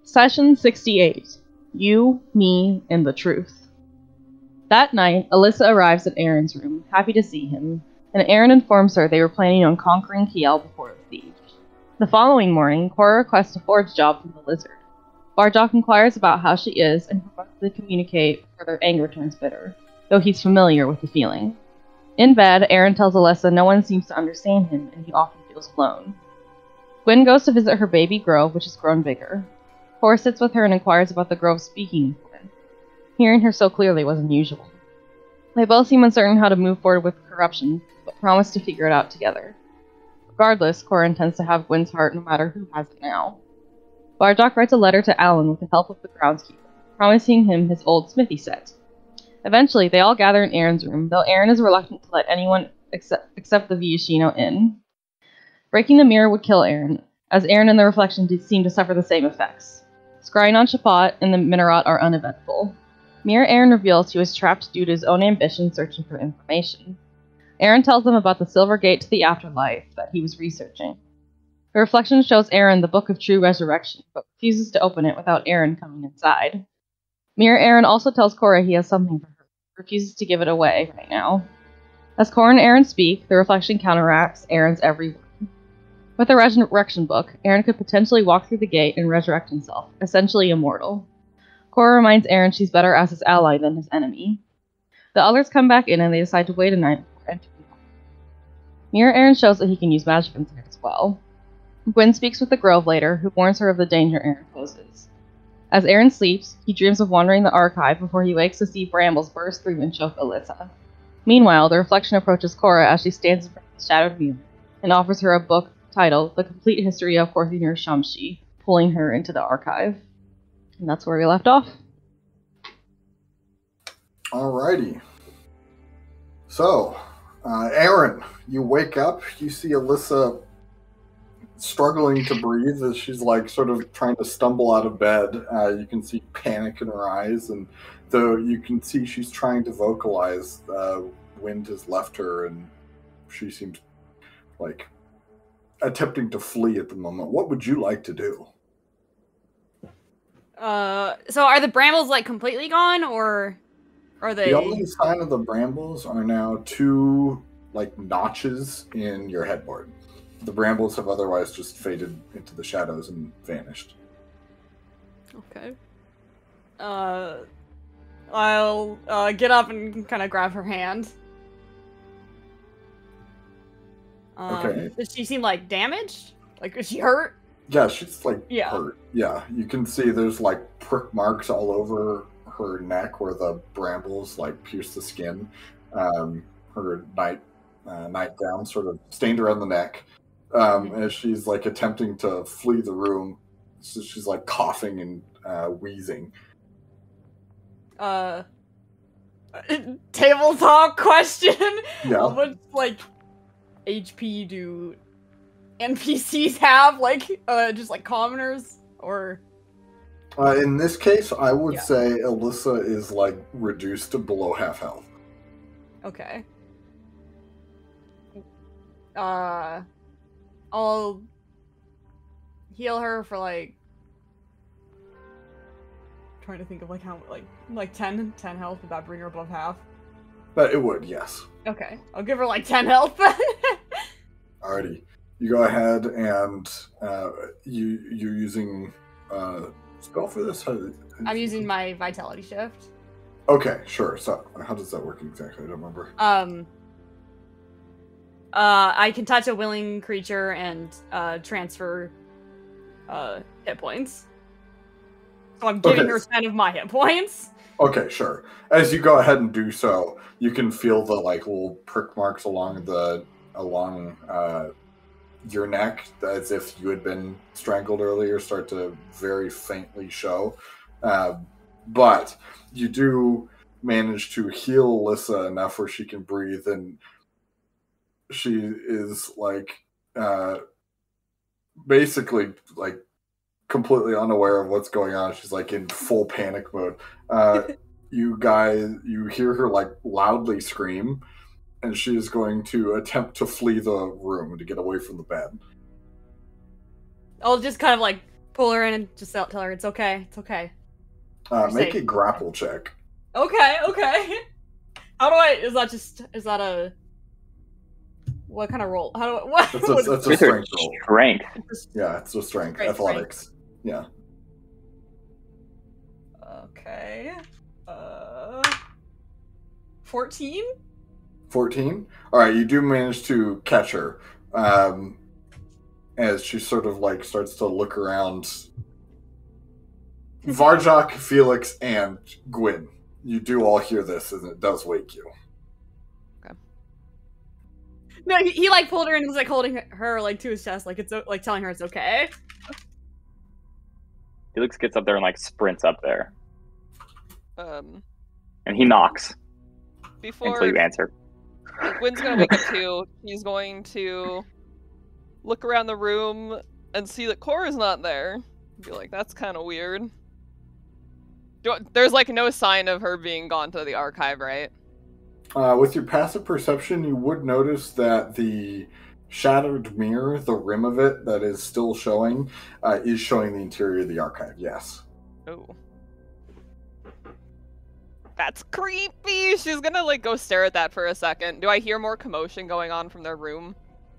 Session 68. You, Me, and the Truth. That night, Elissa arrives at Aeron's room, happy to see him, and Aeron informs her they were planning on conquering Kiel before the siege. The following morning, Korrah requests a forge job from the lizard. Bardock inquires about how she is and requests to communicate for their anger turns bitter, though he's familiar with the feeling. In bed, Aeron tells Elissa no one seems to understand him and he often feels alone. Guin goes to visit her baby grove, which has grown bigger. Korrah sits with her and inquires about the grove speaking with Guin. Hearing her so clearly was unusual. They both seem uncertain how to move forward with corruption, but promise to figure it out together. Regardless, Korrah intends to have Gwyn's heart no matter who has it now. Bardock writes a letter to Alan with the help of the groundskeeper, promising him his old smithy set. Eventually, they all gather in Aeron's room, though Aeron is reluctant to let anyone except the Viashino in. Breaking the mirror would kill Aeron, as Aeron and the reflection seem to suffer the same effects. Scrying on Shaphat and the Minaret are uneventful. Mere Aeron reveals he was trapped due to his own ambition searching for information. Aeron tells them about the silver gate to the afterlife that he was researching. The reflection shows Aeron the Book of True Resurrection, but refuses to open it without Aeron coming inside. Mere Aeron also tells Korrah he has something for her, but refuses to give it away right now. As Korrah and Aeron speak, the reflection counteracts Aeron's every word. With the Resurrection Book, Aeron could potentially walk through the gate and resurrect himself, essentially immortal. Korrah reminds Aeron she's better as his ally than his enemy. The others come back in and they decide to wait a night before entering. Mere Aeron shows that he can use magic inside as well. Guin speaks with the Grove later, who warns her of the danger Aeron poses. As Aeron sleeps, he dreams of wandering the archive before he wakes to see brambles burst through and choke Elissa. Meanwhile, the reflection approaches Korrah as she stands in front of the shattered mirror and offers her a book titled The Complete History of Korthir Shamshi, pulling her into the archive. And that's where we left off. Alrighty. So, Aeron, you wake up, you see Elissa struggling to breathe as she's like sort of trying to stumble out of bed. You can see panic in her eyes, and though you can see she's trying to vocalize, wind has left her and she seems like attempting to flee at the moment. What would you like to do? So are the brambles like completely gone, or are they? The only sign of the brambles are now two like notches in your headboard. The brambles have otherwise just faded into the shadows and vanished. Okay. I'll get up and kind of grab her hand. Okay. Does she seem like damaged? Like, is she hurt? Yeah, she's like Yeah. hurt. Yeah, you can see there's like prick marks all over her neck where the brambles like pierce the skin. Her nightgown sort of stained around the neck. As she's like attempting to flee the room, so she's like coughing and wheezing. Table talk question. Yeah. How much like HP do NPCs have? Like, just like commoners, or? In this case, I would say Elissa is like reduced to below half health. Okay. I'll heal her for like, trying to think of like how like 10 health. Would that bring her above half? But it would, yes. Okay, I'll give her like 10 health. Alrighty, you go ahead and you're using spell for this. I'm using my vitality shift. Okay, sure. So how does that work exactly? I don't remember. I can touch a willing creature and transfer hit points. So I'm giving her 10 of my hit points. Okay, sure. As you go ahead and do so, you can feel the like little prick marks along your neck, as if you had been strangled earlier, start to very faintly show. But you do manage to heal Elissa enough where she can breathe, and she is like basically like completely unaware of what's going on. She's like in full panic mode. You hear her like loudly scream, and she is going to attempt to flee the room to get away from the bed. I'll just kind of like pull her in and just tell her it's okay. It's okay. Make a grapple check. Okay. How do I? Is that a? What kind of roll? How do I? What? That's a strength roll. Strength. Yeah, it's a strength. Athletics. Yeah. Okay. 14? 14? Alright, you do manage to catch her. As she sort of like starts to look around. Varjok, Feliccs, and Guin. You do all hear this, and it does wake you. Okay. No, he like pulled her and was like holding her like to his chest, like it's like telling her it's okay. Feliccs gets up there and like sprints up there. Um, And he knocks before until you answer. Gwyn's gonna wake up too, he's going to look around the room and see that Korrah's not there. Be like, that's kind of weird. There's like no sign of her being gone to the archive, right? With your passive perception, you would notice that the shattered mirror, the rim of it that is still showing, is showing the interior of the archive, yes. Oh. That's creepy! She's gonna like go stare at that for a second. Do I hear more commotion going on from their room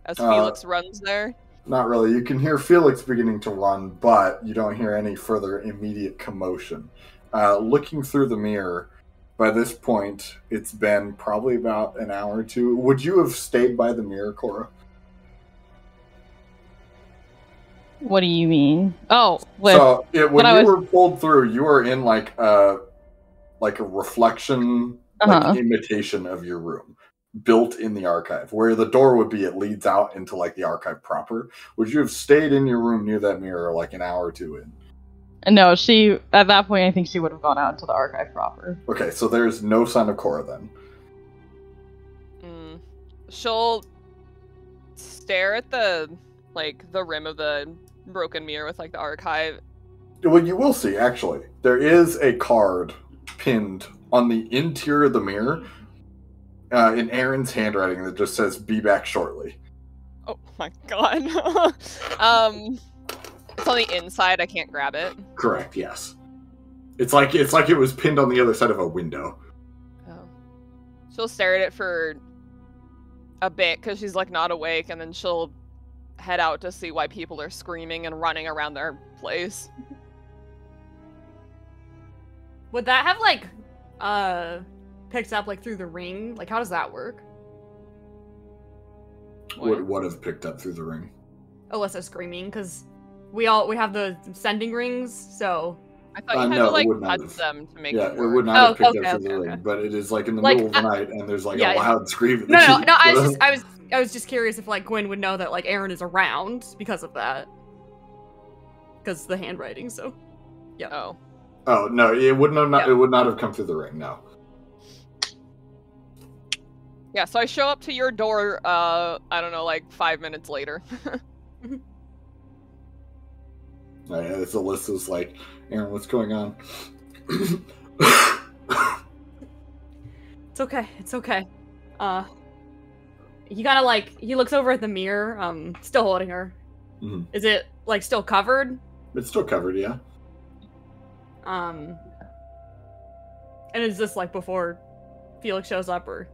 as Feliccs runs there? Not really. You can hear Feliccs beginning to run, but you don't hear any further immediate commotion. Looking through the mirror, by this point, it's been probably about an hour or two. Would you have stayed by the mirror, Korrah? What do you mean? Oh, when when you were pulled through, you were in like a reflection, like imitation of your room, built in the archive, where the door would be. It leads out into like the archive proper. Would you have stayed in your room near that mirror like an hour or two in? No, at that point, I think she would have gone out to the archive proper. Okay, so there's no sign of Korrah then. She'll stare at the rim of the broken mirror with like the archive. Well, you will see, actually. There is a card pinned on the interior of the mirror in Aeron's handwriting that just says, "Be back shortly." Oh my god. It's on the inside, I can't grab it. Correct, yes. It's like it was pinned on the other side of a window. Oh. She'll stare at it for a bit because she's like not awake, and then she'll head out to see why people are screaming and running around their place. Would that have like picked up like through the ring? Like how does that work? Would have picked up through the ring. Elissa screaming because we have the sending rings, so I thought you had to like touch them to make it work. Yeah, it would not have picked up through the ring, but it is like in the middle of the night, and there's like a loud scream. No. I was just curious if like Guin would know that like Aeron is around because of that, because the handwriting. So, yeah. Oh no, it would not. It would not have come through the ring. No. Yeah, so I show up to your door. I don't know, like 5 minutes later. It's Alyssa's like, Aeron, what's going on? It's okay. It's okay. He kind of like he looks over at the mirror, still holding her. Mm-hmm. Is it like still covered? It's still covered, yeah. And is this like before Feliccs shows up, or?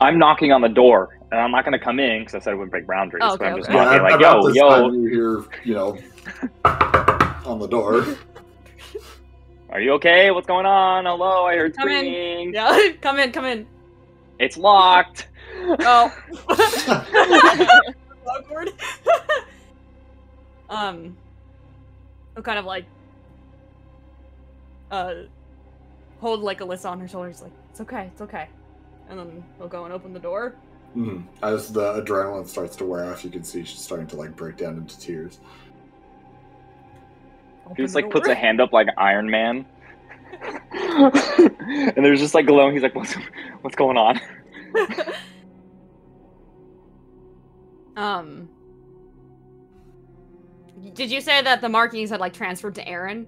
I'm knocking on the door, and I'm not going to come in because I said I wouldn't break boundaries. Oh, okay, so I'm just okay. knocking, like, about yo. You hear, on the door. Are you okay? What's going on? Hello, I heard Come screaming. in. Yeah, come in. It's locked. Oh. Awkward. He'll kind of like hold like Elissa on her shoulders, like it's okay, and then he'll go and open the door. Mm-hmm. As the adrenaline starts to wear off, you can see she's starting to like break down into tears. He just like puts a hand up like Iron Man, and there's just like glowing. He's like, "What's going on?" Did you say that the markings had like transferred to Aeron?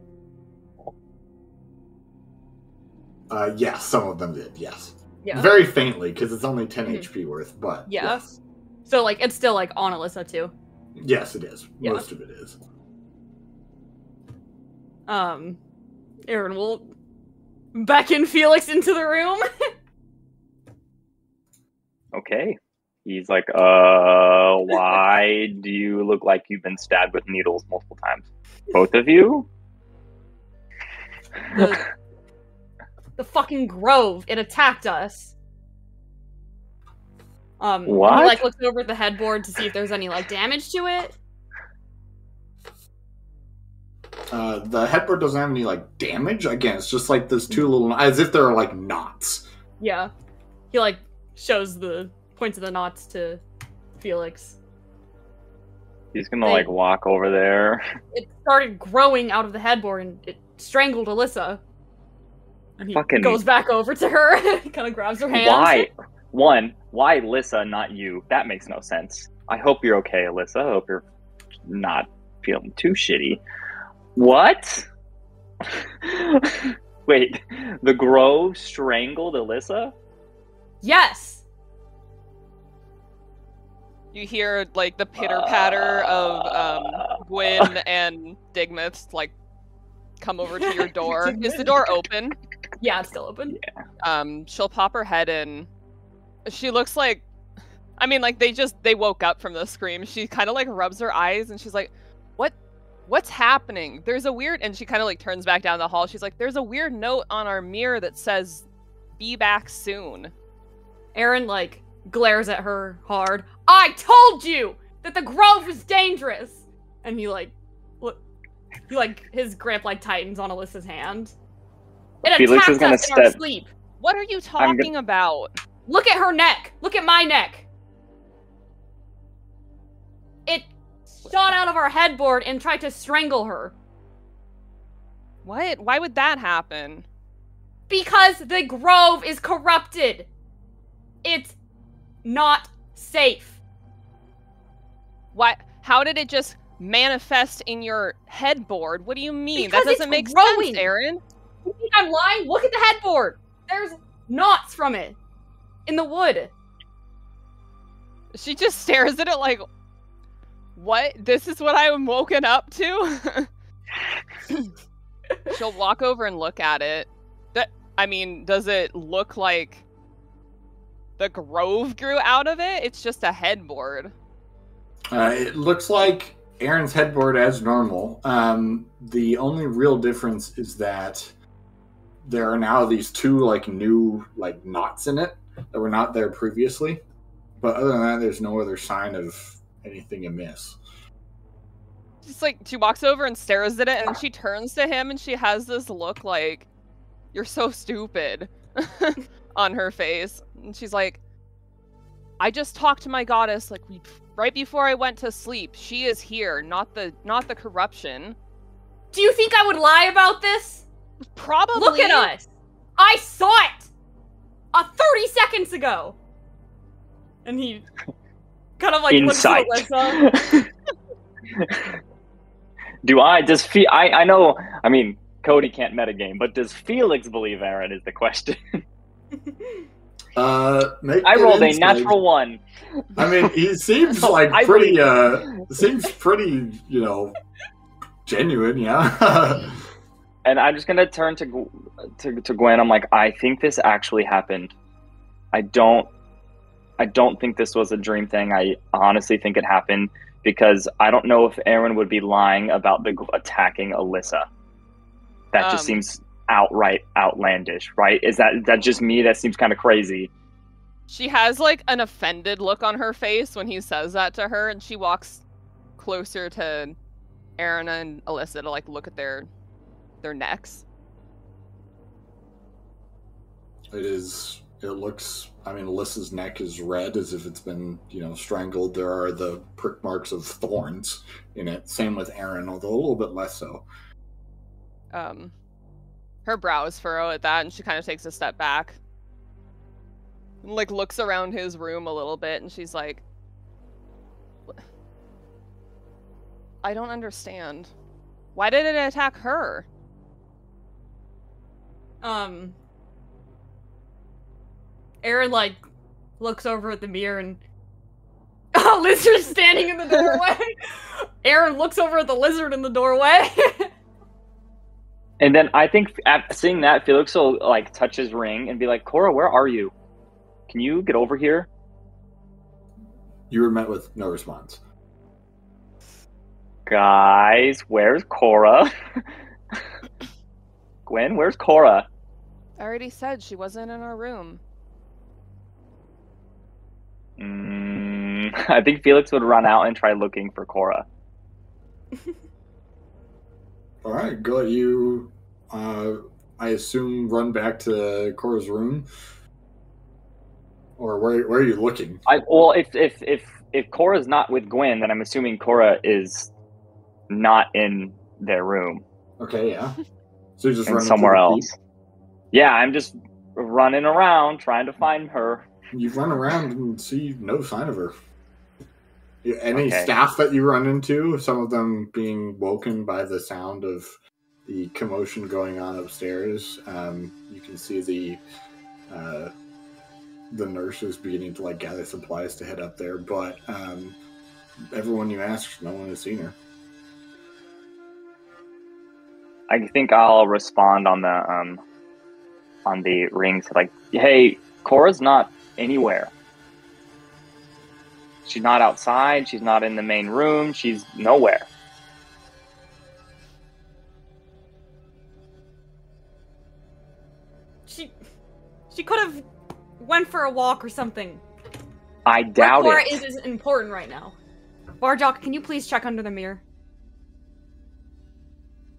Yes, some of them did. Yes. Yeah. Very faintly, because it's only 10 HP worth, but yeah. Yes. So like it's still like on Elissa too. Yes, it is. Yeah. Most of it is. Aeron will beckon Feliccs into the room. Okay. He's like, why do you look like you've been stabbed with needles multiple times? Both of you? The fucking grove, it attacked us. What? And he, like, looks over at the headboard to see if there's any, like, damage to it. The headboard doesn't have any, like, damage. Again, it's just, like, those two little... As if they're, like, knots. Yeah. He, like, shows the points of the knots to Feliccs. He's gonna, like, walk over there. It started growing out of the headboard, and it strangled Elissa. And he Fucking... goes back over to her, kind of grabs her hand. Why Elissa, not you? That makes no sense. I hope you're okay, Elissa. I hope you're not feeling too shitty. What? Wait, the grove strangled Elissa? Yes! You hear, like, the pitter-patter of Guin and Digmuth, like, come over to your door. Is the door open? Yeah, it's still open. Yeah. She'll pop her head in. She looks like... I mean, like, they woke up from the scream. She kind of, like, rubs her eyes, and she's like, What's happening? There's a weird... And she kind of, like, turns back down the hall. She's like, there's a weird note on our mirror that says, be back soon. Aeron, like, glares at her hard. I told you that the grove was dangerous! And he, like, his grip, like, tightens on Elissa's hand. It Feliccs is attacked gonna us in our step... sleep. What are you talking about? Look at her neck! Look at my neck! It shot out of our headboard and tried to strangle her. What? Why would that happen? Because the grove is corrupted. It's not safe. What? How did it just manifest in your headboard? What do you mean? Because that doesn't make growing. sense, Aeron. You think I'm lying? Look at the headboard. There's knots from it in the wood. She just stares at it like, what? This is what I'm woken up to? She'll walk over and look at it. I mean, does it look like the grove grew out of it? It's just a headboard. It looks like Aeron's headboard as normal. The only real difference is that there are now these two, like, new, like, knots in it that were not there previously. But other than that, there's no other sign of anything amiss. Just, like, she walks over and stares at it, and then she turns to him, and she has this look like, you're so stupid, on her face. And she's like, I just talked to my goddess, like, right before I went to sleep. She is here, not the corruption. Do you think I would lie about this? Probably. Look at us. I saw it 30 seconds ago. And he kind of, like, Insight. looks at Elissa. I know, I mean, Cody can't metagame, but does Feliccs believe Aeron is the question? I rolled a natural 1. I mean, he seems like seems pretty, you know, genuine, yeah. And I'm just gonna turn to Gwen. I'm like, I think this actually happened. I don't think this was a dream thing. I honestly think it happened because I don't know if Aeron would be lying about attacking Elissa. That just seems outright outlandish, right? Is that just me? That seems kind of crazy. She has, like, an offended look on her face when he says that to her, and she walks closer to Aeron and Elissa to, like, look at their necks. It looks, I mean, Alyssa's neck is red as if it's been, you know, strangled. There are the prick marks of thorns in it. Same with Aeron, although a little bit less so. Her brows furrow at that, and she kind of takes a step back. And, like, looks around his room a little bit, and she's like, I don't understand. Why did it attack her? Aeron, like, looks over at the mirror and... Oh, lizard's standing in the doorway! Aeron looks over at the lizard in the doorway. And then I think seeing that, Felix will like touch his ring and be like, Korrah, where are you? Can you get over here? You were met with no response. Guys, where's Korrah? Gwen, where's Korrah? I already said she wasn't in our room. I think Felix would run out and try looking for Korrah. All right, go at you. I assume run back to Korrah's room, or where are you looking? Well, if Korrah's not with Gwen, then I'm assuming Korrah is not in their room. Okay, yeah. So you're just running somewhere through the else. keep? Yeah, I'm just running around trying to find her. You run around and see no sign of her. Any Okay. staff that you run into, some of them being woken by the sound of the commotion going on upstairs. You can see the nurses beginning to like gather supplies to head up there, but everyone you ask, no one has seen her. I think I'll respond on the rings like, hey, Korrah's not anywhere. She's not outside. She's not in the main room. She's nowhere. She could have went for a walk or something. I doubt Korrah it. is important right now. Barjok, can you please check under the mirror?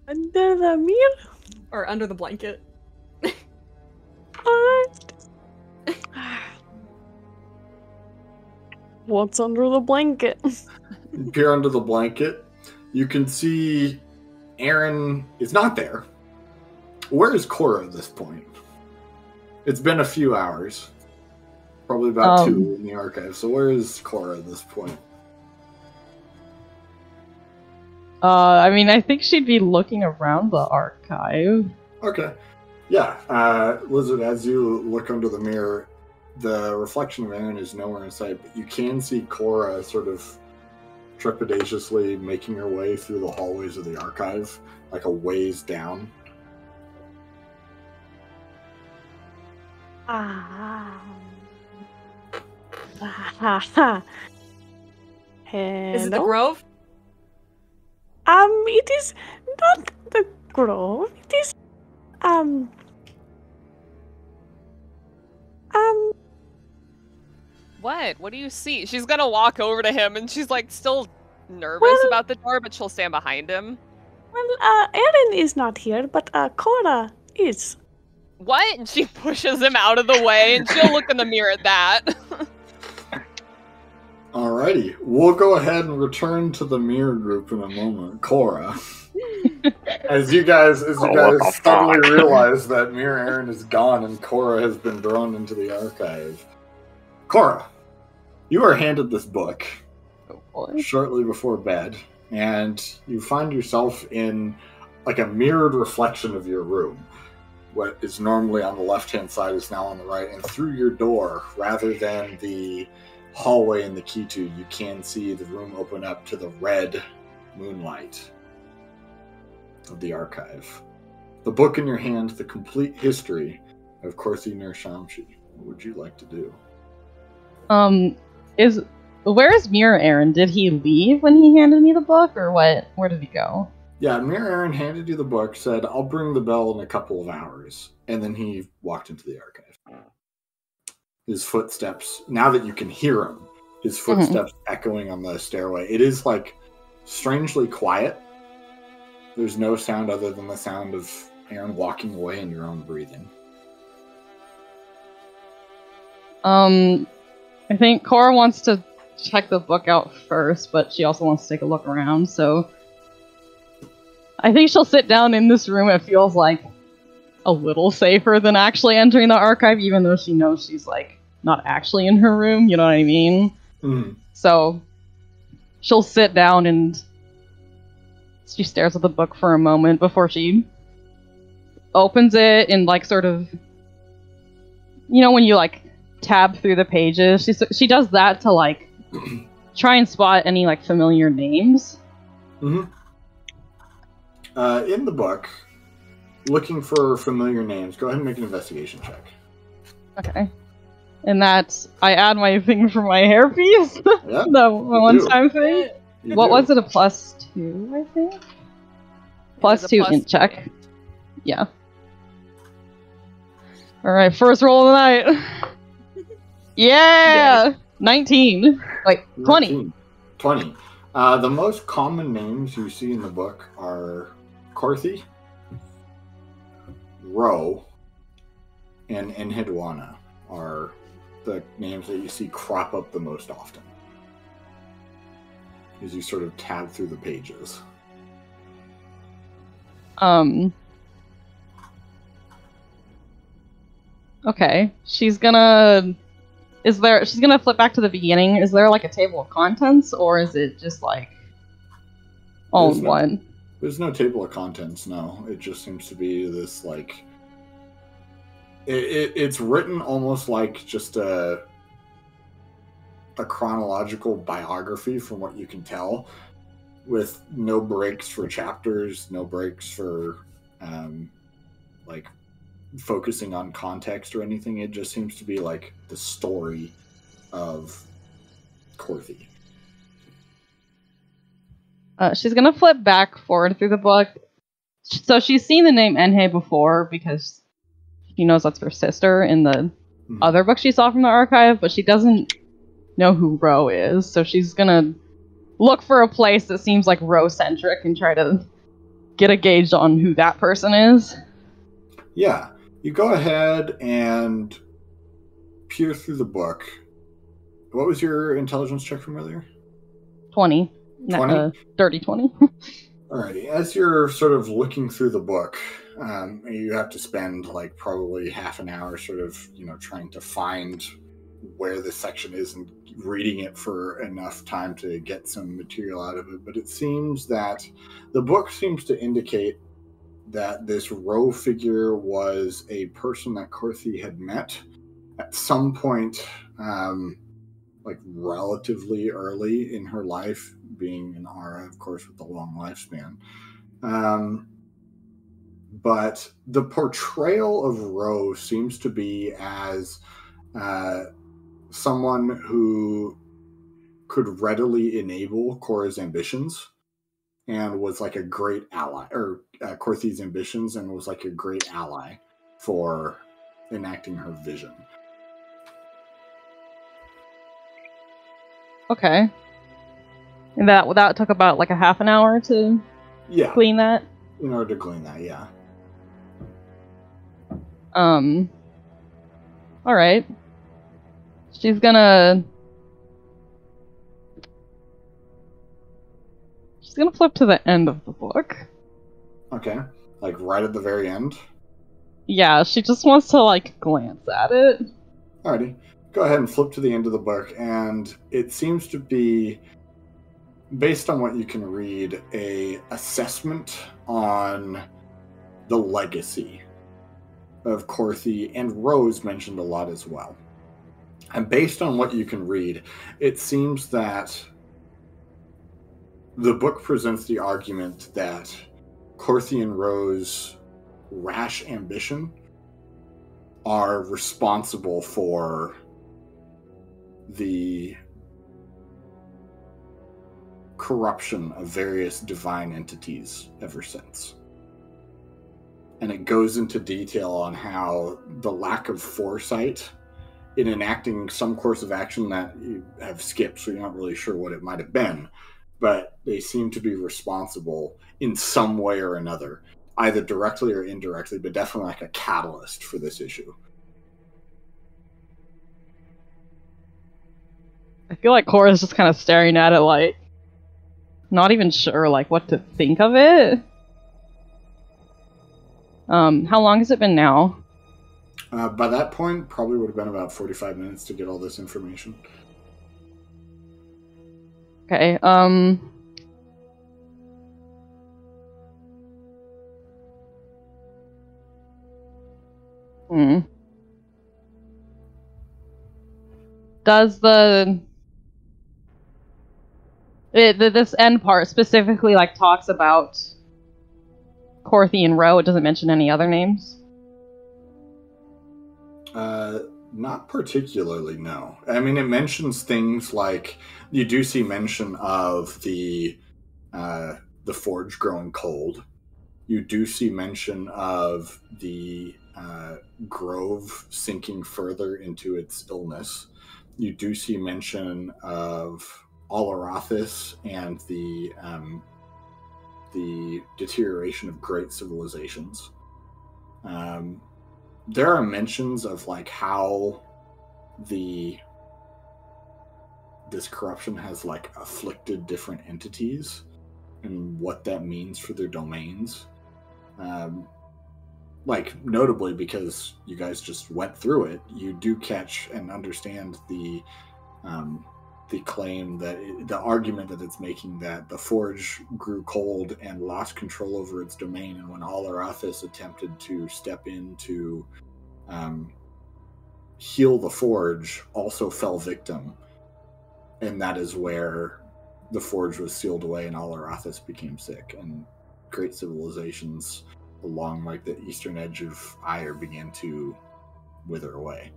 Under the mirror? Or under the blanket? Alright. What's under the blanket? You peer under the blanket. You can see Aeron is not there. Where is Korrah at this point? It's been a few hours. Probably about 2 in the archive. So where is Korrah at this point? I mean, I think she'd be looking around the archive. Okay. Yeah. Lizard, as you look under the mirror, the reflection of Aeron is nowhere in sight, but you can see Korrah sort of trepidatiously making her way through the hallways of the archive, like a ways down. Is it the Grove? It is not the Grove. It is, What? What do you see? She's gonna walk over to him and she's like still nervous Well- about the door, but she'll stand behind him. well, Aeron is not here, but Korrah is. What? And she pushes him out of the way and she'll look in the mirror at that. Alrighty. We'll go ahead and return to the mirror group in a moment. Korrah. As you guys what the suddenly fuck? realize that Mirror Aeron is gone and Korrah has been thrown into the archive. Korrah, you are handed this book Oh boy. shortly before bed, and you find yourself in like a mirrored reflection of your room. What is normally on the left-hand side is now on the right, and through your door, rather than the hallway in the key to, you can see the room open up to the red moonlight of the archive. The book in your hand, The Complete History of Korrah Nur Shamshi. What would you like to do? Where is Mirror Aeron? Did he leave when he handed me the book, or what? Where did he go? Yeah, Mirror Aeron handed you the book, said, I'll bring the bell in a couple of hours, and then he walked into the archive. His footsteps, now that you can hear him, his footsteps echoing on the stairway. It is like strangely quiet. There's no sound other than the sound of Aeron walking away and your own breathing. I think Korrah wants to check the book out first, but she also wants to take a look around, so I think she'll sit down in this room. It feels like a little safer than actually entering the archive, even though she knows she's like not actually in her room, you know what I mean? So she'll sit down and she stares at the book for a moment before she opens it and like sort of, you know, when you like tab through the pages, she does that to like try and spot any like familiar names. In the book, looking for familiar names. Go ahead and make an investigation check. Okay. And that's I add my thing for my hairpiece. Yeah, The one-time thing. you What do. was it? A +2, I think. was a +2 plus int check. Yeah. All right, first roll of the night. Yeah, 19. Wait, 20. 19. 20. The most common names you see in the book are Korrah, Ro, and Enhidwana are the names that you see crop up the most often as you sort of tab through the pages. Okay, she's gonna flip back to the beginning. Is there like a table of contents, or is it just like all in one? There's no table of contents, no. It just seems to be this, like... It's written almost like just a chronological biography from what you can tell, with no breaks for chapters, no breaks for, like, focusing on context or anything. It just seems to be, like, the story of Korrah. She's gonna flip back forward through the book. So she's seen the name Enhe before because she knows that's her sister in the other book she saw from the archive, but she doesn't know who Ro is. So she's gonna look for a place that seems like Ro-centric and try to get a gauge on who that person is. Yeah. You go ahead and peer through the book. What was your intelligence check from earlier? 20. 20? Dirty 20. Alrighty. As you're sort of looking through the book, you have to spend like probably half an hour sort of, trying to find where this section is and reading it for enough time to get some material out of it. But it seems that the book seems to indicate that this Ro figure was a person that Korrah had met at some point, like relatively early in her life, being an Aura, of course, with a long lifespan. But the portrayal of Ro seems to be as someone who could readily enable Korrah's ambitions and was like a great ally, or Korrah's ambitions, and was like a great ally for enacting her vision. Okay. And that took about like a half an hour to glean that? In order to glean that, yeah. Alright. She's gonna flip to the end of the book. Okay. Like right at the very end? Yeah, she just wants to like glance at it. Alrighty. Go ahead and flip to the end of the book, and it seems to be, based on what you can read, a assessment on the legacy of Korrah, and Rose mentioned a lot as well. And based on what you can read, it seems that the book presents the argument that Korrah and Rose's rash ambition are responsible for the corruption of various divine entities ever since. And it goes into detail on how the lack of foresight in enacting some course of action that you have skipped, so you're not really sure what it might have been, but they seem to be responsible in some way or another, either directly or indirectly, but definitely like a catalyst for this issue. I feel like Korrah's just kind of staring at it like, not even sure like what to think of it. How long has it been now? By that point, probably would have been about 45 minutes to get all this information. Okay, Does this end part specifically like talks about Korthian Row. It doesn't mention any other names. Not particularly, no. I mean, it mentions things like you do see mention of the forge growing cold. You do see mention of the grove sinking further into its illness. You do see mention of Olerathis and the deterioration of great civilizations. There are mentions of like how this corruption has like afflicted different entities and what that means for their domains. Like notably because you guys just went through it, you do catch and understand the claim that the argument that it's making that the forge grew cold and lost control over its domain, and when Olerathis attempted to step in to heal the forge, also fell victim, and that is where the forge was sealed away and Olerathis became sick, and great civilizations along like the eastern edge of Ire began to wither away.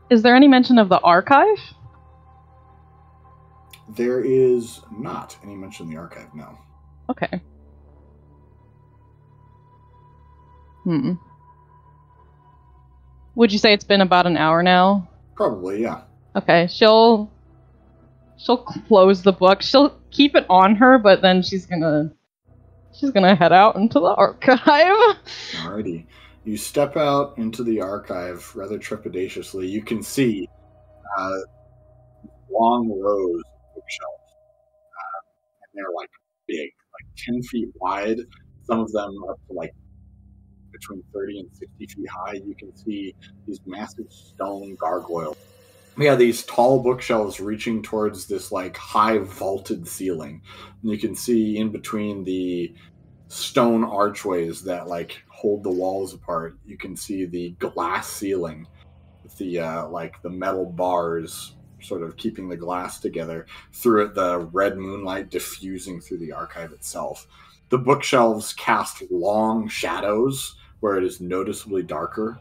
Is there any mention of the archive? There is not any mention of the archive, no. Okay. Would you say it's been about an hour now? Probably, yeah. Okay, she'll close the book. She'll keep it on her, but then she's gonna head out into the archive. Alrighty. You step out into the archive rather trepidatiously. You can see long rows of bookshelves. And they're like big, like 10 feet wide. Some of them up to like between 30 and 60 feet high. You can see these massive stone gargoyles. Yeah, these tall bookshelves reaching towards this like high vaulted ceiling. And you can see in between the stone archways that like hold the walls apart, you can see the glass ceiling with the like the metal bars sort of keeping the glass together. Through it, the red moonlight diffusing through the archive itself. The bookshelves cast long shadows where it is noticeably darker.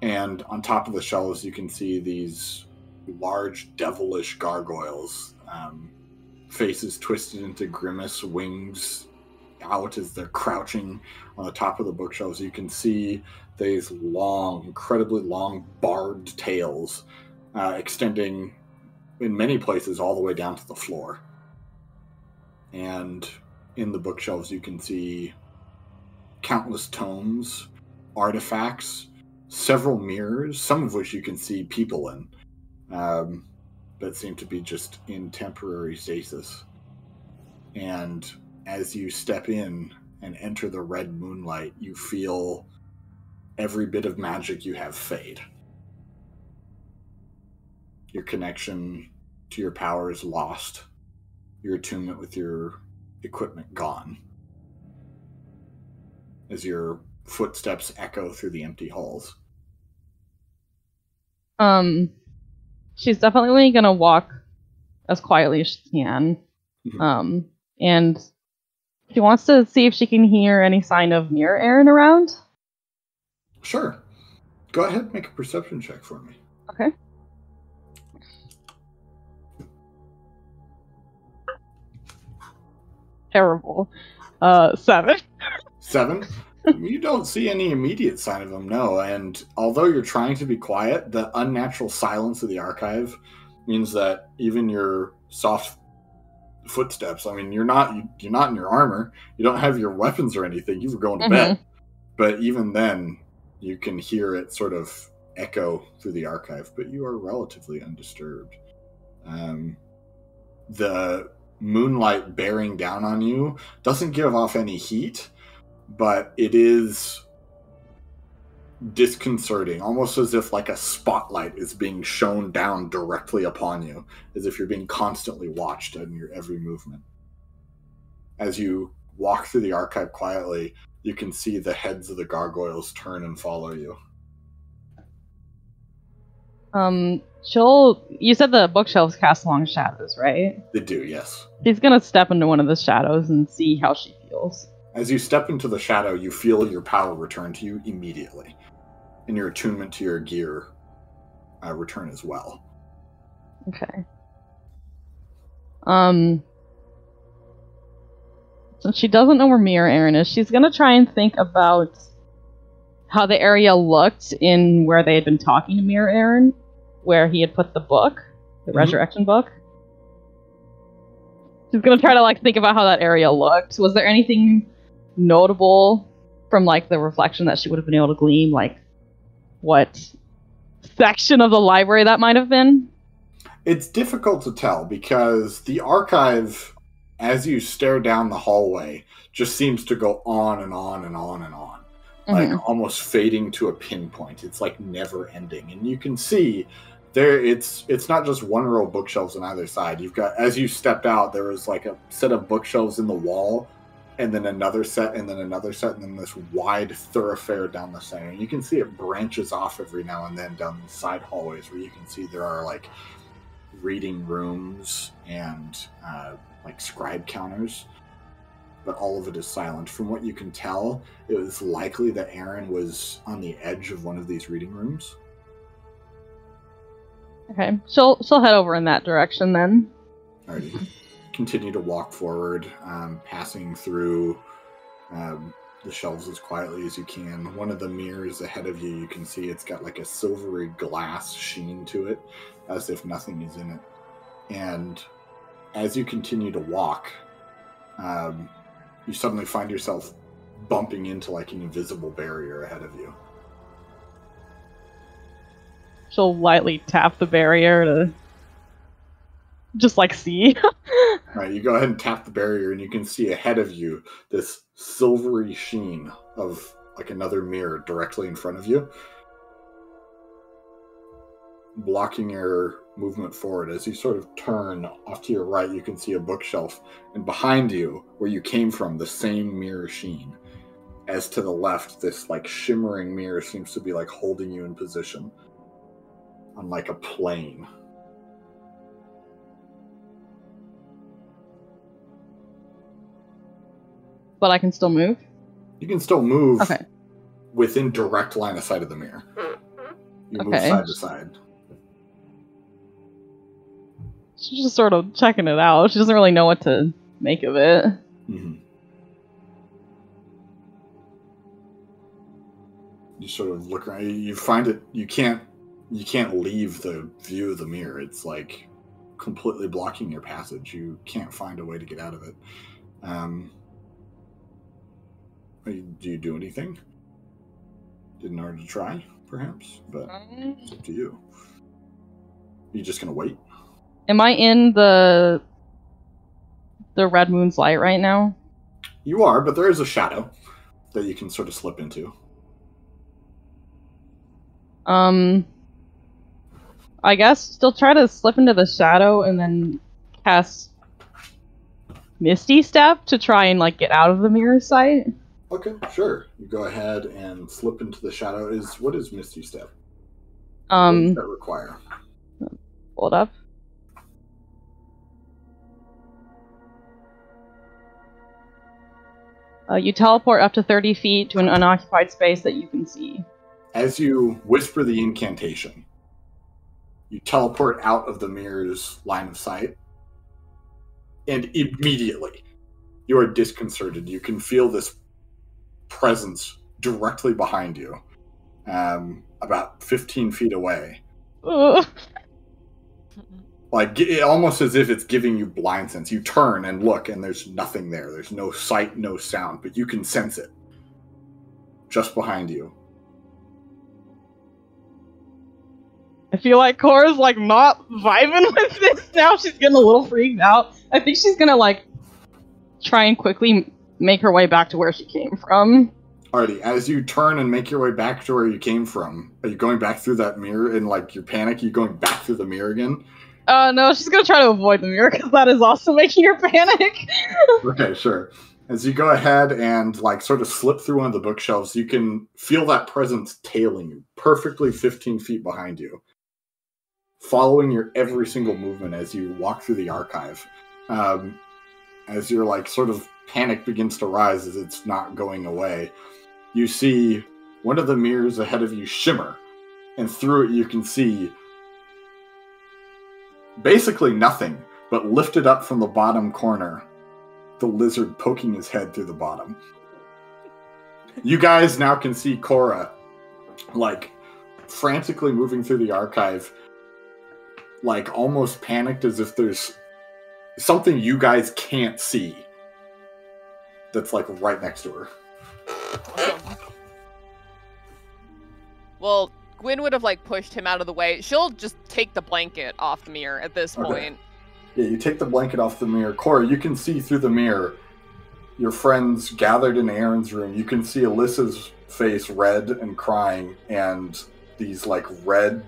And on top of the shelves, you can see these large devilish gargoyles, faces twisted into grimace, wings out as they're crouching on the top of the bookshelves. You can see these long, incredibly long, barbed tails extending in many places all the way down to the floor. And in the bookshelves, you can see countless tomes, artifacts, several mirrors, some of which you can see people in, that seem to be just in temporary stasis. And as you step in and enter the red moonlight, you feel every bit of magic you have fade. Your connection to your power is lost. Your attunement with your equipment gone. As your footsteps echo through the empty halls. She's definitely gonna walk as quietly as she can. Mm-hmm. And she wants to see if she can hear any sign of Mirror Aeron around. Sure. Go ahead and make a perception check for me. Okay. Terrible. 7. 7? You don't see any immediate sign of them, no. And although you're trying to be quiet, the unnatural silence of the archive means that even your soft footsteps, I mean, you're not in your armor, you don't have your weapons or anything, you were going to bed. But even then, you can hear it sort of echo through the archive, but you are relatively undisturbed. The moonlight bearing down on you doesn't give off any heat, but it is disconcerting, almost as if like a spotlight is being shone down directly upon you, as if you're being constantly watched in your every movement. As you walk through the archive quietly, you can see the heads of the gargoyles turn and follow you. You said the bookshelves cast long shadows, right? They do, yes. She's gonna step into one of the shadows and see how she feels. As you step into the shadow, you feel your power return to you immediately. And your attunement to your gear return as well. Okay. Since she doesn't know where Mirror Aeron is, she's gonna try and think about how the area looked in where they had been talking to Mirror Aeron, where he had put the book, the resurrection book. She's gonna try to think about how that area looked. Was there anything notable from the reflection that she would have been able to glean, what section of the library that might have been? It's difficult to tell because the archive, as you stare down the hallway, just seems to go on and on and on and on. Almost fading to a pinpoint. It's never ending. And you can see there it's not just one row of bookshelves on either side. You've got, as you stepped out, there was a set of bookshelves in the wall, and then another set, and then another set, and then this wide thoroughfare down the center. And you can see it branches off every now and then down the side hallways where you can see there are reading rooms and scribe counters. But all of it is silent. From what you can tell, it was likely that Aeron was on the edge of one of these reading rooms. Okay, she'll head over in that direction then. Alrighty. Continue to walk forward, passing through the shelves as quietly as you can. One of the mirrors ahead of you can see it's got a silvery glass sheen to it, as if nothing is in it. And as you continue to walk, you suddenly find yourself bumping into an invisible barrier ahead of you. She'll lightly tap the barrier to just see. Right, you go ahead and tap the barrier and you can see ahead of you this silvery sheen of another mirror directly in front of you, blocking your movement forward. As you sort of turn off to your right, you can see a bookshelf, and behind you, where you came from, the same mirror sheen. As to the left, this shimmering mirror seems to be holding you in position on a plane. But I can still move? You can still move. Okay. Within direct line of sight of the mirror. You move side to side. She's just sort of checking it out. She doesn't really know what to make of it. Mm-hmm. You sort of look around. You find it. You can't leave the view of the mirror. It's completely blocking your passage. You can't find a way to get out of it. Do you do anything in order to try, perhaps? But it's up to you. Are you just gonna wait? Am I in the red moon's light right now? You are, but there is a shadow that you can sort of slip into. I guess still try to slip into the shadow and then cast Misty Step to try and like get out of the mirror sight. Okay, sure. You go ahead and slip into the shadow. What is Misty Step? What does that require? Pull it up. You teleport up to 30 feet to an unoccupied space that you can see. As you whisper the incantation, you teleport out of the mirror's line of sight, and immediately you are disconcerted. You can feel this presence directly behind you, about 15 feet away. Ugh. Like, almost as if it's giving you blind sense. You turn and look, and there's nothing there. There's no sight, no sound, but you can sense it just behind you. I feel like Korrah's like not vibing with this now. She's getting a little freaked out. I think she's gonna like try and quickly make her way back to where she came from. Alrighty, as you turn and make your way back to where you came from, are you going back through that mirror in like your panic? Are you going back through the mirror again? No, she's gonna try to avoid the mirror because that is also making her panic. Okay, sure. As you go ahead and like sort of slip through one of the bookshelves, you can feel that presence tailing you perfectly 15 feet behind you. following your every single movement as you walk through the archive. As your like sort of panic begins to rise as it's not going away, you see one of the mirrors ahead of you shimmer, and through it you can see basically nothing, but lifted up from the bottom corner, the lizard poking his head through the bottom. You guys now can see Korrah, like, frantically moving through the archive, like, almost panicked as if there's something you guys can't see that's, like, right next to her. Well, Guin would have, like, pushed him out of the way. She'll just take the blanket off the mirror at this point. Yeah, you take the blanket off the mirror. Korrah, you can see through the mirror your friends gathered in Aeron's room. You can see Elissa's face red and crying, and these, like, red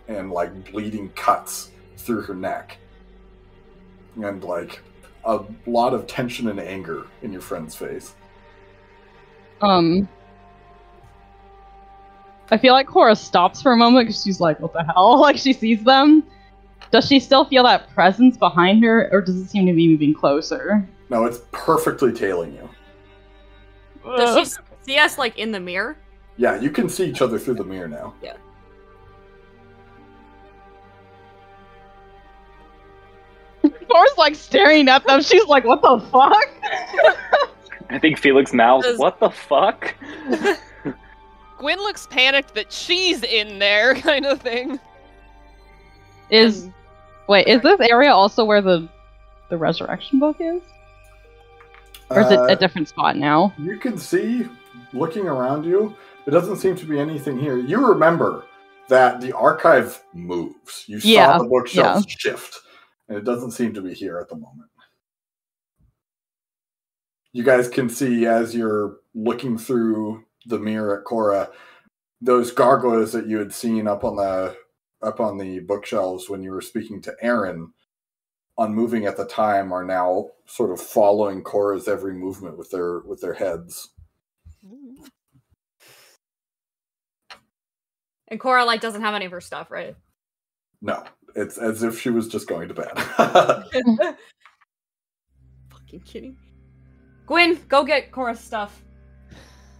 and, like, bleeding cuts through her neck. And, like, a lot of tension and anger in your friend's face. I feel like Korrah stops for a moment because she's like, what the hell? Like, she sees them. Does she still feel that presence behind her, or does it seem to be moving closer? No, it's perfectly tailing you. Does she see us, like, in the mirror? Yeah, you can see each other through the mirror now. Yeah. Korrah's, like, staring at them. She's like, what the fuck? I think Feliccs mouths, what the fuck? Guin looks panicked that she's in there, kind of thing. Wait, is this area also where the resurrection book is? Or is it a different spot now? You can see, looking around you, there doesn't seem to be anything here. You remember that the archive moves. You saw the bookshelves shift, and it doesn't seem to be here at the moment. You guys can see, as you're looking through the mirror at Korrah, those gargoyles that you had seen up on the bookshelves when you were speaking to Aeron, unmoving at the time, are now sort of following Korrah's every movement with their heads. And Korrah, like, doesn't have any of her stuff, right? No, it's as if she was just going to bed. Fucking kidding. Guin, go get Korrah's stuff.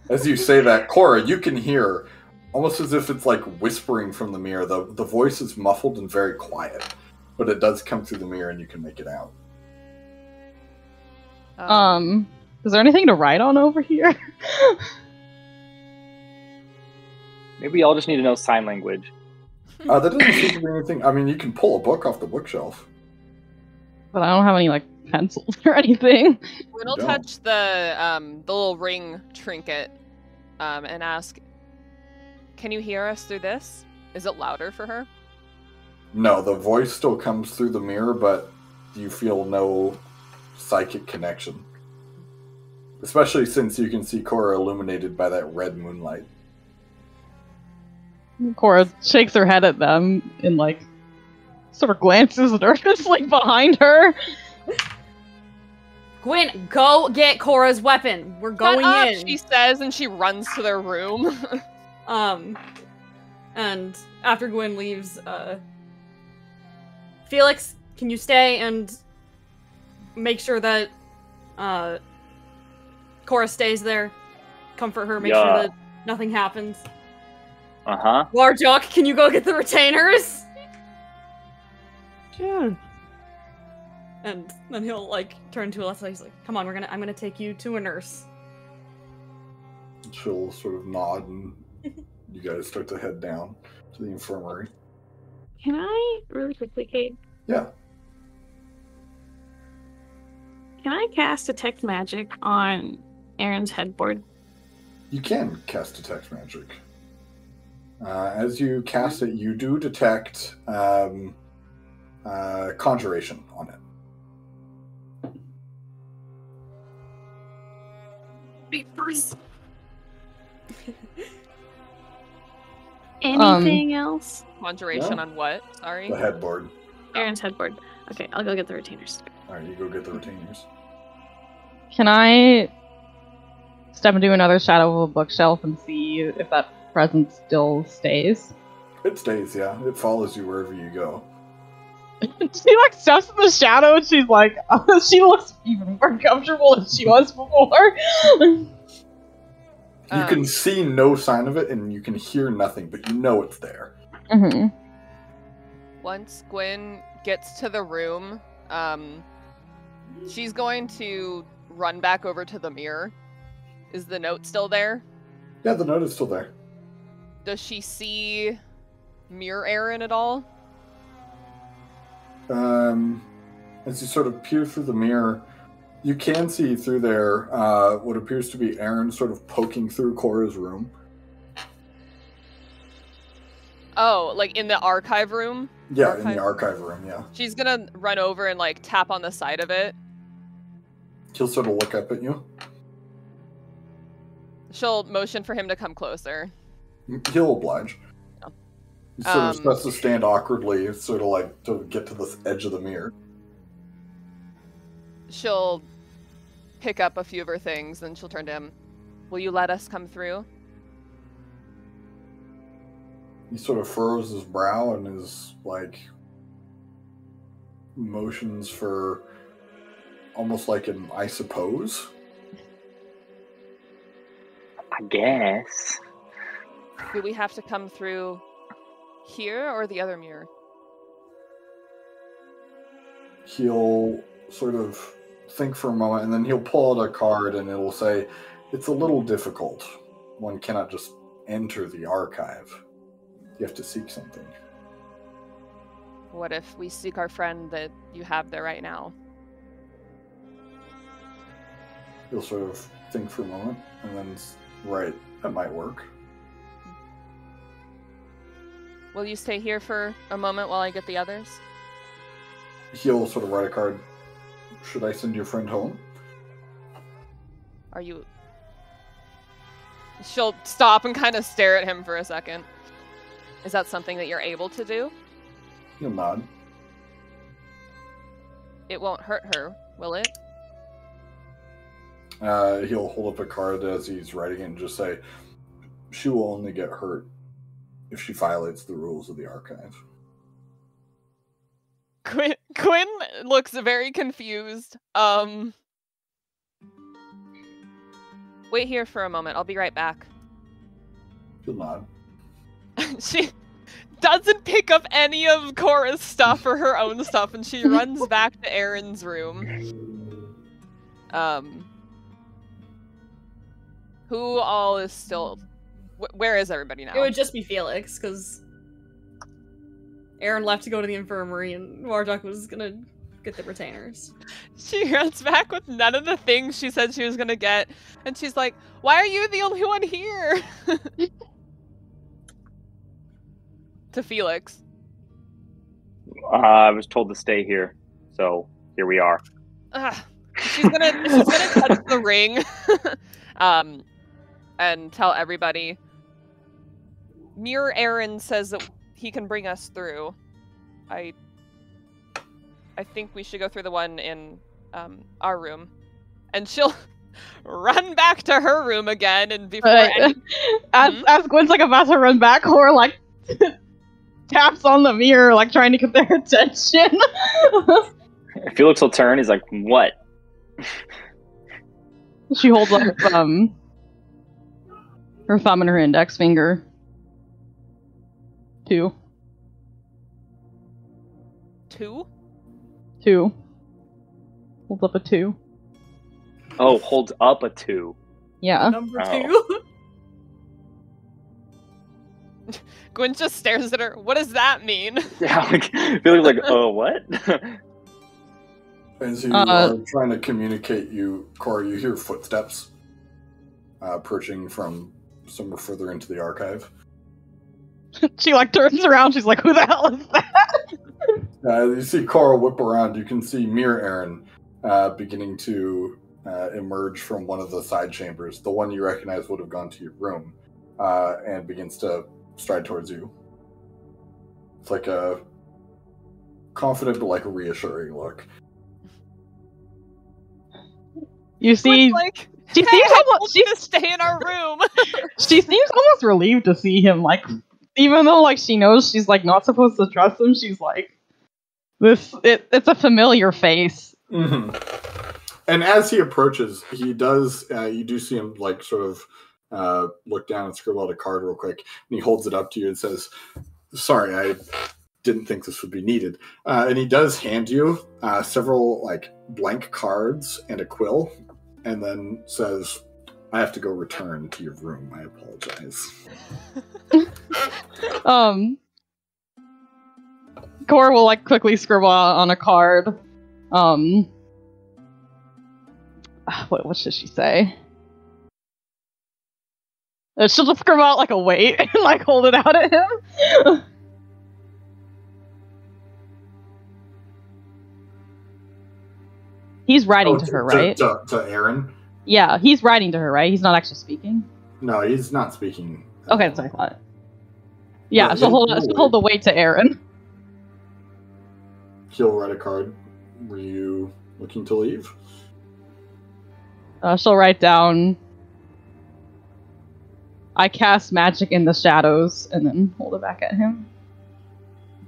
As you say that, Korrah, you can hear, almost as if it's like whispering from the mirror. The voice is muffled and very quiet, but it does come through the mirror and you can make it out. Is there anything to write on over here? Maybe y'all just need to know sign language. That doesn't seem to be anything. I mean, you can pull a book off the bookshelf. But I don't have any, like, pencils or anything. We'll touch the little ring trinket and ask, can you hear us through this? Is it louder for her? No, the voice still comes through the mirror, but you feel no psychic connection. Especially since you can see Korrah illuminated by that red moonlight. Korrah shakes her head at them and, like, sort of glances nervously behind her. Guin, go get Korrah's weapon. We're going in. She says, and she runs to their room. And after Guin leaves, Feliccs, can you stay and make sure that Korrah stays there? Comfort her, make sure that nothing happens. Uh-huh. Larjock, can you go get the retainers? Sure. And then he'll, like, turn to Elissa. He's like, come on, I'm gonna take you to a nurse. She'll sort of nod and you guys start to head down to the infirmary. Can I, really quickly, Kate? Yeah. Can I cast Detect Magic on Aeron's headboard? You can cast Detect Magic. As you cast it, you do detect Conjuration on it. Anything else? Conjuration on what? Sorry? The headboard. Aeron's headboard. Okay, I'll go get the retainers. Alright, you go get the retainers. Can I step into another shadow of a bookshelf and see if that presence still stays? It stays, yeah. It follows you wherever you go. She like steps in the shadow and she's like, she looks even more comfortable than she was before. You can see no sign of it, and you can hear nothing, but you know it's there. Mm-hmm. Once Guin gets to the room, she's going to run back over to the mirror. Is the note still there? Yeah, the note is still there. Does she see Mirror Aeron at all? As you sort of peer through the mirror, you can see through there what appears to be Aeron sort of poking through Korrah's room. Oh, like in the archive room? Yeah, in the archive room, yeah. She's gonna run over and like tap on the side of it. He'll sort of look up at you. She'll motion for him to come closer. He'll oblige. Oh. He sort of starts to stand awkwardly, sort of like to get to the edge of the mirror. She'll pick up a few of her things, and she'll turn to him. Will you let us come through? He sort of furrows his brow and is like motions for almost like an I suppose. I guess. Do we have to come through here or the other mirror? He'll sort of think for a moment, and then he'll pull out a card, and it'll say, "It's a little difficult. One cannot just enter the archive. You have to seek something." What if we seek our friend that you have there right now? He'll sort of think for a moment, and then, right, that might work. Will you stay here for a moment while I get the others? He'll sort of write a card. "Should I send your friend home?" Are you... She'll stop and kind of stare at him for a second. Is that something that you're able to do? He'll nod. It won't hurt her, will it? He'll hold up a card as he's writing it and just say, "She will only get hurt if she violates the rules of the archive." Guin looks very confused. Wait here for a moment. I'll be right back. He'll nod. She doesn't pick up any of Korrah's stuff or her own stuff, and she runs back to Aeron's room. Who all is still... Where is everybody now? It would just be Feliccs, because Aeron left to go to the infirmary, and Warjock was gonna get the retainers. She runs back with none of the things she said she was gonna get, and she's like, "Why are you the only one here?" To Feliccs. I was told to stay here, so here we are. She's gonna touch the ring, and tell everybody. Mirror Aeron says that he can bring us through. I think we should go through the one in our room, and she'll run back to her room again. And before as Gwen's like about to run back, Korrah like taps on the mirror, like trying to get their attention. Felix will turn. He's like, "What?" She holds up her thumb and her index finger. 2. 2? 2. Holds up a 2. Oh, holds up a 2. Yeah. Number 2. Guin just stares at her. What does that mean? Yeah, like, Felix like, "Oh, what?" As you are trying to communicate, Korrah, you hear footsteps approaching from somewhere further into the archive. She like turns around. She's like, "Who the hell is that?" You see Korrah whip around. You can see Mirror Aeron beginning to emerge from one of the side chambers. The one you recognize would have gone to your room, and begins to stride towards you. It's like a confident but like a reassuring look. You see, like, she seems almost to stay in our room. she seems almost relieved to see him like even though like she knows she's like not supposed to trust him, she's like, it's a familiar face. Mm-hmm. And as he approaches, he does. You do see him like sort of look down and scribble out a card real quick, and he holds it up to you and says, "Sorry, I didn't think this would be needed." And he does hand you several like blank cards and a quill, and then says, "I have to go return to your room. I apologize." Korrah will like quickly scribble out on a card. What should she say? She'll just scribble out like a wait and like hold it out at him. He's writing to her, right? To Aeron? Yeah, he's writing to her, right? He's not actually speaking? No, he's not speaking. Okay, that's what I thought. Yeah, she'll hold the weight to Aeron. He'll write a card. Were you looking to leave? She'll write down, "I cast magic in the shadows," and then hold it back at him.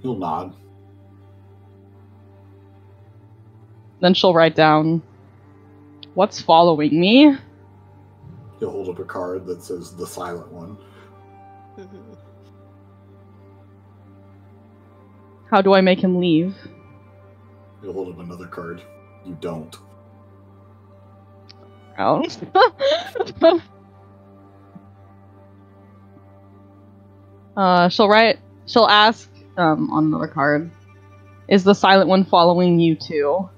He'll nod. Then she'll write down, "What's following me?" He'll hold up a card that says "The Silent One." "How do I make him leave?" He'll hold up another card. "You don't." Oh. She'll ask on another card, "Is the Silent One following you too?"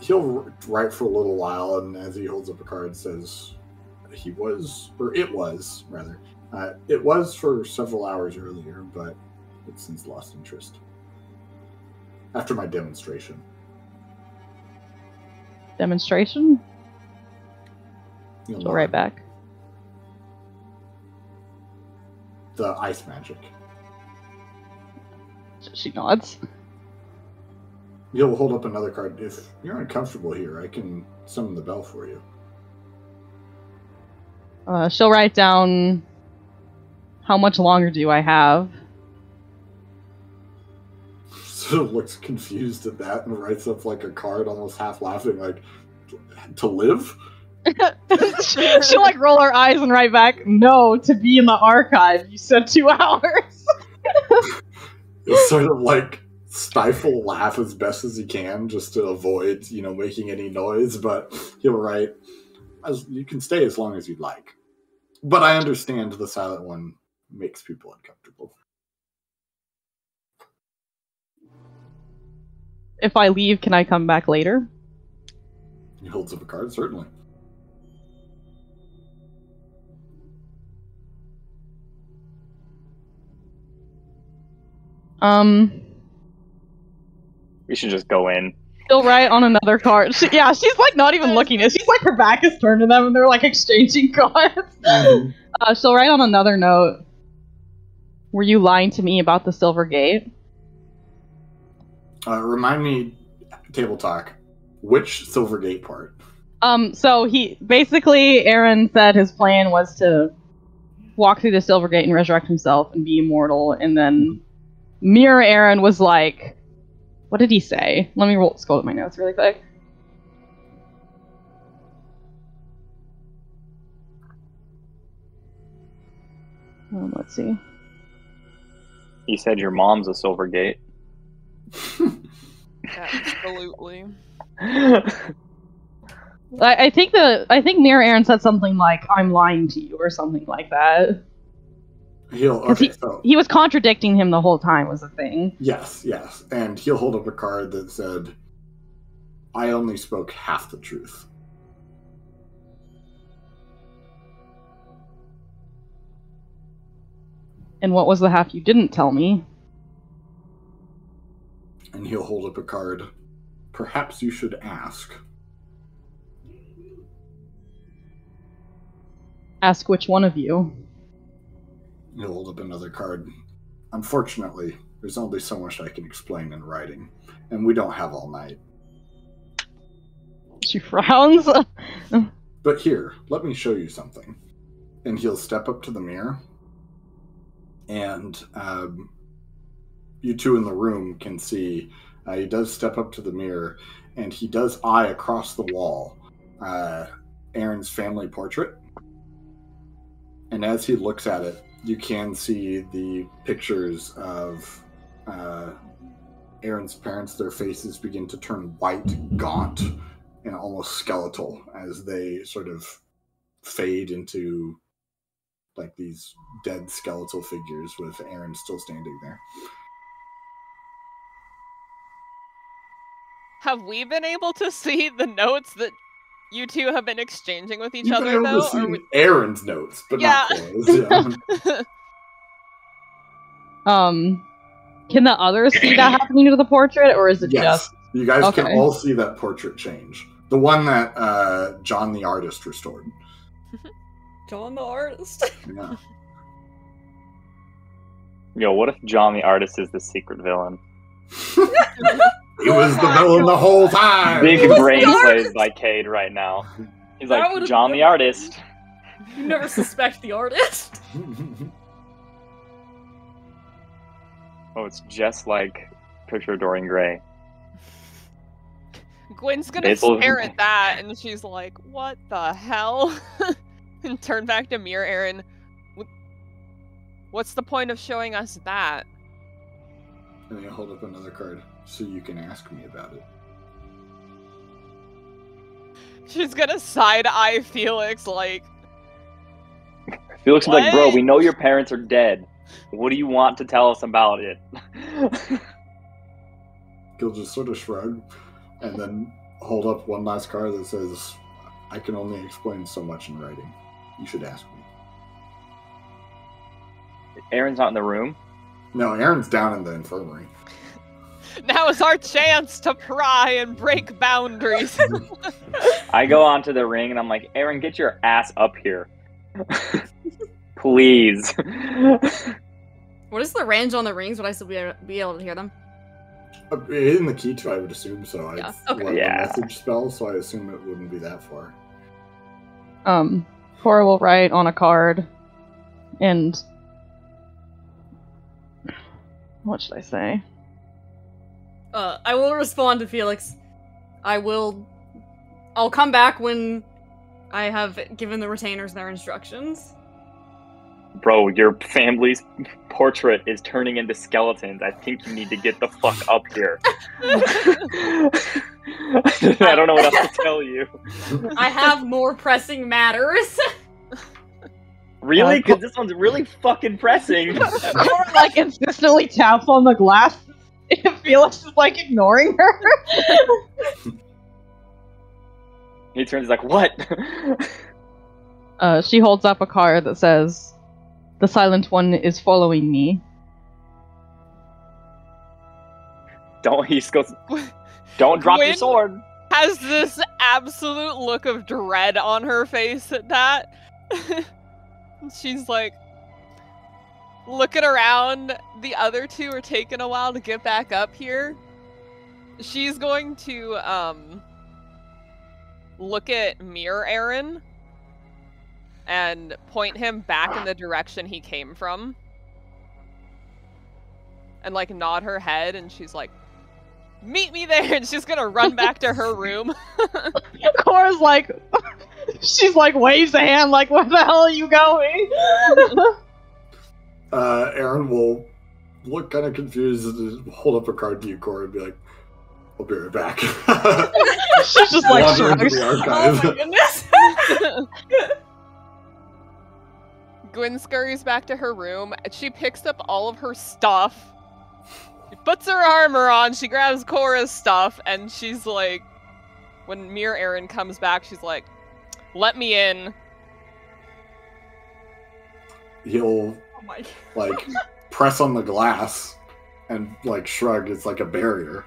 He'll write for a little while, and as he holds up a card, says, it was for several hours earlier, but it's since lost interest. After my demonstration. Demonstration? She'll She'll write back. The ice magic. She nods. You'll hold up another card. If you're uncomfortable here, I can summon the bell for you. She'll write down, "How much longer do I have?" Sort of looks confused at that and writes up like a card, almost half laughing, like, "To live?" She'll like roll her eyes and write back, "No, to be in the archive. You said 2 hours." He'll sort of like stifle laugh as best as he can just to avoid, making any noise, but he'll write, "You can stay as long as you'd like. But I understand the Silent One makes people uncomfortable." "If I leave, can I come back later?" He holds up a card, "Certainly." We should just go in. She'll write on another card. She's like not even looking at it. She's like, her back is turned to them and they're like exchanging cards. Mm-hmm. She'll write on another note, "Were you lying to me about the Silver Gate?" Remind me, table talk, which Silver Gate part? So Aeron said his plan was to walk through the Silver Gate and resurrect himself and be immortal, and then Mirror Aeron was like, what did he say? Let me scroll up my notes really quick. Let's see. He said your mom's a Silver Gate. Absolutely. I think Mirror Aeron said something like, "I'm lying to you," or something like that. He was contradicting him the whole time, was the thing. Yes. And he'll hold up a card that said, "I only spoke half the truth." "And what was the half you didn't tell me?" And he'll hold up a card. "Perhaps you should ask." "Ask which one of you?" He'll hold up another card. "Unfortunately, there's only so much I can explain in writing, and we don't have all night." She frowns. "But here, let me show you something." And he'll step up to the mirror, And you two in the room can see he does step up to the mirror, and he does eye across the wall Aeron's family portrait. And as he looks at it, you can see the pictures of Aeron's parents. Their faces begin to turn white, gaunt, and almost skeletal as they sort of fade into like these dead skeletal figures with Aeron still standing there. Have we been able to see the notes that you two have been exchanging with each You've other, been able though? to see Aaron's notes, but Yeah. not Korrah's. Yeah. Can the others see that happening to the portrait, or is it Yes, just... you guys can Okay. all see that portrait change. The one that John the artist restored. John the artist. Yeah. Yo, what if John the artist is the secret villain? He was the villain the whole time. Big was brain the plays artist. by Cade right now. He's That like, would've John been- the artist. You never suspect the artist. Oh, it's just like picture of Dorian Gray. Gwen's gonna Basil- stare at that, and she's like, what the hell? And turn back to Mirror Aeron. What's the point of showing us that? And then you hold up another card so you can ask me about it. She's gonna side-eye Feliccs like, Felix is like, bro, What? we know your parents are dead. What do you want to tell us about it? He'll just sort of shrug and then hold up one last card that says, I can only explain so much in writing. You should ask me. Aaron's not in the room. No, Aaron's down in the infirmary. now is our chance to pry and break boundaries. I go onto the ring and I'm like, Aaron, get your ass up here. Please. What is the range on the rings? Would I still be able to hear them? In the key to, I would assume so. Yeah, It's okay. what, Yeah. a message spell, so I assume it wouldn't be that far. Korrah will write on a card, and... What should I say? I will respond to Felix. I'll come back when I have given the retainers their instructions. Bro, your family's portrait is turning into skeletons. I think you need to get the fuck up here. I don't know what else to tell you. I have more pressing matters. Really? Because this one's really fucking pressing. Korrah, like, insistently taps on the glass if Felix is, like, ignoring her. He turns, he's like, what? She holds up a card that says, "The Silent One is following me." He goes, don't drop your Gwen sword. Has this absolute look of dread on her face at that. She's like looking around. The other two are taking a while to get back up here. She's going to look at Mirror Aeron and point him back in the direction he came from. And like nod her head, and she's like, meet me there, and she's gonna run back to her room. Korra's like, she's like waves a hand like, where the hell are you going? Aeron will look kind of confused and hold up a card to you, Korrah, and be like, I'll be right back. She's just like, Wander into shrugs. the Oh archive. my goodness. Guin scurries back to her room, and she picks up all of her stuff. She puts her armor on, she grabs Korrah's stuff, and she's like, when Mirror Aeron comes back, she's like, let me in. He'll Oh my. like press on the glass and like shrug. It's like a barrier,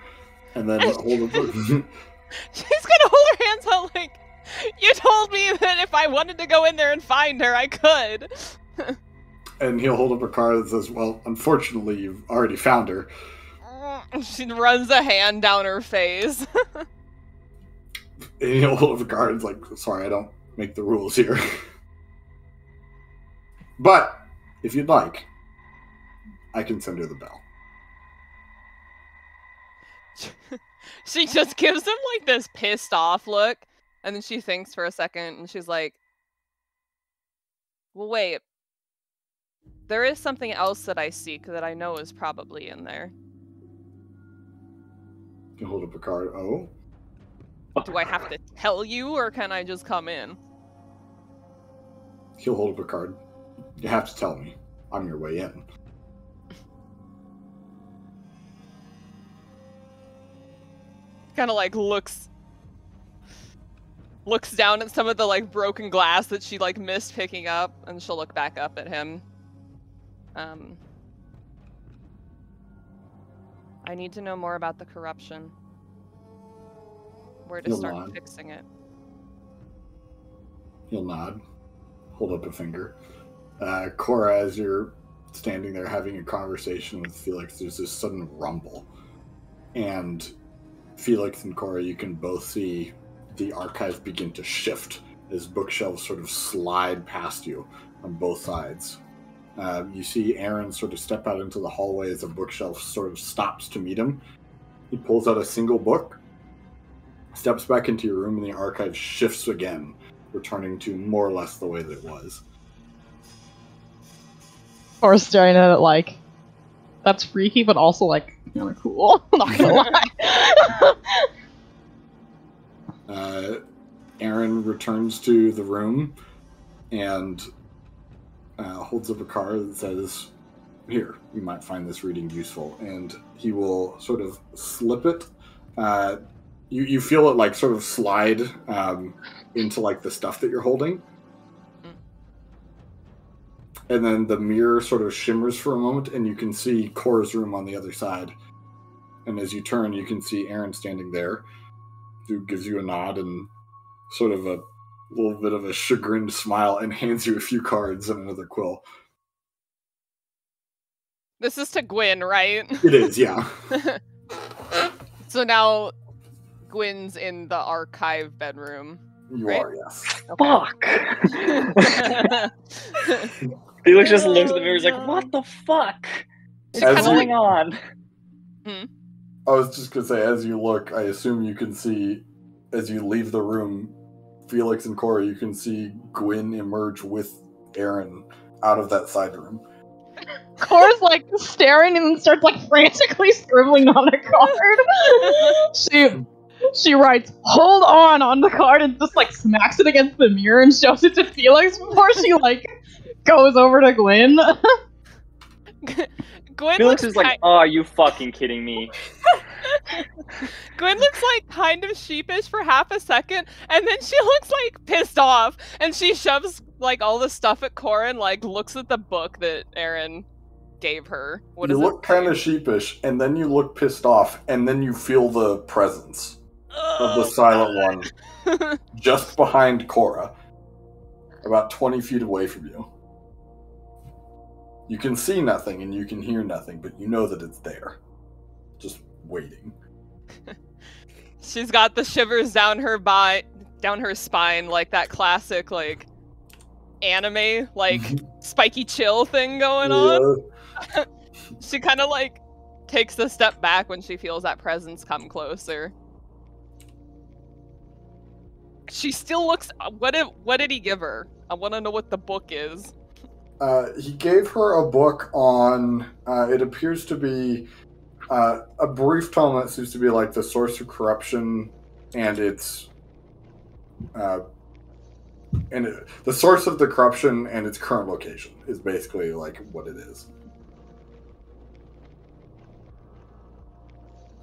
and then hold up. She's gonna hold her hands out like, you told me that if I wanted to go in there and find her, I could. And he'll hold up a card that says, "Well, unfortunately, you've already found her." She runs a hand down her face. And he'll hold up a card and like, "Sorry, I don't make the rules here." But if you'd like, I can send her the bell. She just gives him like this pissed off look, and then she thinks for a second, and she's like, well, wait. There is something else that I seek that I know is probably in there. You hold up a card. Oh? Do I have to tell you, or can I just come in? He'll hold up a card. You have to tell me. I'm your way in. Kind of like looks down at some of the like broken glass that she like missed picking up, and she'll look back up at him. I need to know more about the corruption. Where to He'll start nod. fixing it. He'll nod. Hold up a finger. Korrah, as you're standing there having a conversation with Feliccs, there's this sudden rumble. And Feliccs and Korrah, you can both see the archive begin to shift as bookshelves sort of slide past you on both sides. You see Aeron sort of step out into the hallway as a bookshelf sort of stops to meet him. He pulls out a single book, steps back into your room, and the archive shifts again, returning to more or less the way that it was. Or staring at it like, that's freaky, but also like kind of cool. I'm not gonna lie. Aeron returns to the room and holds up a card that says, "Here, you might find this reading useful." And he will sort of slip it. You feel it like sort of slide into like the stuff that you're holding. And then the mirror sort of shimmers for a moment, and you can see Korrah's room on the other side. And as you turn, you can see Aeron standing there, who gives you a nod and sort of a little bit of a chagrined smile and hands you a few cards and another quill. This is to Guin, right? It is, yeah. So now Gwyn's in the archive bedroom. You right? are, yes. Okay. Fuck! Felix just looks at the mirror, he's like, what the fuck? It's As What's kinda going on? I was just going to say, as you look, I assume you can see, as you leave the room, Feliccs and Korrah, you can see Guin emerge with Aeron out of that side room. Korrah's like staring and then starts like frantically scribbling on a card. She writes "hold on" the card and just like smacks it against the mirror and shows it to Feliccs before she like goes over to Guin. Guin Felix looks is like, oh, are you fucking kidding me? Guin looks like kind of sheepish for half a second, and then she looks like pissed off, and she shoves like all the stuff at Korrah and like looks at the book that Aeron gave her. What You is look it? kind of sheepish, and then you look pissed off, and then you feel the presence of the silent one just behind Korrah, about 20 feet away from you. You can see nothing and you can hear nothing, but you know that it's there, just waiting. She's got the shivers down her spine, like that classic like anime like spiky chill thing going on. She kind of like takes a step back when she feels that presence come closer. She still looks. What did he give her? I want to know what the book is. He gave her a book on. It appears to be a brief tome that seems to be like the source of corruption, and its the source of the corruption and its current location is basically like what it is.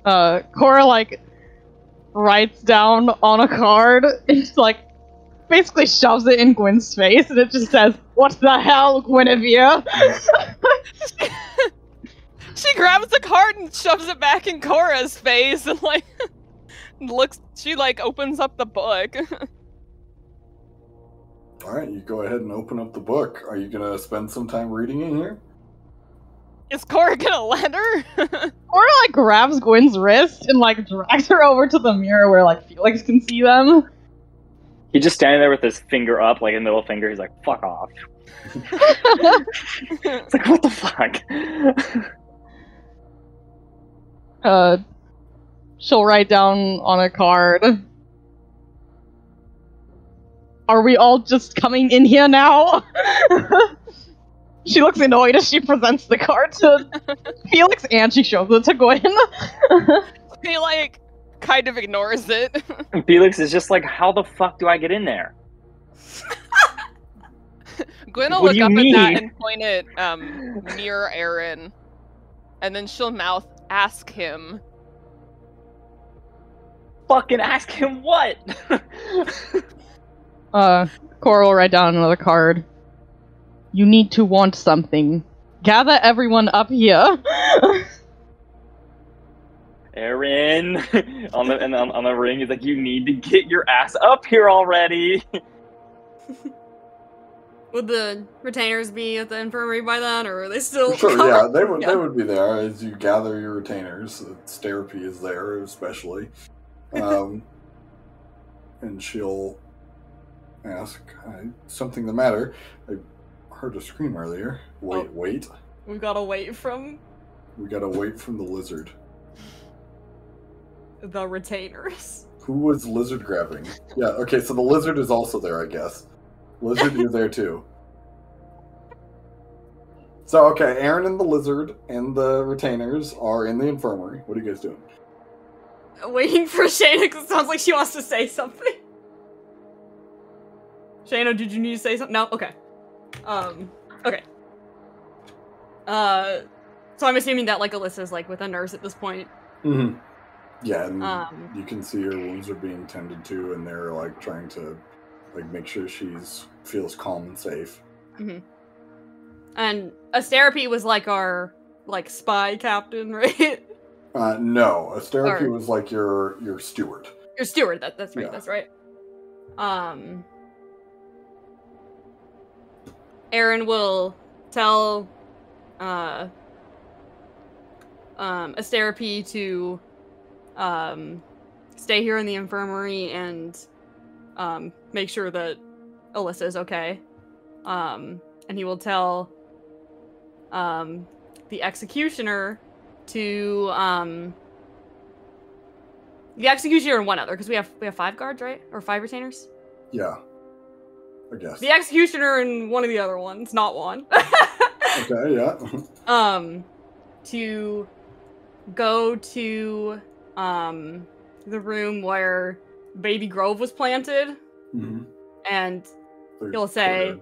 Korrah like writes down on a card and like basically shoves it in Gwyn's face, and it just says, "What the hell, Guinevere?" She grabs the card and shoves it back in Korrah's face, and like looks. She like opens up the book. All right, you go ahead and open up the book. Are you gonna spend some time reading it here? Is Korrah gonna let her? Korrah like grabs Gwyn's wrist and like drags her over to the mirror where like Feliccs can see them. He's just standing there with his finger up, like a middle finger. He's like, fuck off. It's like, what the fuck? She'll write down on a card. Are we all just coming in here now? She looks annoyed as she presents the card to Feliccs, and she shows it to Guin. He, like, kind of ignores it. And Feliccs is just like, how the fuck do I get in there? Guin will What look do you up mean? at that and point it near Aeron. And then she'll mouth, ask him. Fucking ask him what? Korrah will write down another card. You need to want something. Gather everyone up here. Aeron on the ring, he's like, you need to get your ass up here already. Would the retainers be at the infirmary by then, or are they still? Sure, yeah, they would be there as you gather your retainers. Therapy is there, especially, and she'll ask, "Something the matter? I heard a scream earlier. Wait. We've got to wait from We gotta wait from the lizard. the retainers. Who was lizard grabbing? Yeah, okay, so the lizard is also there, I guess. Lizard, you're there too. So, okay, Aeron and the lizard and the retainers are in the infirmary. What are you guys doing? Waiting for Shayna, because it sounds like she wants to say something. Shayna, did you need to say something? No? Okay. Okay. So I'm assuming that, like, Alyssa's, like, with a nurse at this point. Mm-hmm. Yeah, and you can see her wounds are being tended to, and they're, like, trying to, like, make sure feels calm and safe. Mm-hmm. And Asterapy was, like, our, like, spy captain, right? No, Asterapy was, like, your steward. Your steward, that's right, Yeah. that's right. Aeron will tell Asterapy to stay here in the infirmary and make sure that Elissa is okay. And he will tell the executioner to the executioner and one other, because we have 5 guards, right? Or 5 retainers? Yeah, I guess. The executioner and one of the other ones, not one. Okay, yeah. To go to the room where Baby Grove was planted, Mm-hmm. and The he'll say, courtyard.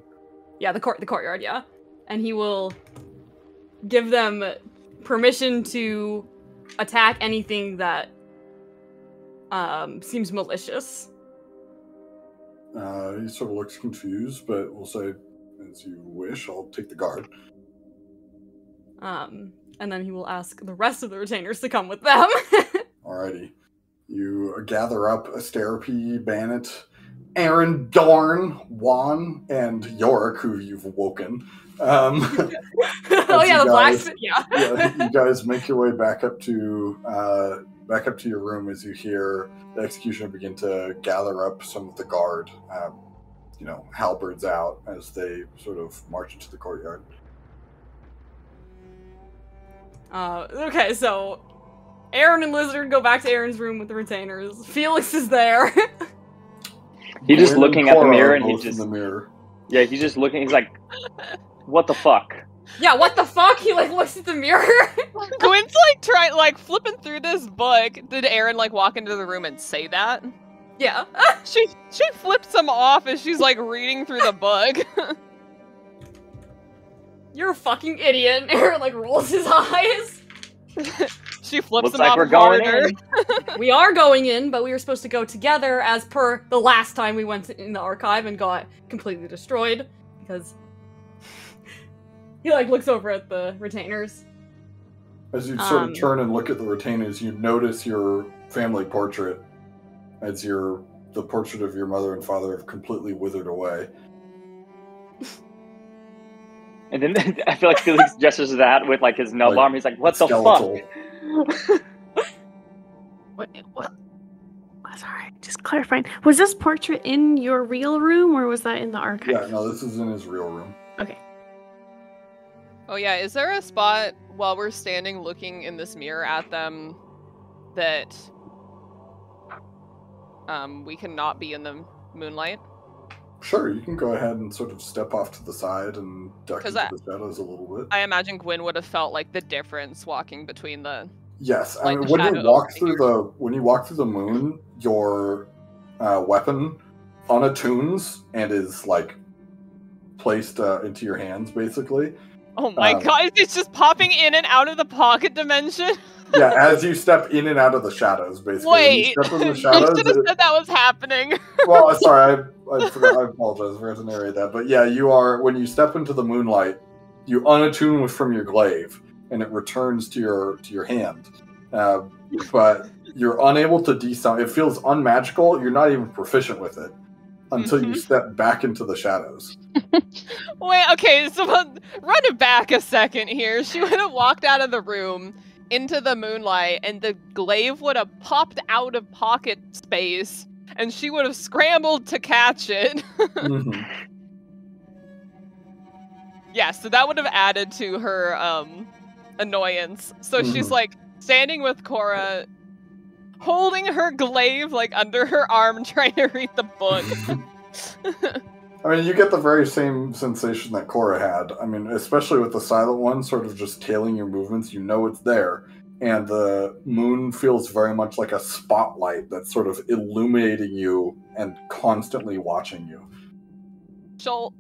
yeah, the courtyard, yeah, and he will give them permission to attack anything that seems malicious. He sort of looks confused, but we'll say, as you wish, I'll take the guard. And then he will ask the rest of the retainers to come with them. Alrighty. You gather up Asterapy, Bannet, Aeron, Dorn, Juan, and Yorick, who you've woken. Oh yeah, the blacksmith. Yeah. Yeah, you guys make your way back up to your room as you hear the executioner begin to gather up some of the guard. Halberds out as they sort of march into the courtyard. Okay, so Aeron and Lizard go back to Aeron's room with the retainers. Feliccs is there. He's just Gwen looking and at the Korrah mirror, are and he both just in the mirror. yeah, he's just looking. He's like, what the fuck? Yeah, what the fuck? He like looks at the mirror. Gwyn's like flipping through this book. Did Aeron like walk into the room and say that? Yeah. She flips him off as she's like reading through the book. You're a fucking idiot. Aeron like rolls his eyes. She flips Looks him like off we're going harder. in. We are going in, but we were supposed to go together as per the last time we went in the archive and got completely destroyed because he like looks over at the retainers. As you sort of turn and look at the retainers, you notice your family portrait as the portrait of your mother and father have completely withered away. And then I feel like Felix gestures to that with like his nub Like, arm. He's like, what the skeletal. fuck? What? Sorry. Just clarifying. Was this portrait in your real room, or was that in the archive? Yeah, no, this is in his real room. Okay. Oh yeah, is there a spot while we're standing looking in this mirror at them that we cannot be in the moonlight? Sure, you can go ahead and sort of step off to the side and duck into the shadows a little bit. I imagine Guin would have felt like the difference walking between the. Yes, I like, mean the when you shadow walk of through the moon, your weapon unattunes and is like placed into your hands, basically. Oh my god, it's just popping in and out of the pocket dimension. Yeah, as you step in and out of the shadows, basically. Wait, you step in the shadows, you should have said that was happening. Well, sorry, I forgot. I apologize. I forgot to narrate that. But yeah, you are when you step into the moonlight, you unattune from your glaive, and it returns to your hand. But you're unable to desound. It feels unmagical. You're not even proficient with it until you step back into the shadows. Wait, okay, so run it back a second here. She would have walked out of the room into the moonlight, and the glaive would have popped out of pocket space, and she would have scrambled to catch it. Yeah, so that would have added to her annoyance. So she's like standing with Korrah, holding her glaive like under her arm, trying to read the book. I mean, you get the very same sensation that Korrah had. I mean, especially with the silent one sort of just tailing your movements, you know it's there. And the moon feels very much like a spotlight that's sort of illuminating you and constantly watching you. She'll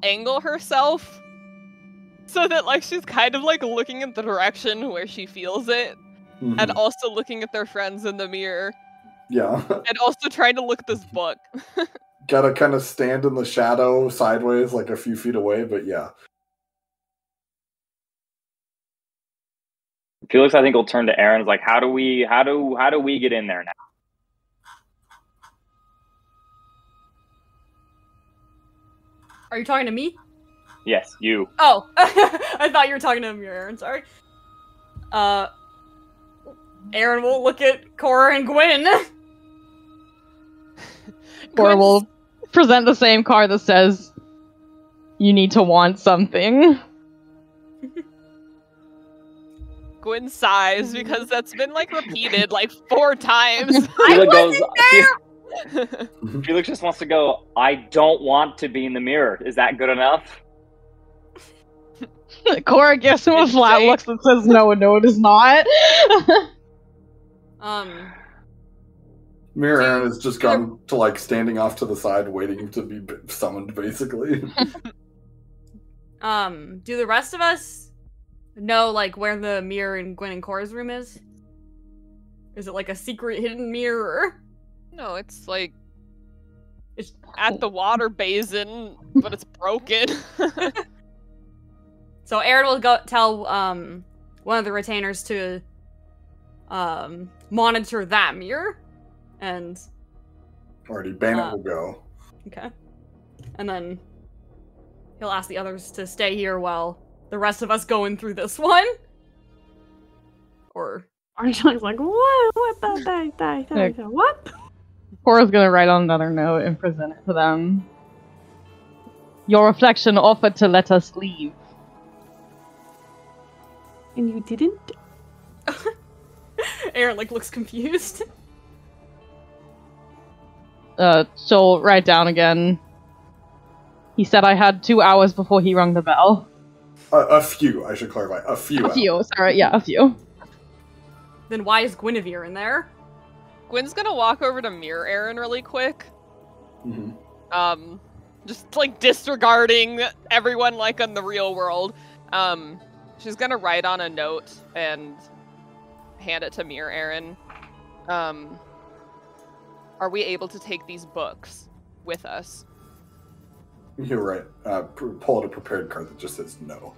angle herself so that like she's kind of like looking in the direction where she feels it, and also looking at their friends in the mirror. Yeah. And also trying to look at this book. Gotta kind of stand in the shadow sideways, like a few feet away, but yeah. Feliccs, I think, will turn to Aeron. Like, how do we get in there now? Are you talking to me? Yes, you. Oh, I thought you were talking to him, Aeron. Sorry. Aeron will look at Korrah and Guin. Korrah will present the same card that says, "You need to want something." Guin sighs because that's been like repeated like 4 times. Feliccs just wants to go, "I don't want to be in the mirror." Is that good enough? Korrah gives him a flat look that says, "No, it is not." Mirror Aeron has just gone to like standing off to the side, waiting to be summoned, basically. Do the rest of us know like where the mirror in Guin and Korrah's room is? Is it like a secret hidden mirror? No, it's like it's at the water basin, but it's broken. So Aeron will go tell one of the retainers to monitor that mirror, and Already, Bandit will go. Okay, and then he'll ask the others to stay here while the rest of us go in through this one. Or Arjun's like, what? What? Korrah's gonna write on another note and present it to them. Your reflection offered to let us leave. And you didn't? Aeron like looks confused. She'll write down again. He said I had 2 hours before he rung the bell. A few, I should clarify. A few. Sorry, yeah, a few. Then why is Guinevere in there? Gwyn's gonna walk over to mirror Aeron really quick. Just like disregarding everyone like in the real world. She's gonna write on a note and hand it to mirror Aeron. Are we able to take these books with us? You're right. Pull out a prepared card that just says no.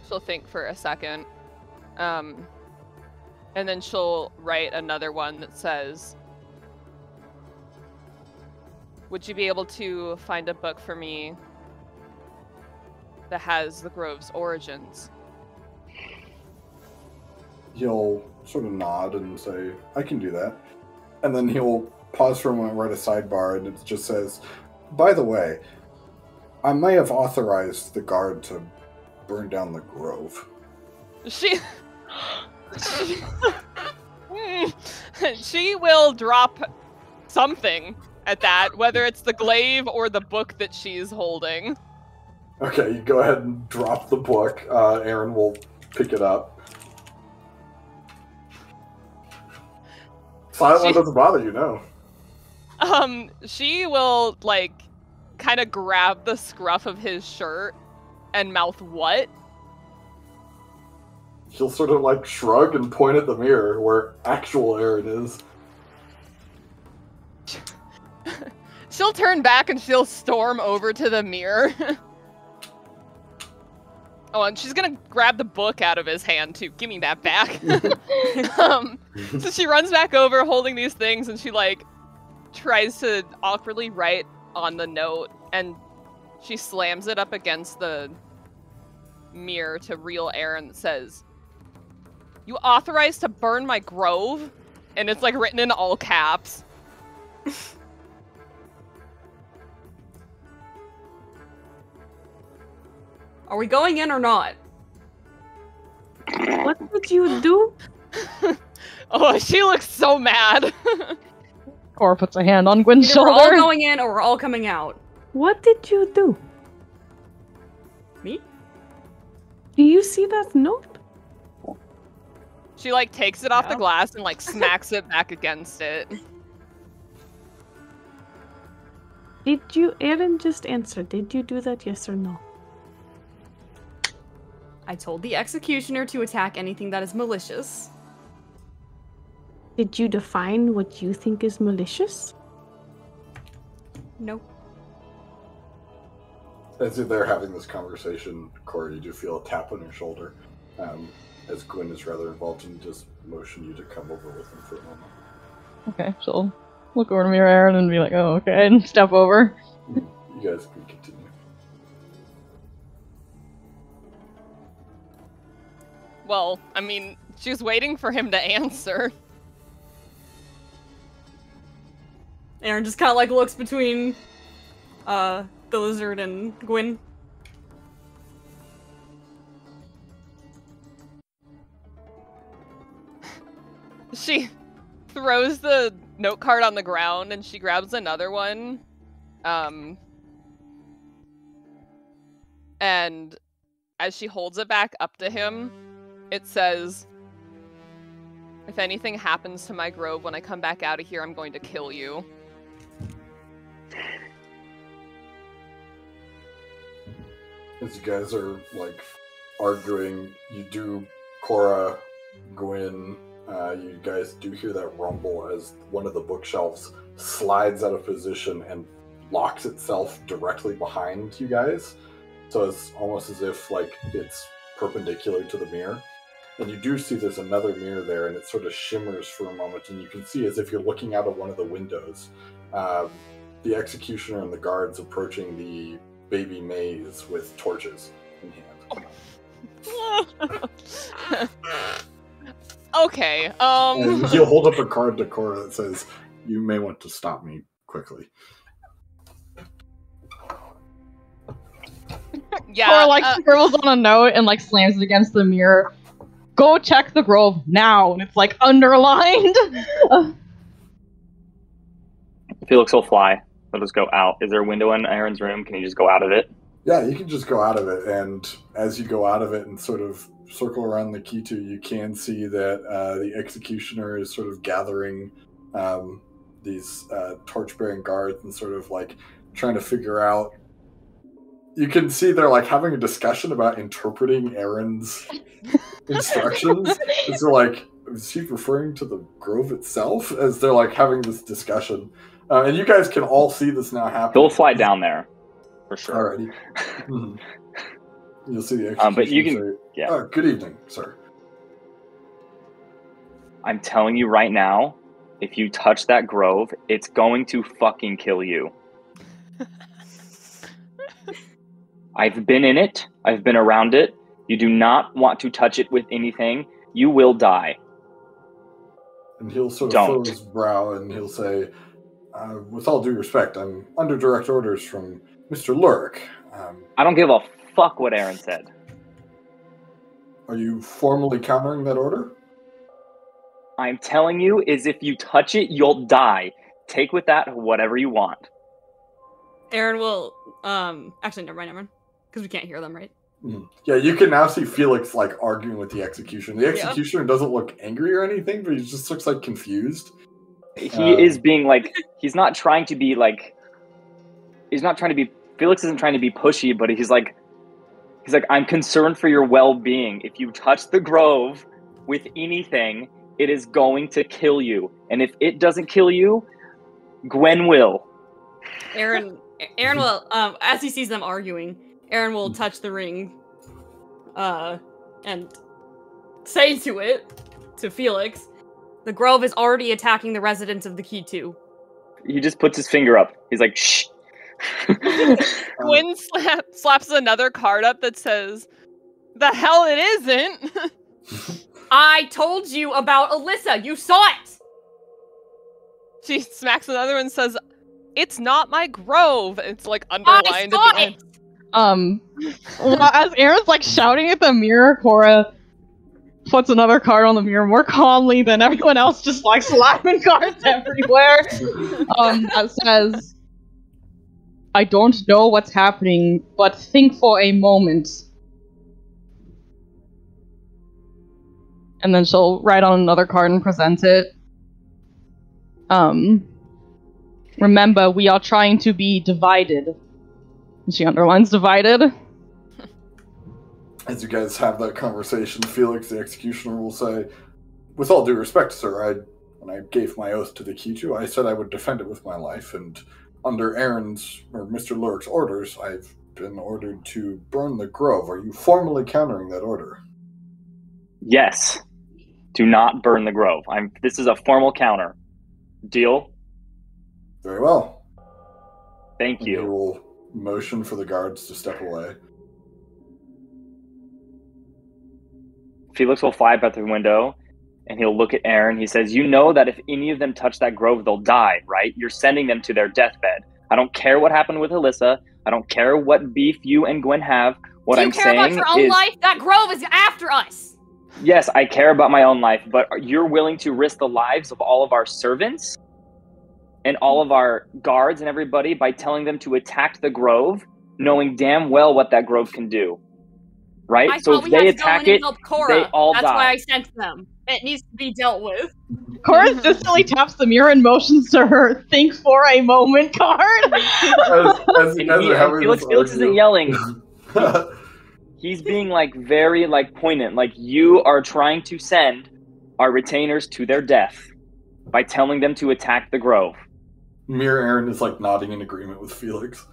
She'll think for a second. And then she'll write another one that says, would you be able to find a book for me that has the Grove's origins? he'll sort of nod and say, I can do that. And then he'll pause for a moment, write a sidebar, and it just says, by the way, I may have authorized the guard to burn down the grove. She will drop something at that, whether it's the glaive or the book that she's holding. Okay, you go ahead and drop the book. Aeron will pick it up. Silent one doesn't bother you, no. She will, like, kind of grab the scruff of his shirt and mouth what? She'll sort of, like, shrug and point at the mirror where actual Aeron is. She'll turn back and she'll storm over to the mirror. Oh, and she's gonna grab the book out of his hand, too. Give me that back. So she runs back over holding these things, and she, like, tries to awkwardly write on the note, and she slams it up against the mirror to real Aeron that says, "You authorized to burn my grove?" And it's, like, written in all caps. Are we going in or not? What did you do? Oh, she looks so mad. Korrah puts a hand on Guin's Either we're all shoulder. going in or we're all coming out. What did you do? Me? Do you see that note? She, like, takes it off the Yeah. glass and, like, smacks it back against it. Did you, Aeron, just answer? Did you do that, yes or no? I told the executioner to attack anything that is malicious. Did you define what you think is malicious? Nope. As they're having this conversation, Korrah, you do feel a tap on your shoulder. As Guin is rather involved and just motion you to come over with him for a moment. Okay, she'll look over to me or Aeron and be like, oh, okay, and step over. You guys can continue. Well, I mean, she's waiting for him to answer. Aeron just kind of like looks between the lizard and Guin. She throws the note card on the ground and she grabs another one. And as she holds it back up to him, it says, "If anything happens to my grove when I come back out of here, I'm going to kill you." As you guys are, like, arguing, you do, Korrah, Guin, you guys do hear that rumble as one of the bookshelves slides out of position and locks itself directly behind you guys. So it's almost as if, like, it's perpendicular to the mirror. And you do see there's another mirror there, and it sort of shimmers for a moment, and you can see, as if you're looking out of one of the windows, the executioner and the guards approaching the baby maze with torches in hand. Okay, And he'll hold up a card to Korrah that says, "You may want to stop me quickly." yeah, Korrah, like, scribbles on a note and, like, slams it against the mirror. Go check the grove now, and it's, like, underlined. Feliccs will fly. He'll just go out. Is there a window in Aeron's room? Can he just go out of it? Yeah, you can just go out of it, and as you go out of it and sort of circle around the Kitu, you can see that the executioner is sort of gathering these torch-bearing guards and sort of, like, trying to figure out. You can see they're, like, having a discussion about interpreting Aeron's instructions. It's like, is he referring to the grove itself? As they're, like, having this discussion. And you guys can all see this now happen. He'll fly down there, for sure. Alrighty. Mm-hmm. You'll see the executioner but you can, say, yeah. "Oh, good evening, sir." I'm telling you right now, if you touch that grove, it's going to fucking kill you. I've been in it. I've been around it. You do not want to touch it with anything. You will die. And he'll sort of Don't. furrow his brow and he'll say, with all due respect, I'm under direct orders from Mr. Lurk. I don't give a fuck what Aeron said. Are you formally countering that order? I'm telling you is if you touch it, you'll die. Take with that whatever you want. Aeron will, actually, never mind. Because we can't hear them, right? Yeah, you can now see Feliccs, like, arguing with the executioner. The executioner doesn't look angry or anything, but he just looks, like, confused. He is being, like, he's not trying to be, Feliccs isn't trying to be pushy, but he's like, I'm concerned for your well-being. If you touch the grove with anything, it is going to kill you. And if it doesn't kill you, Gwen will. Aeron will, as he sees them arguing, Aeron will touch the ring, and say to Feliccs, the grove is already attacking the residents of the Key 2. He just puts his finger up. He's like, shh. Guin slaps another card up that says, the hell it isn't. I told you about Elissa. You saw it. She smacks another one and says, it's not my grove. It's like underlined at the end. Well, as Aeron's like shouting at the mirror, Korrah puts another card on the mirror more calmly than everyone else, just like slapping cards everywhere. That says, I don't know what's happening, but think for a moment. And then she'll write on another card and present it. Remember, we are trying to be divided. And she underlines divided. As you guys have that conversation, Feliccs, the executioner, will say, with all due respect, sir, when I gave my oath to the Kichu, I said I would defend it with my life, and under Aeron's, or Mr. Lurk's orders, I've been ordered to burn the grove. Are you formally countering that order? Yes. Do not burn the grove. This is a formal counter. Deal? Very well. Thank you. He will motion for the guards to step away. Feliccs will fly up out the window, and he'll look at Aeron. He says, you know that if any of them touch that grove, they'll die, right? You're sending them to their deathbed. I don't care what happened with Elissa. I don't care what beef you and Gwen have. What I'm saying is... Do you care about your own life? That grove is after us! Yes, I care about my own life, but you're willing to risk the lives of all of our servants and all of our guards and everybody by telling them to attack the grove, knowing damn well what that grove can do. Right? So if they attack it, they all die. That's why I sent them. It needs to be dealt with. Korrah distantly taps the mirror and motions to her think for a moment card. Feliccs isn't yelling. He's being like very like poignant. Like, you are trying to send our retainers to their death by telling them to attack the grove. Mere Aeron is like nodding in agreement with Feliccs.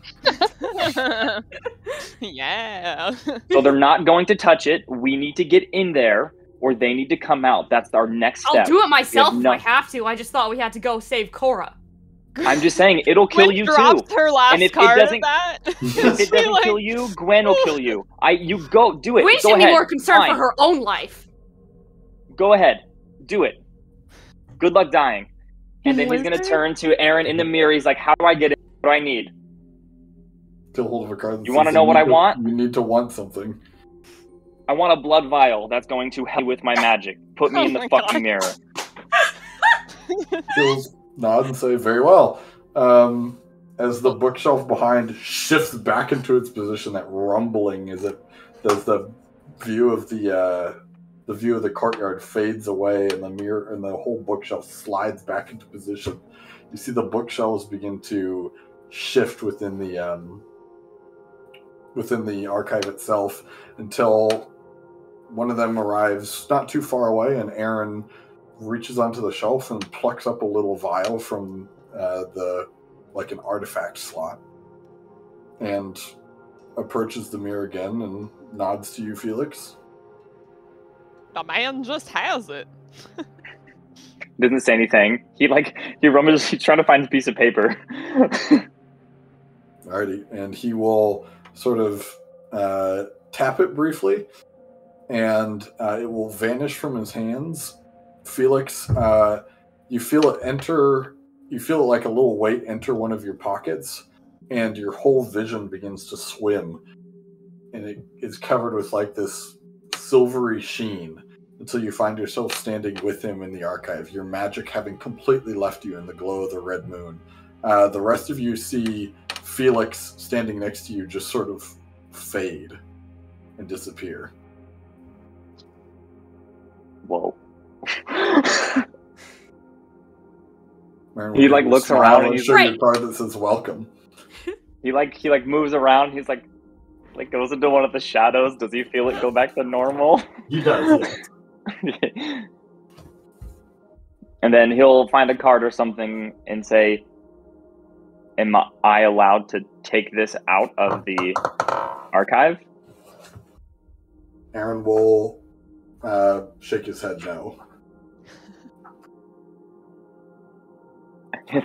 Yeah. So they're not going to touch it. We need to get in there, or they need to come out. That's our next step. I'll do it myself if I have to. I just thought we had to go save Korrah. I'm just saying, it'll kill you too. Her last and if card it doesn't, if it doesn't kill you, Gwen will kill you. You go do it. Gwen should be more concerned for her own life. Go ahead, do it. Good luck dying. And then he's gonna turn to Aeron in the mirror. He's like, "How do I get it? What do I need?" Still hold of a card. You want to know what I want? You need to want something. I want a blood vial that's going to help with my magic. Put me in the fucking mirror. He'll nod and say, "Very well." As the bookshelf behind shifts back into its position, that rumbling as it does the view of the courtyard fades away, and the mirror and the whole bookshelf slides back into position. You see the bookshelves begin to shift within the archive itself until one of them arrives not too far away, and Aeron reaches onto the shelf and plucks up a little vial from an artifact slot, and approaches the mirror again and nods to you, Feliccs. The man just has it. Doesn't say anything. He rummages. He's trying to find a piece of paper. Alrighty, and he will sort of tap it briefly, and it will vanish from his hands. Feliccs, you feel it enter. You feel like a little weight enter one of your pockets, and your whole vision begins to swim, and it is covered with like this silvery sheen until you find yourself standing with him in the archive, your magic having completely left you in the glow of the red moon. The rest of you see Feliccs standing next to you just sort of fade and disappear. Whoa. Aaron, He, like, will looks smile around and and he's show you a like- card that says welcome. He moves around. He's like goes into one of the shadows. Does he feel it go back to normal? He does, yes. And then he'll find a card or something and say, "Am I allowed to take this out of the archive?" Aeron will shake his head no.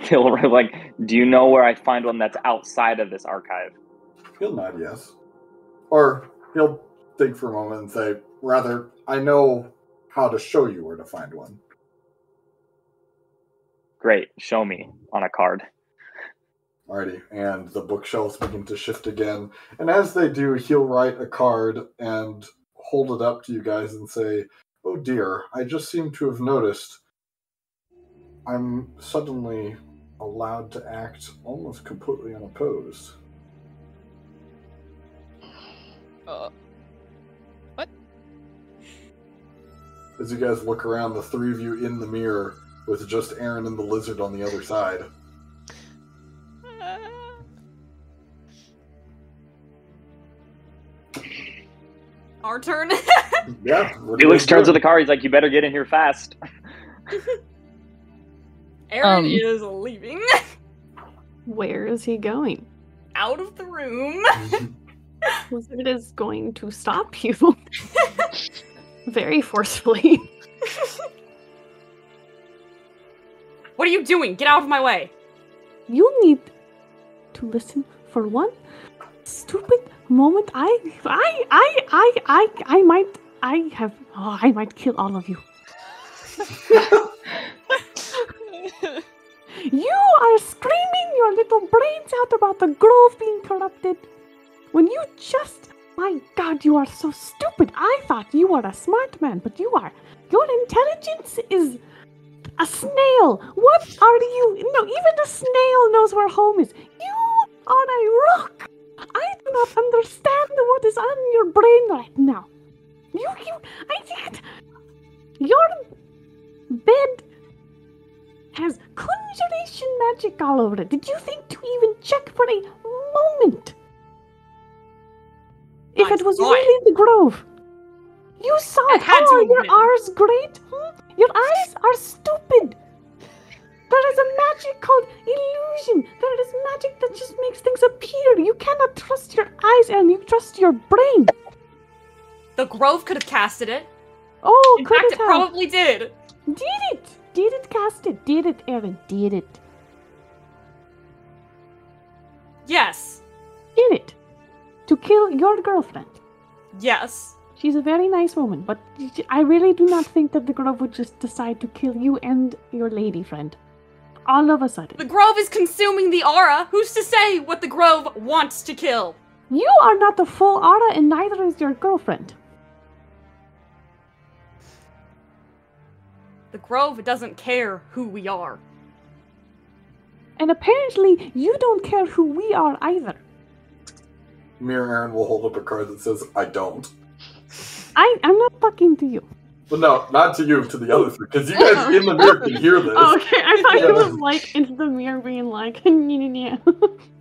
He'll like, "Do you know where I find one that's outside of this archive?" He'll nod yes. Or he'll think for a moment and say, rather, I know how to show you where to find one. Great, show me on a card. Alrighty, and the bookshelves begin to shift again. And as they do, he'll write a card and hold it up to you guys and say, oh dear, I just seem to have noticed I'm suddenly allowed to act almost completely unopposed. What? As you guys look around, the three of you in the mirror with just Aeron and the lizard on the other side. Our turn. Yeah. what do you Felix guys turns do? to the car. He's like, "You better get in here fast." Aeron is leaving Where is he going? out of the room. Wizard is going to stop you. Very forcefully. What are you doing? Get out of my way. You need to listen for one stupid moment. I might kill all of you. You are screaming your little brains out about the grove being corrupted when you just, my God, you are so stupid. I thought you were a smart man, but you are. Your intelligence is a snail. What are you? No, even a snail knows where home is. You are a rock. I do not understand what is on your brain right now. I think your bed has conjuration magic all over it. Did you think to even check for a moment if I it was saw really the grove? You saw It it. had to Oh, have your been. eyes great. Your eyes are stupid. There is a magic called illusion. There is magic that just makes things appear. You cannot trust your eyes and you trust your brain. The Grove could have casted it. Oh, In could fact, it it have? probably did. Did it? Did it cast it? Did it, Evan? Did it? Yes. Did it? To kill your girlfriend. Yes. She's a very nice woman, but I really do not think that the Grove would just decide to kill you and your lady friend. All of a sudden. The Grove is consuming the aura. Who's to say what the Grove wants to kill? You are not the full aura, and neither is your girlfriend. The Grove doesn't care who we are. And apparently, you don't care who we are either. Mirror Aeron will hold up a card that says, I don't. I'm not talking to you. Well, no, not to you, to the other three, because you guys in the mirror can hear this. Oh, okay, I thought Yeah. he was like into the mirror being like, yeah.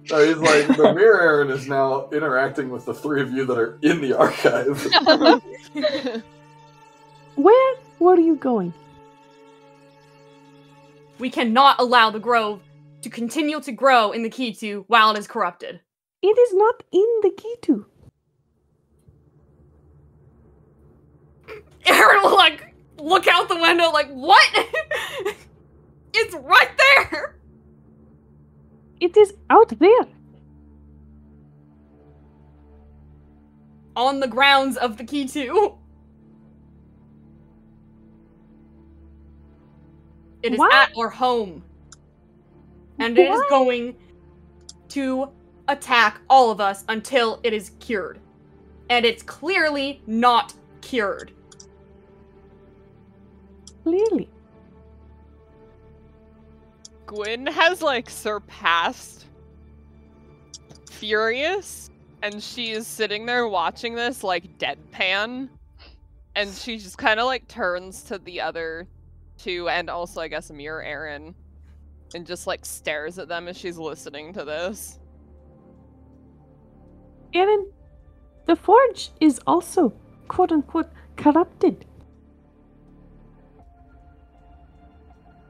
So he's like, the mirror Aeron is now interacting with the three of you that are in the archive. Where were you going? We cannot allow the Grove to continue to grow in the Kitu while it is corrupted. It is not in the Kitu. Aeron will like look out the window like, what? It's right there. It is out there. On the grounds of the Kitu. It is What? at our home. And it is What? going to attack all of us until it is cured. And it's clearly not cured. Clearly. Guin has, like, surpassed furious, and she is sitting there watching this, like, deadpan, and she just kind of, like, turns to the other two, and also, I guess, Mirror Aeron, and just, like, stares at them as she's listening to this. Aeron, the forge is also, quote-unquote, corrupted.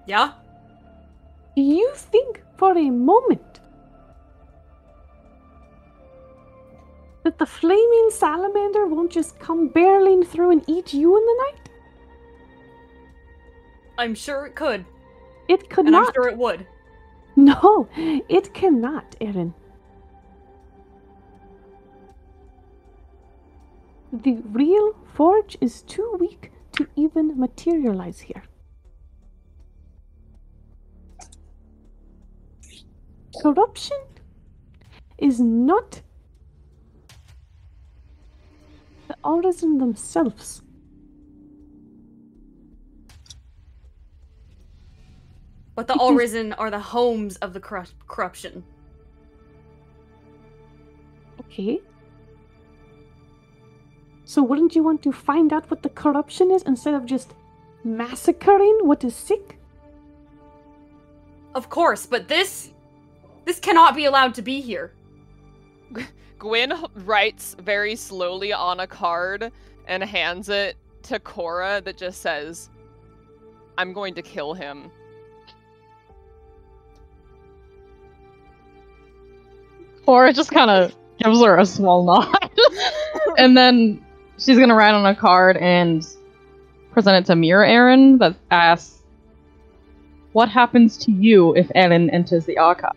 Yeah? Do you think for a moment that the flaming salamander won't just come barreling through and eat you in the night? I'm sure it could. It could And not. I'm sure it would. No, it cannot, Aeron. The real forge is too weak to even materialize here. Corruption is not the artisan themselves. But the It is- All-Risen are the homes of the corruption. Okay. So wouldn't you want to find out what the corruption is instead of just massacring what is sick? Of course, but this cannot be allowed to be here. Guin writes very slowly on a card and hands it to Korrah that just says, "I'm going to kill him." Korrah just kind of gives her a small nod. And then she's gonna write on a card and present it to Mirror Aeron that asks, "What happens to you if Aeron enters the archive?"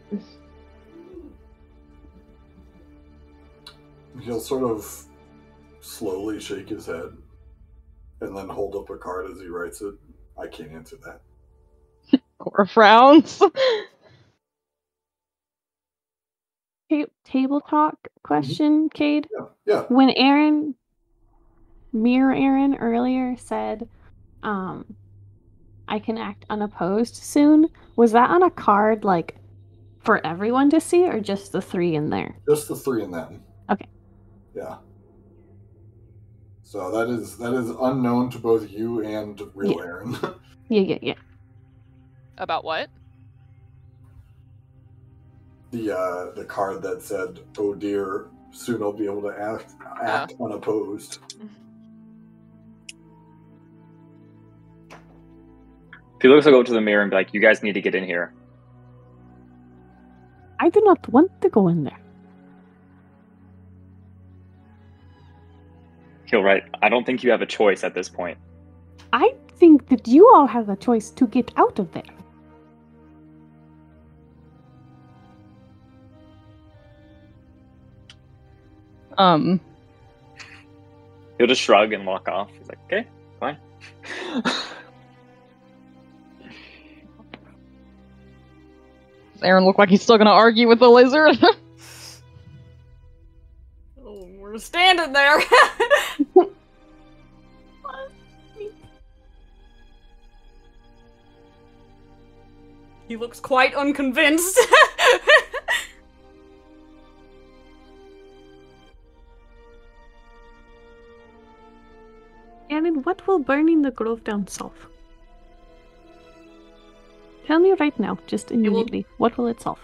He'll sort of slowly shake his head and then hold up a card as he writes it. I can't answer that. Korrah frowns. Table talk question, Cade. Yeah. When Mirror Aeron earlier said, I can act unopposed soon, was that on a card, like, for everyone to see, or just the three in there? Just the three in them. Okay. Yeah. So that is unknown to both you and real Aeron. Yeah. Uh, About what? The card that said, "Oh dear, soon I'll be able to act unopposed." Feliccs will go to the mirror and be like, "You guys need to get in here." I do not want to go in there. He'll write, "I don't think you have a choice at this point." I think that you all have a choice to get out of there. He'll just shrug and walk off. He's like, "Okay, fine." Does Aeron look like he's still gonna argue with the lizard? Oh, we're standing there. He looks quite unconvinced. Aeron, what will burning the grove down solve? Tell me right now, just immediately, what will it solve?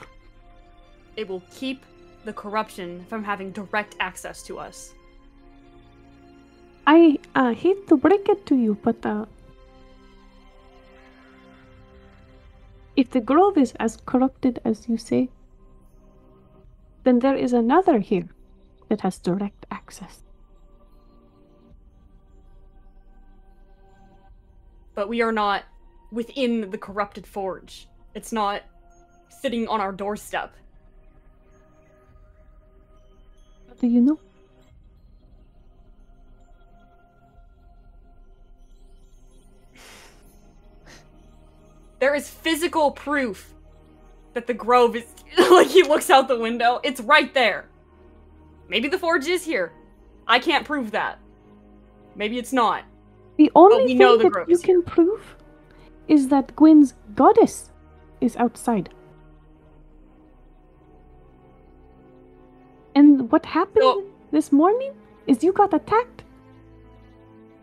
It will keep the corruption from having direct access to us. I hate to break it to you, but if the grove is as corrupted as you say, then there is another here that has direct access. But we are not within the corrupted forge. It's not sitting on our doorstep. How do you know? There physical proof that the grove is like he looks out the window. It's right there. Maybe the forge is here. I can't prove that. Maybe it's not. The only we thing know the that grove you is here. can prove is that Guin's goddess is outside. And what happened So- this morning is you got attacked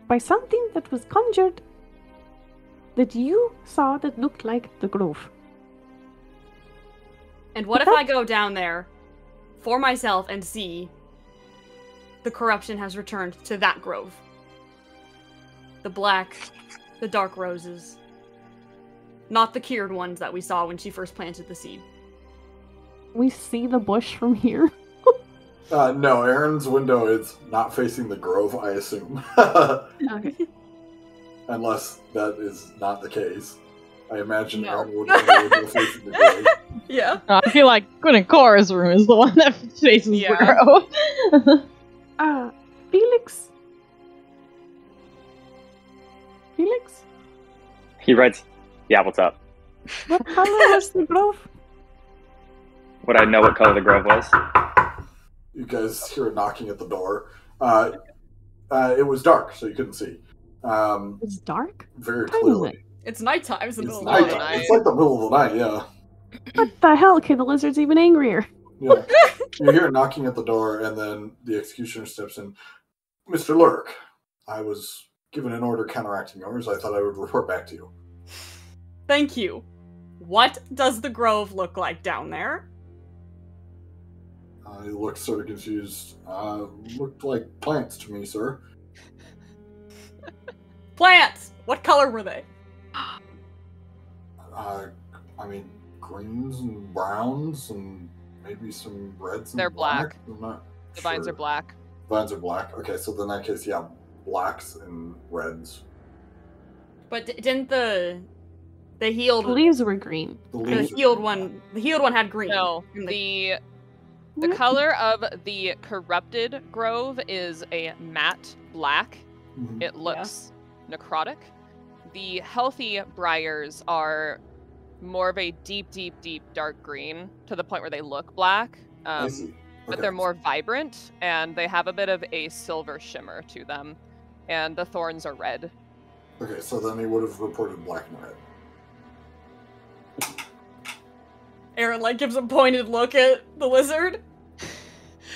by something that was conjured that you saw that looked like the grove. And what if I go down there for myself and see the corruption has returned to that grove? The black, the dark roses. Not the cured ones that we saw when she first planted the seed. We see the bush from here. No, Aaron's window is not facing the grove, I assume. Okay. Unless that is not the case. I imagine No. Aaron would window facing the grove. Yeah. I feel like Guin and Korrah's room is the one that faces Yeah. the grove. Feliccs? Feliccs? He writes, "Yeah, what's up?" What color was the grove? Would I know what color the grove was? You guys hear a knocking at the door. It was dark, so you couldn't see. It's dark? Very What time is clearly. It's nighttime. It's the It's middle of the nighttime. night. It's like the middle of the night, yeah. What the hell? Okay, the lizard's even angrier. Yeah. You hear knocking at the door, and then the executioner steps in. Mr. Lurk, I was given an order counteracting yours. I thought I would report back to you. Thank you. What does the grove look like down there? He looked sort of confused. Looked like plants to me, sir. Plants! What color were they? I mean, greens and browns and maybe some reds and They're black. black. I'm not The vines sure. are black. Vines are black. Okay, so in that case, yeah, blacks and reds. But didn't the healed The leaves were green. The the leaves healed one had green? No, And the What? color of the corrupted grove is a matte black. Mhm. It looks necrotic. The healthy briars are more of a deep, deep, deep dark green to the point where they look black. I see. But Okay. they're more vibrant and they have a bit of a silver shimmer to them. And the thorns are red. Okay, so then he would have reported black and red. Aeron like gives a pointed look at the lizard.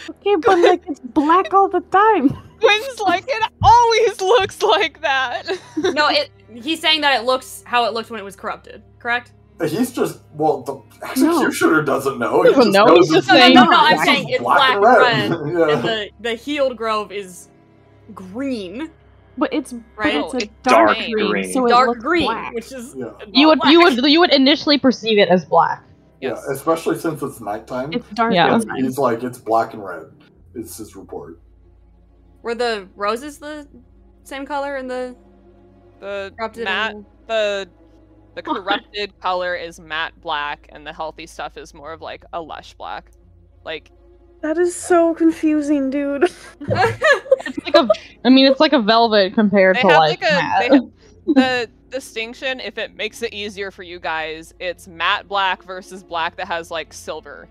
Okay, but like it's black all the time. Guin's like, it always looks like that. No, he's saying that it looks how it looked when it was corrupted, correct? He's just, well, the executioner doesn't know. He doesn't know, knows he's just it's saying- No, I'm black saying and it's black and red. Yeah. And the healed grove is green, But it's right? No, it's a it's dark dark green, green. so it Dark looks green, black. which is Yeah. not You black. would initially perceive it as black. Yes. Yeah, especially since it's nighttime. It's dark Yeah. outside. He's like, it's black and red. It's his report. Were the roses the same color in the The corrupted? matte, and the corrupted color is matte black, and the healthy stuff is more of like a lush black. Like, That is so confusing, dude. It's like a velvet compared they to have like like a matte. the distinction, if it makes it easier for you guys, it's matte black versus black that has like silver,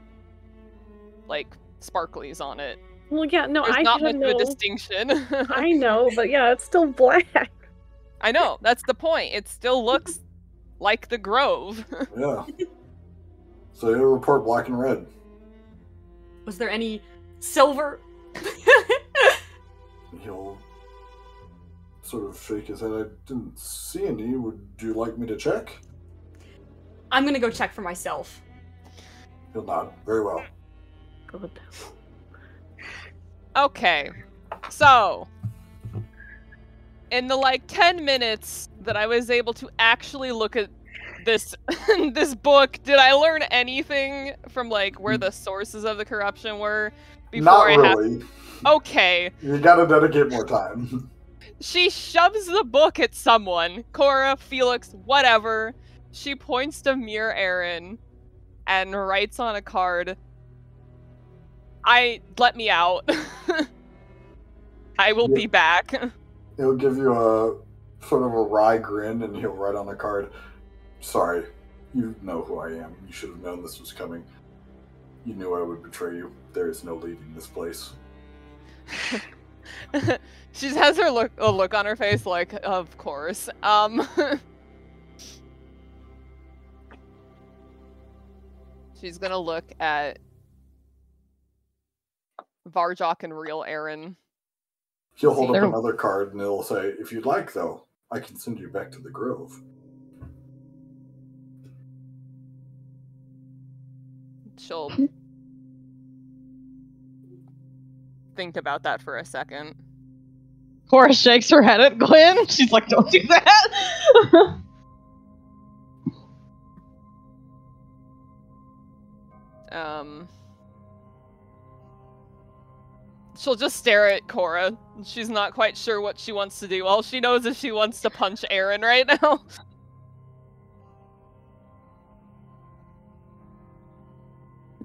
like sparklies on it. Well, yeah, no, There's I not much should of a know. distinction. I know, but yeah, it's still black. I know, that's the point. It still looks like the grove. Yeah. So he'll report black and red. Was there any silver? He'll sort of shake his head. I didn't see any. Would you like me to check? I'm gonna go check for myself. He'll nod. Very well. Good. Okay, so in the like 10 minutes that I was able to actually look at this this book, did I learn anything from like where the sources of the corruption were Not I really. Okay, You gotta dedicate more time. she shoves the book at someone, Korrah, Feliccs, whatever. She points to Mere Aeron and writes on a card, let me out. I will Yeah. be back. He'll give you a sort of a wry grin and he'll write on the card, sorry, You know who I am. You should have known this was coming. You knew I would betray you. There is no leaving this place. She just has a look on her face like, of course. She's gonna look at Varjok and real Aeron. He'll hold up another card and it'll say, if you'd like, though, I can send you back to the Grove. She'll think about that for a second. Korrah shakes her head at Guin. She's like, don't do that. She'll just stare at Korrah. She's not quite sure what she wants to do. All she knows is she wants to punch Aeron right now.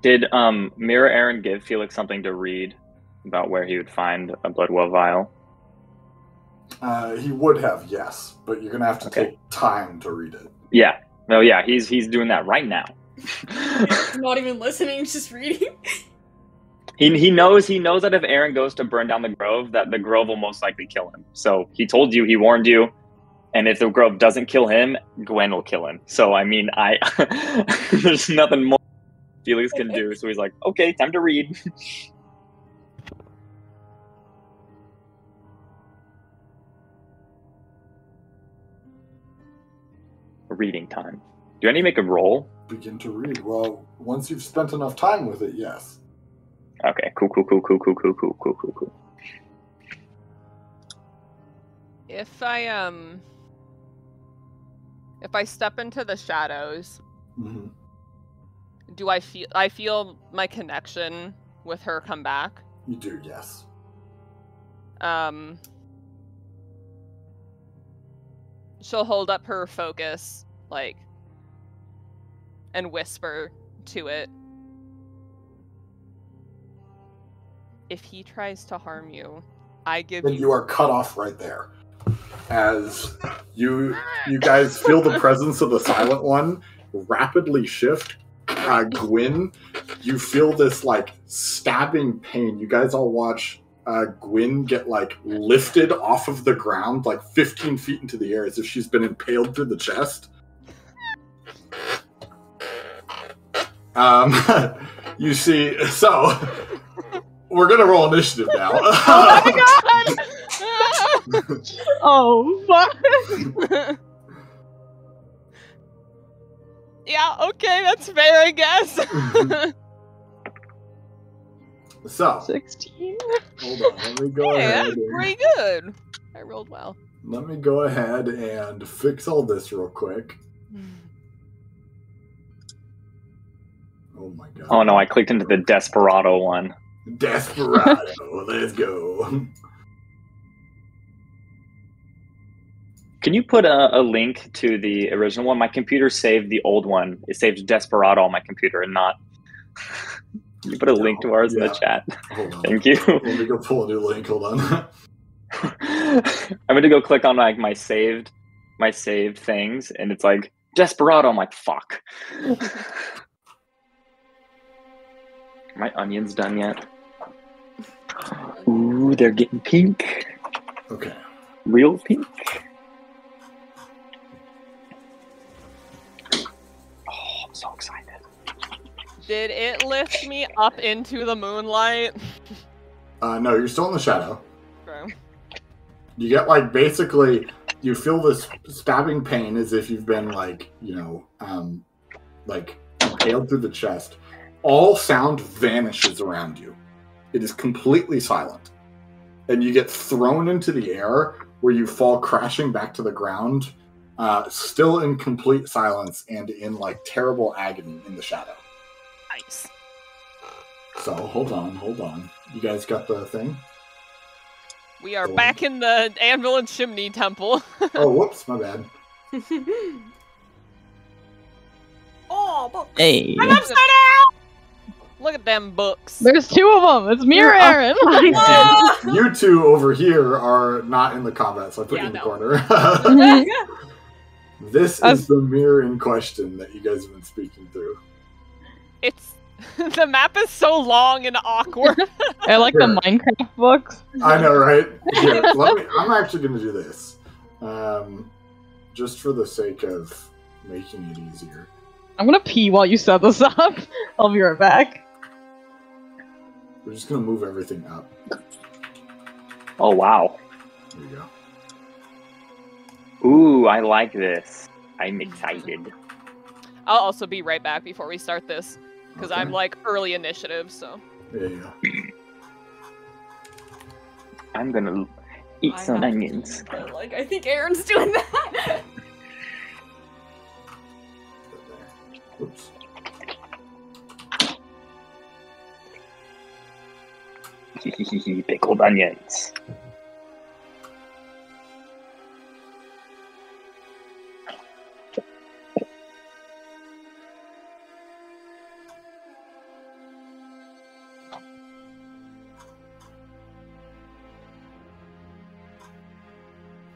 Did Mirror Aeron give Feliccs something to read about where he would find a Bloodwell vial? He would have, yes, but you're gonna have to take time to read it. Yeah. No, yeah, he's doing that right now. Not even listening, just reading. He knows that if Aeron goes to burn down the Grove, that the Grove will most likely kill him. So he told you, he warned you, and if the Grove doesn't kill him, Gwen will kill him. So I mean, there's nothing more Feliccs can do. So he's like, okay, time to read. Reading time. Do I need to make a roll? Begin to read. Well, once you've spent enough time with it, yes. Okay, cool. If I step into the shadows, do I feel my connection with her come back? You do, yes. She'll hold up her focus, like, and whisper to it. If he tries to harm you, I give you... Then you are cut off right there. As you guys feel the presence of the Silent One rapidly shift. Guin, you feel this, like, stabbing pain. You guys all watch Guin get, like, lifted off of the ground, like, 15 feet into the air as if she's been impaled through the chest. You see, so... We're gonna roll initiative now. Oh my god! Oh, fuck. Yeah, okay, that's fair, I guess. So 16. Hold on, let me go ahead. That's pretty good. I rolled well. Let me go ahead and fix all this real quick. Oh my god. Oh no, I clicked into the Desperado one. Desperado, let's go. Can you put a link to the original one? My computer saved the old one. It saved Desperado on my computer and not... Can you put a link to ours in the chat? Hold on. Thank you. Let me go pull a new link, hold on. I'm gonna go click on like my saved things and it's like Desperado. I'm like, fuck. Are my onions done yet? Ooh, they're getting pink. Okay. Real pink. Oh, I'm so excited. Did it lift me up into the moonlight? No, you're still in the shadow. Okay. You get, like, basically, you feel this stabbing pain as if you've been, like, you know, like, impaled through the chest. All sound vanishes around you. It is completely silent. And you get thrown into the air where you fall crashing back to the ground, still in complete silence and in, like, terrible agony in the shadow. Nice. So, hold on. You guys got the thing? We are back in the Anvil and Chimney Temple. Oh, whoops, my bad. Oh, books. Hey. I'm upside down! Look at them books. There's two of them. It's Mirror Aeron. You two over here are not in the combat, so I put you in the corner. This is the mirror in question that you guys have been speaking through. It's the map is so long and awkward. I like the Minecraft books. I know, right? Here, I'm actually going to do this. Just for the sake of making it easier. I'm gonna pee while you set this up. I'll be right back. We're just going to move everything up. Oh, wow. There you go. Ooh, I like this. I'm excited. I'll also be right back before we start this. Because Okay. I'm like early initiative, so. Yeah. I'm gonna eat some onions. Like, I think Aaron's doing that. Oops. Pickled onions.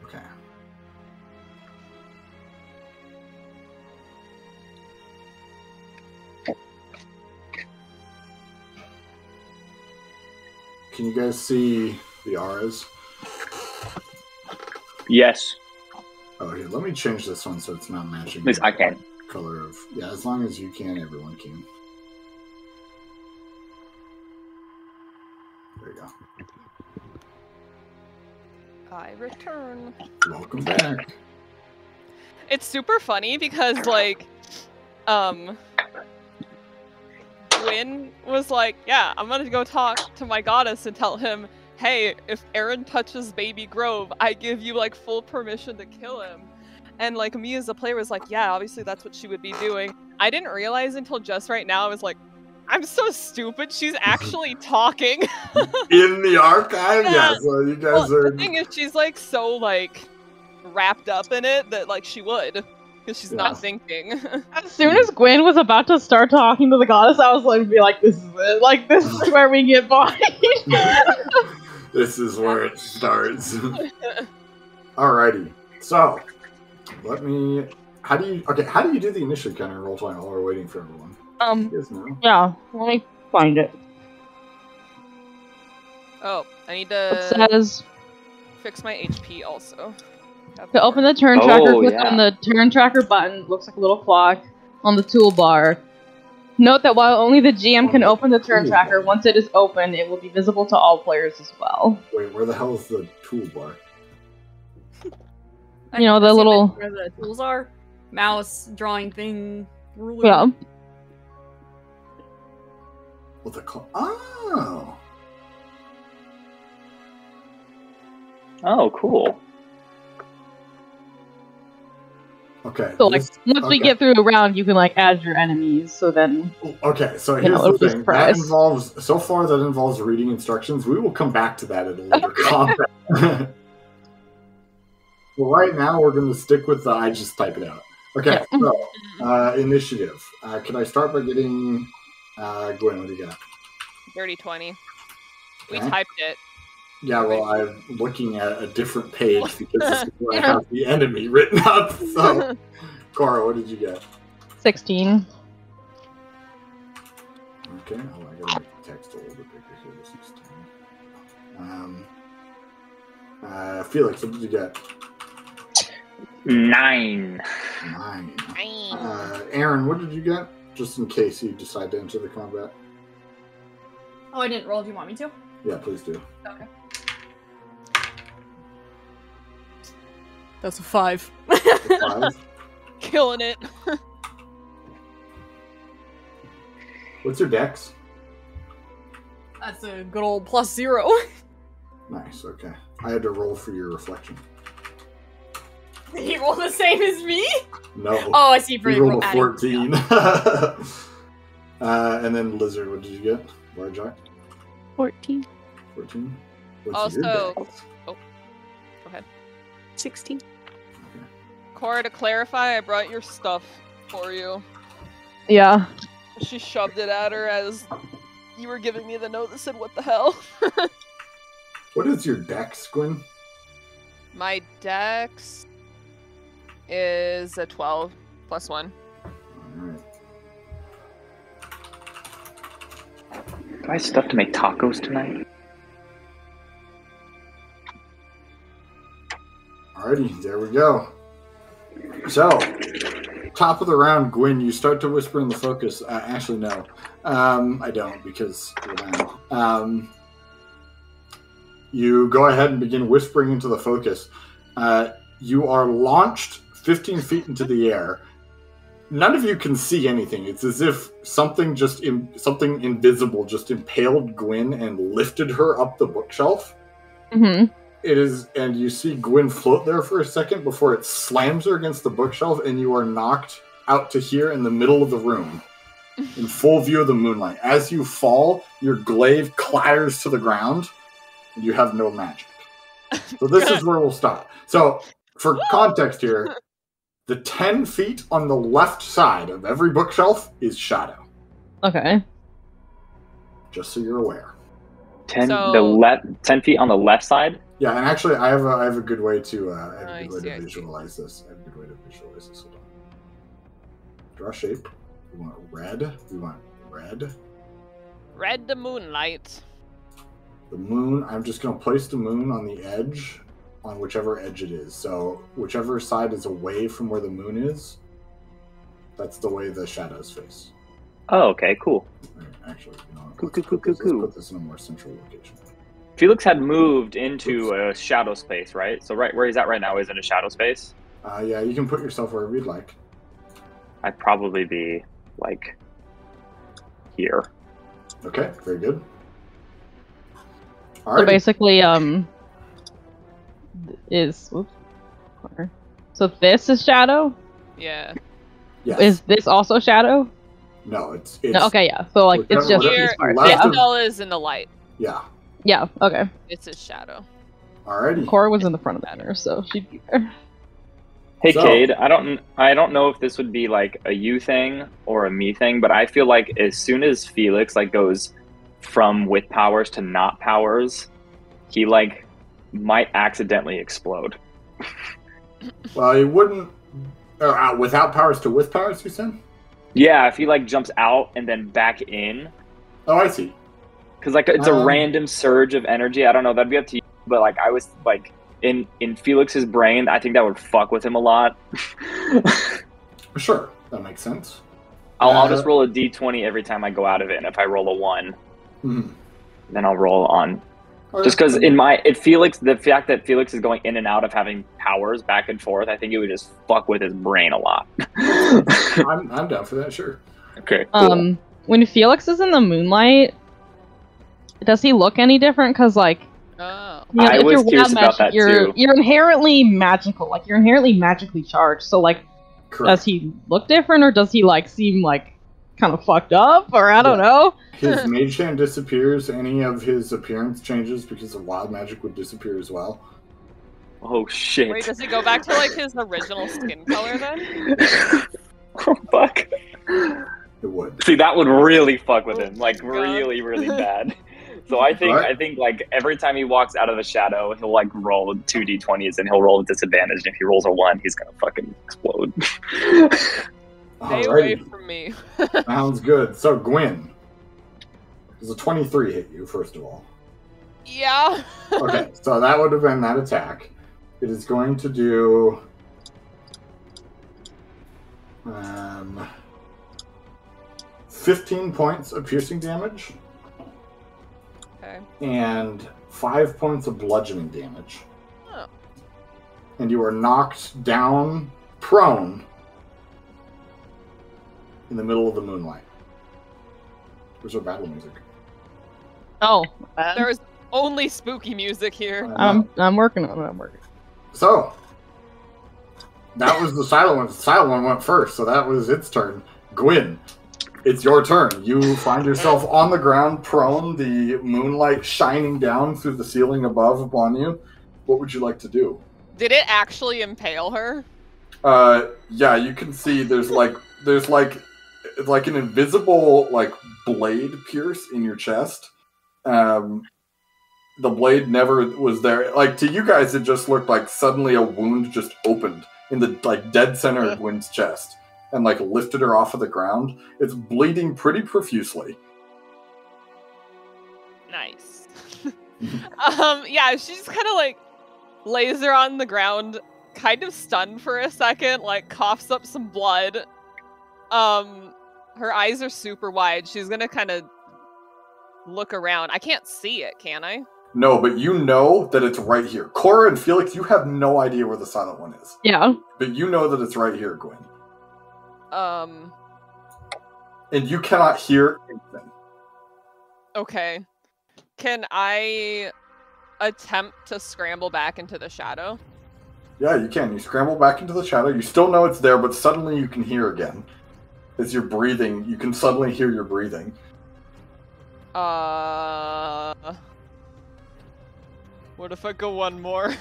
Okay. Can you guys see the auras? Yes. Oh, here, let me change this one so it's not matching. Yes, the I can. Color of as long as you can, everyone can. There you go. I return. Welcome back. It's super funny because like Guin was like, yeah, I'm gonna go talk to my goddess and tell him, hey, if Aeron touches Baby Grove, I give you like full permission to kill him. And like me as a player was like, yeah, obviously that's what she would be doing. I didn't realize until just right now, I was like, I'm so stupid, she's actually talking. In the archive? Yeah, so you guys Well, are... the thing is, she's like so like wrapped up in it that like she would. Because she's not thinking. As soon as Guin was about to start talking to the goddess, I was like, this is it. Like, this is where we get by. This is where it starts. Alrighty. So, let me... How do you do the initiative counter roll 20 while we're waiting for everyone? You guys know? Yeah, let me find it. Oh, I need It to says, fix my HP also. to open the turn tracker, click on the turn tracker button, looks like a little clock, on the toolbar. Note that while only the GM can open the turn tracker, once it is open, it will be visible to all players as well. Wait, where the hell is the toolbar? You know, the little... Where the tools are? Mouse, drawing thing, ruler. Yeah. What the clock? Oh! Oh, cool. Okay. So, like, once we get through a round, you can, like, add your enemies, so then... Okay, so here's the thing. That involves... So far, that involves reading instructions. We will come back to that at a later combat. Well, right now, we're going to stick with the I just type it out. Okay, so, initiative. Can I start by getting... Gwen, what do you got? Dirty 20. Okay. We typed it. Yeah, well, I'm looking at a different page because this is where I have the enemy written up. So, Korrah, what did you get? 16. Okay, oh, I gotta make the text a little bit bigger here. 16. Felix, what did you get? 9. 9. Aeron, what did you get? Just in case you decide to enter the combat. Oh, I didn't roll. Do you want me to? Yeah, please do. Okay. That's a 5. 5. Killing it. What's your dex? That's a good old +0. Nice, okay. I had to roll for your reflection. Did you roll the same as me? No. Oh, I see. For you rolled a adding 14. And then Lizard, what did you get? Large eye? 14. 14? What's your Also, dex? go ahead. 16. Korrah, to clarify, I brought your stuff for you. Yeah. She shoved it at her as you were giving me the note that said, what the hell? What is your dex, Gwyn? My dex is a 12 plus 1. Alright. Do I have stuff to make tacos tonight? Alrighty, there we go. So, top of the round, Guin, you start to whisper in the focus. Actually, no. I don't, because we're down. You go ahead and begin whispering into the focus. You are launched 15 feet into the air. None of you can see anything. It's as if something something invisible just impaled Guin and lifted her up the bookshelf. Mm-hmm. It is, and you see Guin float there for a second before it slams her against the bookshelf, and you are knocked out to here in the middle of the room, in full view of the moonlight. As you fall, your glaive clatters to the ground, and you have no magic. So this is where we'll stop. So, for context here, the 10 feet on the left side of every bookshelf is shadow. Okay. Just so you're aware. 10 feet on the left side? Yeah, and actually, I have a good way to visualize this. I have a good way to visualize this. Hold on. Draw shape. We want red. Red the moonlight. The moon. I'm just going to place the moon on the edge, on whichever edge it is. So whichever side is away from where the moon is, that's the way the shadows face. Oh, okay, cool. Actually, you know, Cool. let's put this in a more central location. Feliccs had moved into a shadow space, right? So right where he's at right now is in a shadow space? Yeah, you can put yourself wherever you'd like. I'd probably be, like, here. Okay, very good. All So right. basically, so this is shadow? Yeah. Yes. Is this also shadow? No, it's No, okay, yeah. So like it's just whatever- these parts. left Yeah. of- Still is in the light. Yeah. Yeah, okay. It's his shadow. Alrighty. Korrah was in the front of the banner, so she'd be there. Hey, So- Cade, I don't know if this would be, like, a you thing or a me thing, but I feel like as soon as Feliccs, like, goes from with powers to not powers, he, like, might accidentally explode. Well, he wouldn't. Without powers to with powers, you said? Yeah, if he, like, jumps out and then back in. Oh, I see. Because, like, it's a random surge of energy. I don't know, that'd be up to you. But, like, I was, like, in Felix's brain, I think that would fuck with him a lot. Sure, that makes sense. I'll just roll a d20 every time I go out of it, and if I roll a 1, then I'll roll on. Okay. Just because Feliccs, the fact that Feliccs is going in and out of having powers back and forth, I think it would just fuck with his brain a lot. I'm down for that, sure. Okay, cool. When Feliccs is in the moonlight, does he look any different? Because like, Oh. you know, I if was you're curious wild about that, too. you're inherently magical. Like you're inherently magically charged. So like, Correct. does he look different, or does he like seem like kind of fucked up, or I don't know? His mage hand disappears. Any of his appearance changes because of wild magic would disappear as well. Oh, shit. Wait, does it go back to like his original skin color then? Oh, fuck. It would. See, that would really fuck with him. Oh Like, my God. really, really bad. So I think like every time he walks out of the shadow, he'll like roll 2d20s and he'll roll with disadvantage. And if he rolls a 1, he's gonna fucking explode. Stay away Alrighty. from me. Sounds good. So, Guin. Does a 23 hit you, first of all? Yeah. Okay, so that would have been that attack. It is going to do 15 points of piercing damage Okay. and 5 points of bludgeoning damage. Oh. And you are knocked down prone in the middle of the moonlight. Where's our battle music? Oh, There is only spooky music here. I'm working on it. I'm working. So, that was the silent one. The silent one went first, so that was its turn. Guin, it's your turn. You find yourself on the ground, prone, the moonlight shining down through the ceiling above upon you. What would you like to do? Did it actually impale her? Yeah, you can see there's like an invisible like blade pierce in your chest. The blade never was there. Like to you guys, it just looked like suddenly a wound just opened in the like dead center of Gwyn's chest and like lifted her off of the ground. It's bleeding pretty profusely. Nice. Yeah, she just kind of like lays her on the ground, kind of stunned for a second, like coughs up some blood. Her eyes are super wide. She's gonna kind of look around. I can't see it, can I? No, but you know that it's right here. Korrah and Feliccs, you have no idea where the silent one is. Yeah. But you know that it's right here, Gwyn. And you cannot hear anything. Okay. Can I attempt to scramble back into the shadow? Yeah, you can. You scramble back into the shadow. You still know it's there, but suddenly you can hear again. As you're breathing, you can suddenly hear your breathing. What if I go one more?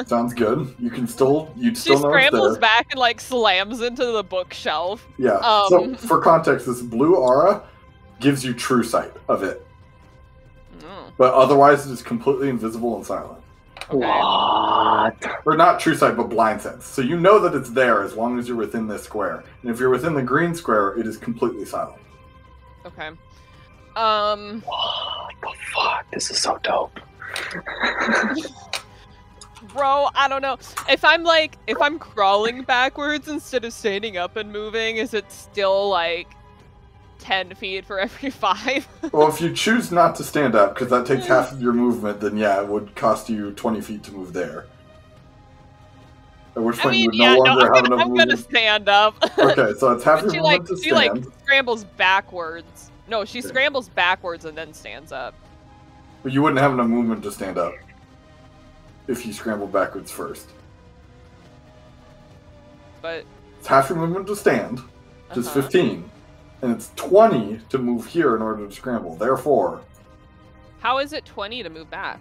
Sounds good. You can still, She know it's there. scrambles back and like slams into the bookshelf. Yeah. So for context, this blue aura gives you true sight of it, but otherwise it is completely invisible and silent. Okay. What? Or not true sight, but blind sense. So you know that it's there as long as you're within this square. And if you're within the green square, it is completely silent. Okay. What the fuck? This is so dope. Bro, I don't know. If I'm crawling backwards instead of standing up and moving, is it still like 10 feet for every 5? Well, if you choose not to stand up, because that takes half of your movement, then yeah, it would cost you 20 feet to move there. At which point you would no longer have enough I'm movement. gonna stand up. Okay, so it's half your she movement to stand. Scrambles backwards. No, she scrambles backwards and then stands up. But you wouldn't have enough movement to stand up if you scramble backwards first. But it's half your movement to stand, which is 15, and it's 20 to move here in order to scramble. Therefore, how is it 20 to move back?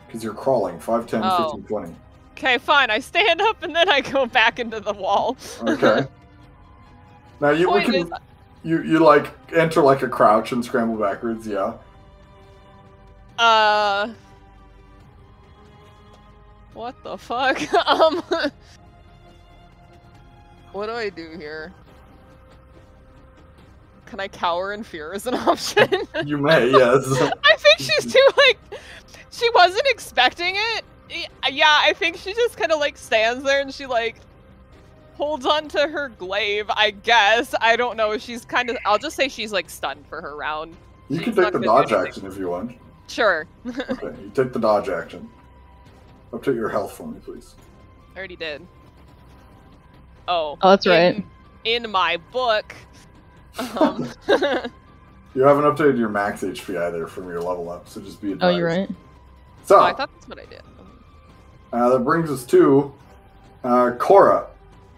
because you're crawling 5, 10, 15, 20. Okay, fine. I stand up and then I go back into the wall. Okay. Now you like enter like a crouch and scramble backwards, yeah. What the fuck? What do I do here? Can I cower in fear as an option? You may, yes. I think she's too, she wasn't expecting it. Yeah, I think she just kind of, stands there and she, holds on to her glaive, I guess. I don't know. She's kind of, I'll just say she's, stunned for her round. You can take the dodge action if you want. Sure. Okay, you take the dodge action. Update your health for me, please. I already did. Oh. Oh, that's right. In my book. You haven't updated your max HP either from your level up, so just be advised. Oh, you're right. So, I thought that's what I did. That brings us to Korrah.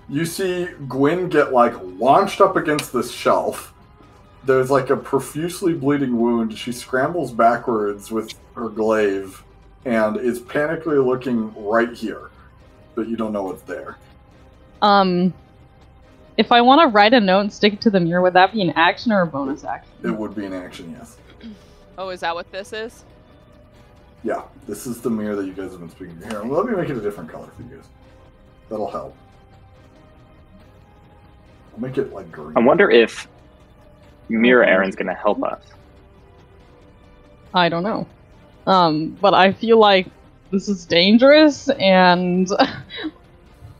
You see Guin get launched up against this shelf. There's a profusely bleeding wound. She scrambles backwards with her glaive and is panically looking right here, but you don't know what's there. If I want to write a note and stick it to the mirror, would that be an action or a bonus action? It would be an action, yes. Oh, is that what this is? Yeah, this is the mirror that you guys have been speaking to. Here, let me make it a different color for you guys. That'll help. I'll make it green. I wonder if Mirror Aeron's gonna help us. I don't know. But I feel like this is dangerous, and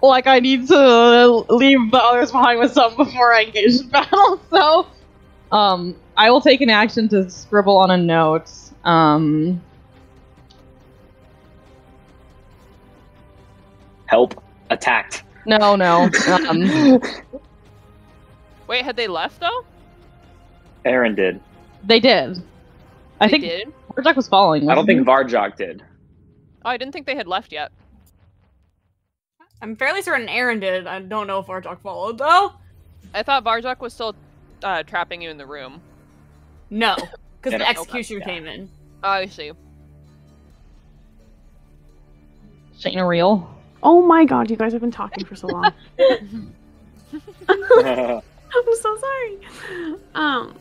I need to leave the others behind with something before I engage in battle. So, I will take an action to scribble on a note. Help. Attacked. No. Wait, had they left though? Aeron did. They did. I think did? Varjok was following. I don't think Varjok did. Oh, I didn't think they had left yet. I'm fairly certain Aeron did. I don't know if Varjok followed, though. I thought Varjok was still trapping you in the room. No, because the Yeah, executioner came in. Oh, I see. Shayna real. Oh my god, you guys have been talking for so long. I'm so sorry. Damn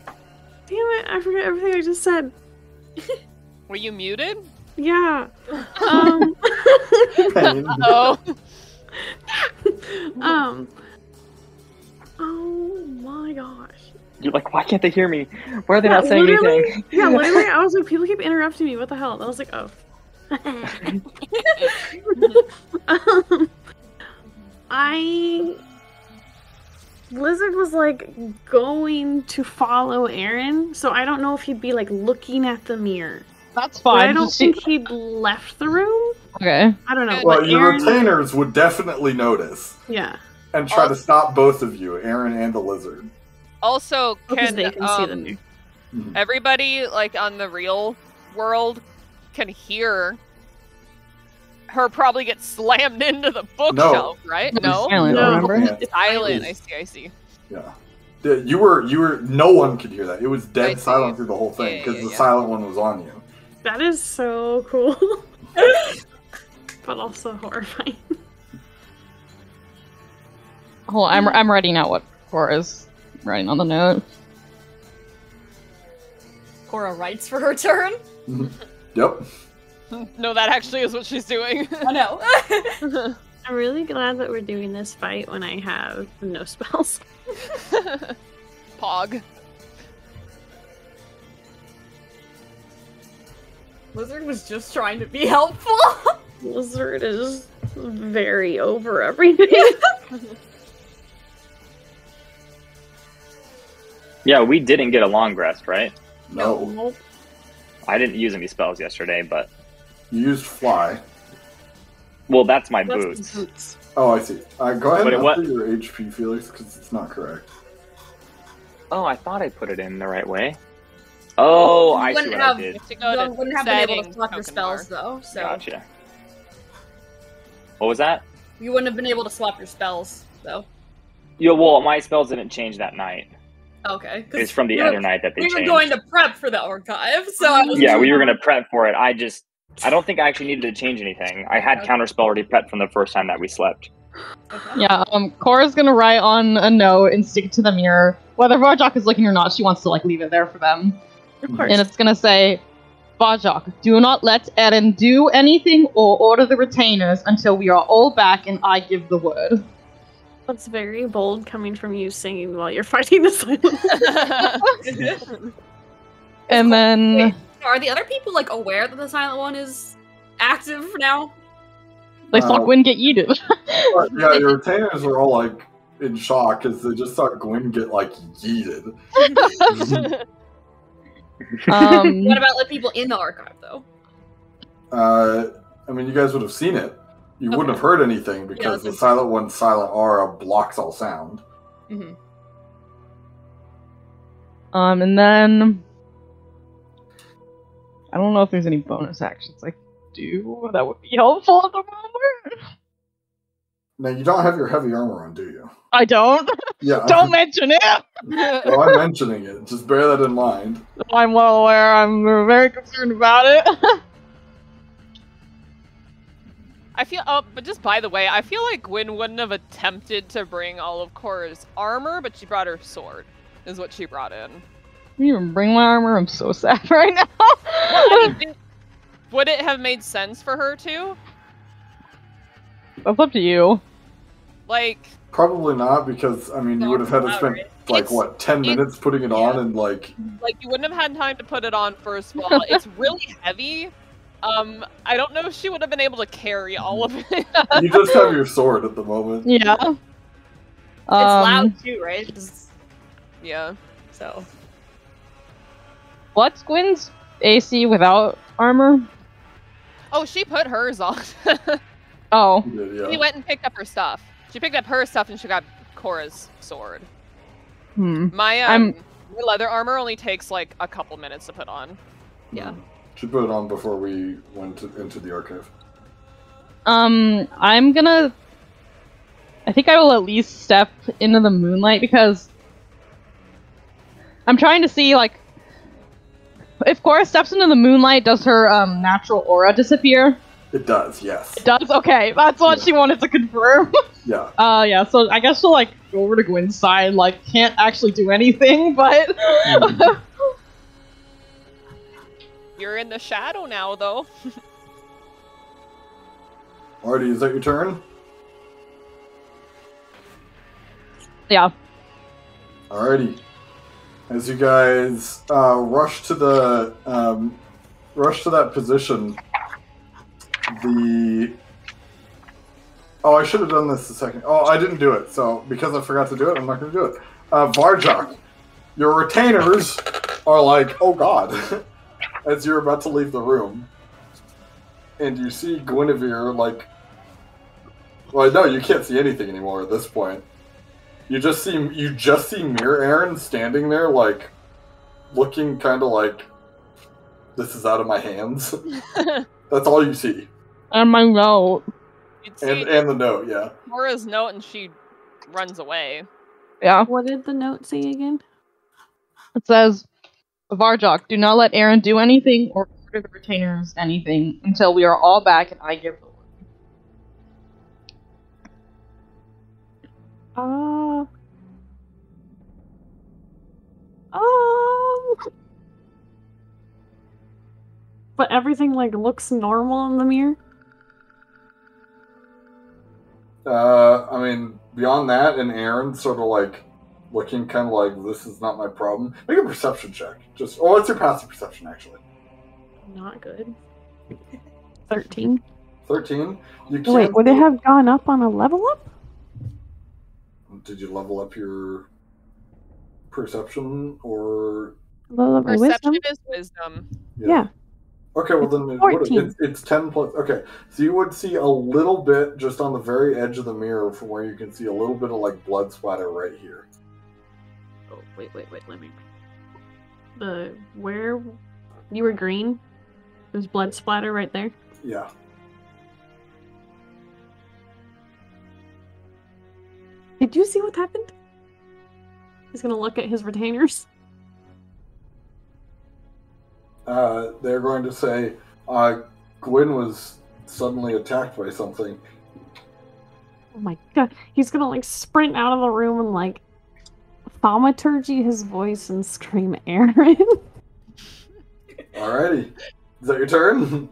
it, I forget everything I just said. Were you muted? Yeah. Pain. Oh. Oh my gosh. You're like, why can't they hear me? Why are they not saying literally, anything? Yeah, literally, I was like, people keep interrupting me. What the hell? And I was like, oh. Lizard was like going to follow Aeron, so I don't know if he'd be like looking at the mirror. That's But fine. I don't think he'd left the room. Okay. I don't know. Well, but your Aeron, retainers would definitely notice yeah, and try to stop both of you, Aeron and the lizard. Also, because can, they can see the mirror. everybody, like, on the real world can hear her probably get slammed into the bookshelf, right? No? Silent, No. remember? Yeah. Silent, I see. Yeah. You were. No one could hear that. It was I dead see. silent through the whole thing Yeah, because yeah, the yeah. silent one was on you. That is so cool. But also horrifying. Hold on, I'm writing out what Korrah's writing on the note. Korrah writes for her turn. Yep. No, that actually is what she's doing. I know. I'm really glad that we're doing this fight when I have no spells. Pog. Lizard was just trying to be helpful. Lizard is very over everything. Yeah, we didn't get a long rest, right? No. I didn't use any spells yesterday, but You used fly. well, that's my That's boots. boots. Oh, I see. Go ahead But and what- update your HP, Felix, because it's not correct. Oh, I thought I put it in the right way. Oh, I see wouldn't what have- I did. You have to go to You wouldn't have been able to settings, swap your token spells bar. though, so Gotcha. What was that? you wouldn't have been able to swap your spells though. Yeah, well, my spells didn't change that night. Okay. 'cause It's from the we other were- night that they We were changed. going to prep for the archive, so I was Yeah, we were gonna prep for it. I don't think I actually needed to change anything. I had counterspell already prepped from the first time that we slept. Yeah, Korra's gonna write on a note and stick it to the mirror. Whether Varjok is looking or not, she wants to like leave it there for them. Of course. And it's gonna say, Varjok, do not let Aeron do anything or order the retainers until we are all back and I give the word. That's very bold coming from you singing while you're fighting the silent. And then Wait, are the other people like aware that the silent one is active now? they saw Guin get yeeted. But, yeah, your retainers are all like in shock because they just saw Gwyn get like yeeted. What about the people in the archive though? I mean, you guys would have seen it. You wouldn't have heard anything because the that's silent one's silent aura blocks all sound. Mm-hmm. And then I don't know if there's any bonus actions I can do that would be helpful at the moment. Now, you don't have your heavy armor on, do you? I don't. Yeah. Don't mention it. Well, I'm mentioning it. Just bear that in mind. I'm well aware. I'm very concerned about it. I feel. Oh, but just by the way, I feel like Guin wouldn't have attempted to bring all of Korra's armor, but she brought her sword. Is what she brought in. You even bring my armor? I'm so sad right now. I mean, would it have made sense for her to? That's up to you. Like, Probably not, because, I mean, you would have had to spend, like, It's- what, 10 it's- minutes putting it on and, like... you wouldn't have had time to put it on first of all. It's really heavy. I don't know if she would have been able to carry all of it. You just have your sword at the moment. Yeah. It's loud too, right? Yeah. So What's Gwyn's AC without armor? Oh, she put hers on. Oh. You did, yeah. She went and picked up her stuff. She picked up her stuff and she got Korra's sword. My my leather armor only takes like a couple minutes to put on. yeah. She put it on before we went into the archive. I'm gonna... I think I will at least step into the moonlight because I'm trying to see, like, if Korrah steps into the moonlight, does her natural aura disappear? It does, yes. It does? Okay, that's what she wanted to confirm. Yeah. Yeah, so I guess she'll, like, go over to Gwyn's side, like, can't actually do anything, but... You're in the shadow now, though. Artie, is that your turn? Yeah. Alrighty. As you guys rush to that position, I should have done this a second. Oh, I didn't do it. So because I forgot to do it, I'm not going to do it. Varjok, your retainers are like, oh god, as you're about to leave the room, and you see Guinevere like, well, no, you can't see anything anymore at this point. You just see Mirror Aeron standing there, like, looking kind of like, this is out of my hands. That's all you see. And my note. And the note, yeah. Korrah's note, and she runs away. Yeah. What did the note say again? It says, Varjok, do not let Aeron do anything or order the retainers anything until we are all back and I give the word. But everything like looks normal in the mirror. I mean, beyond that, and Aeron sort of like looking kind of like, this is not my problem. Make a perception check. What's your passive perception actually? Not good. 13. 13. You can't. Wait, would it have gone up on a level up? Did you level up your perception or Level up my Perception wisdom? is wisdom. Yeah. Okay, well then it's 10 plus. Okay, so you would see a little bit just on the very edge of the mirror from where you can see a little bit of like blood splatter right here. Oh, wait, let me... where you were green, there's blood splatter right there. Yeah. Did you see what happened? He's gonna look at his retainers. They're going to say, Guin was suddenly attacked by something. Oh my god. He's gonna like sprint out of the room and like thaumaturgy his voice and scream Aeron. Alrighty. Is that your turn?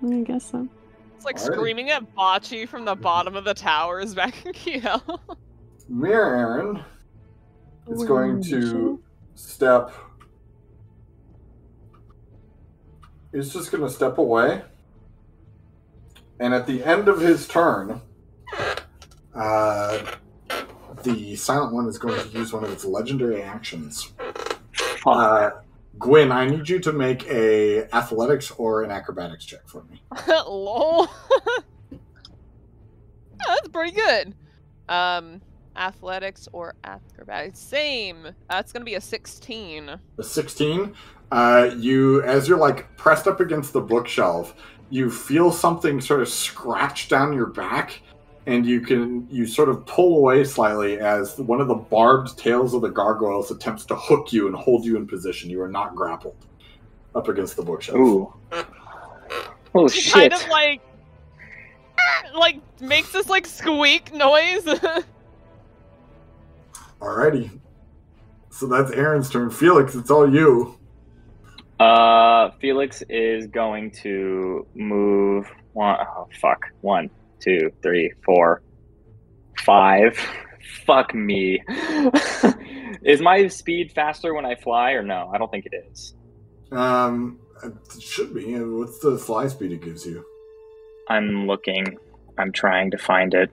I guess so. It's like Alrighty. screaming at Bocce from the bottom of the towers back in Kiel. Mirror Aeron is going to step... He's just going to step away. And at the end of his turn, the Silent One is going to use one of its legendary actions. Guin, I need you to make a athletics or an acrobatics check for me. Lol. That's pretty good. Athletics or acrobatics? Same. That's gonna be a 16. A 16. You, as you're like pressed up against the bookshelf, you feel something sort of scratch down your back, and you sort of pull away slightly as one of the barbed tails of the gargoyles attempts to hook you and hold you in position. You are not grappled up against the bookshelf. Ooh. Oh She shit. kind of like makes this like squeak noise. Alrighty. So that's Aaron's turn. Feliccs, it's all you. Feliccs is going to move 1, 2, 3, 4, 5. Fuck me. Is my speed faster when I fly or no? I don't think it is. It should be. What's the fly speed it gives you? I'm looking. I'm trying to find it.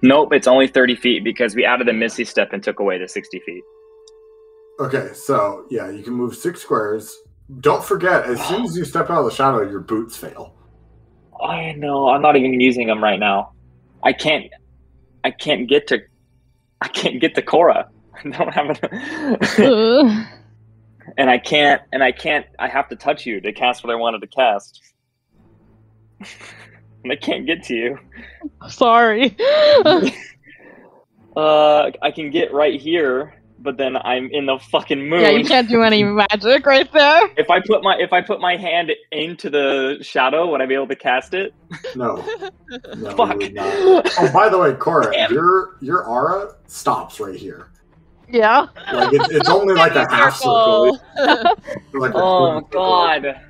Nope, it's only 30 feet because we added a Misty Step and took away the 60 feet. Okay, so yeah, you can move 6 squares. Don't forget, as soon as you step out of the shadow, your boots fail. I know. I'm not even using them right now. I can't get to Korrah. I don't have it. And I can't. I have to touch you to cast what I wanted to cast. And I can't get to you. Sorry. I can get right here, but then I'm in the fucking moon. Yeah, you can't do any magic right there. If I put my hand into the shadow, would I be able to cast it? No. Fuck. You would not. Oh, by the way, Korrah, your aura stops right here. Yeah. Like it's only like a half circle. Like Oh god.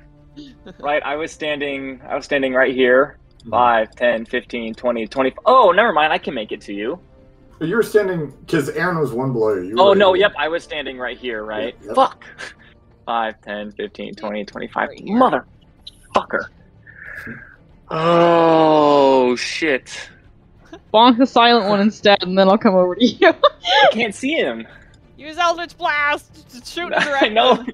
Right, I was standing right here, 5, 10, 15, 20, 20. Oh, never mind. I can make it to you. You were standing, because Aeron was one below you. Oh, no, yep. I was standing right here, right? Yep. Fuck. 5, 10, 15, 20, 25. Motherfucker. Oh, shit. Bonk the silent one instead, and then I'll come over to you. I can't see him. Use Eldritch Blast to shoot I directly. know.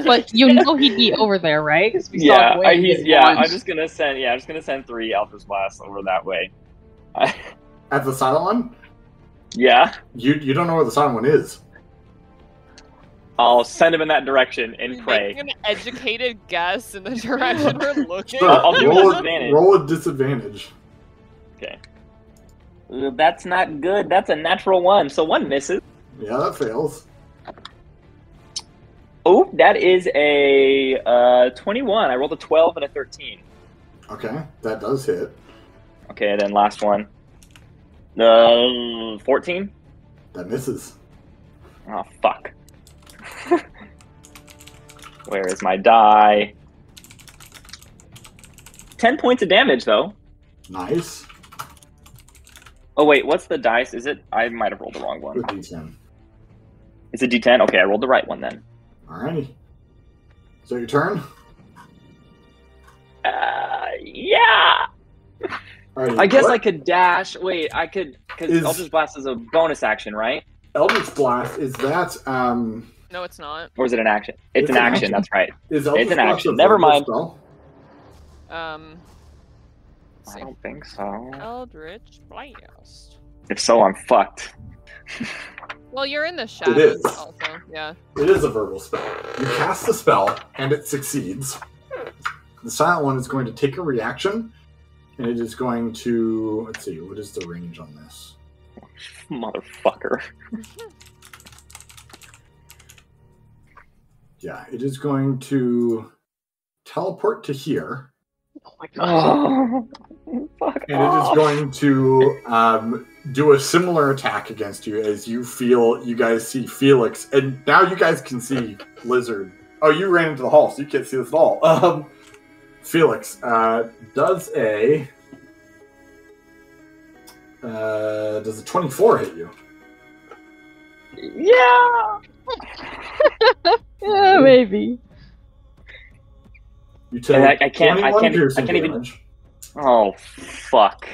But you know he'd be over there, right? 'Cause we Yeah, saw Guin get I'm launched. just gonna send 3 Eldritch Blasts over that way. At the silent one? Yeah. You don't know where the silent one is. I'll send him in that direction and pray. Making an educated guess in the direction we're looking. Sure. I'll do roll, disadvantage. roll a disadvantage. Okay. That's not good. That's a natural 1, so 1 misses. Yeah, that fails. Oh, that is a 21. I rolled a 12 and a 13. Okay, that does hit. Okay, then last one. 14? That misses. Oh, fuck. Where is my die? 10 points of damage, though. Nice. Oh, wait, what's the dice? Is it? I might have rolled the wrong one. Good D10. It's a D10? Okay, I rolled the right one then. Alrighty. So your turn? Yeah! Alrighty, I guess what- I could dash. Wait, I could, because Is- Eldritch Blast is a bonus action, right? Eldritch Blast, is that, No, it's not. Or is it an action? It's an action, that's right. is Eldritch an Blast action. a Never verbal mind. spell? Let's I see. don't think so. Eldritch Blast. If so, I'm fucked. Well, you're in the shadows is. also. Yeah. It is a verbal spell. You cast the spell, and it succeeds. The silent one is going to take a reaction, and it is going to... Let's see, what is the range on this? Motherfucker. Yeah, it is going to teleport to here, Oh my god. Oh, fuck and it is going to do a similar attack against you as you guys see Feliccs, and now you guys can see Lizard. Oh, you ran into the hall, so you can't see this at all. Feliccs does a 24 hit you? Yeah! Yeah, maybe. You take And I can't 21 piercing even. damage, Oh, fuck.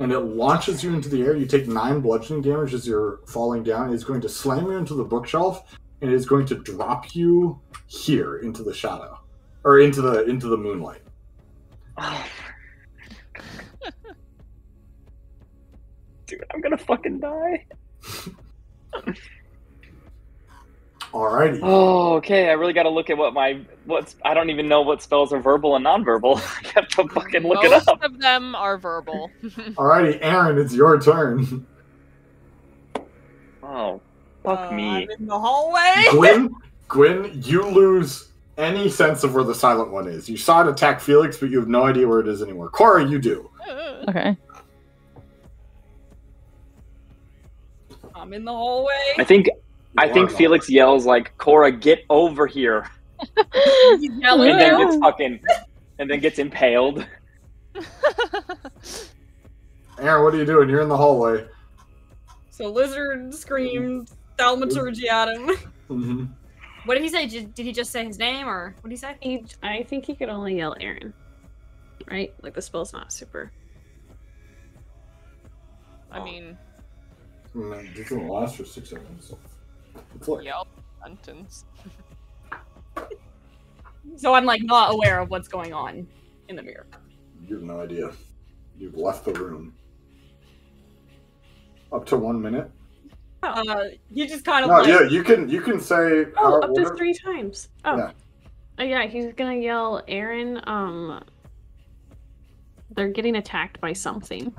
and it launches you into the air. You take 9 bludgeoning damage as you're falling down. It's going to slam you into the bookshelf, and it is going to drop you here into the shadow, or into the moonlight. Oh. Dude, I'm gonna fucking die. Alrighty. Oh, okay. I really gotta look at I don't even know what spells are verbal and nonverbal. I have to fucking look it Most up. of them are verbal. Alrighty, Aeron, it's your turn. Oh, fuck me. I'm in the hallway. Guin, you lose any sense of where the silent one is. You saw it attack Feliccs, but you have no idea where it is anymore. Korrah, you do. Okay. I'm in the hallway. I think Feliccs yells like, "Korrah, get over here," He's yelling and then now. gets fucking, and then gets impaled. Aeron, what are you doing? You're in the hallway. So Lizard screamed thaumaturgy at him. Mm-hmm. What did he say? Did he just say his name, or what did he say? I think he could only yell Aeron. Right? Like the spell's not super. I mean, This doesn't last for 6 seconds. It's like, yell sentence. So I'm like not aware of what's going on in the mirror. you have no idea. You've left the room. Up to 1 minute. He just kind of No, like yeah, you can say. Oh, up to whatever. 3 times. Oh. Yeah. Yeah, he's gonna yell Aeron, they're getting attacked by something.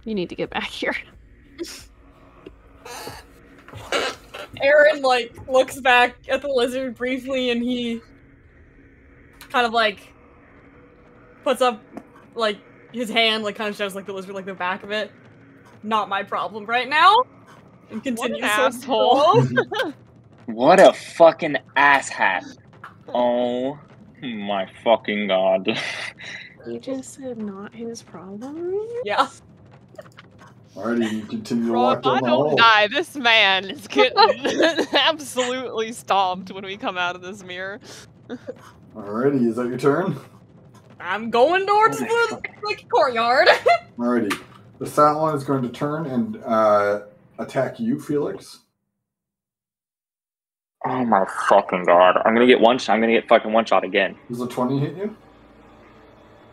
You need to get back here. Aeron like looks back at the lizard briefly, and he kind of like puts up like his hand, like kind of shows like the lizard like the back of it. Not my problem right now. And continues. What so an asshole. slow. What a fucking asshat! Oh my fucking god! He just said not his problem. Yeah. Alrighty, you continue to Bro, walk if I down the don't hall. die, this man is getting absolutely stomped when we come out of this mirror. Alrighty, is that your turn? I'm going towards the courtyard. Alrighty. The silent one is going to turn and attack you, Felix. Oh my fucking god! I'm gonna get fucking one shot again. Does a 20 hit you?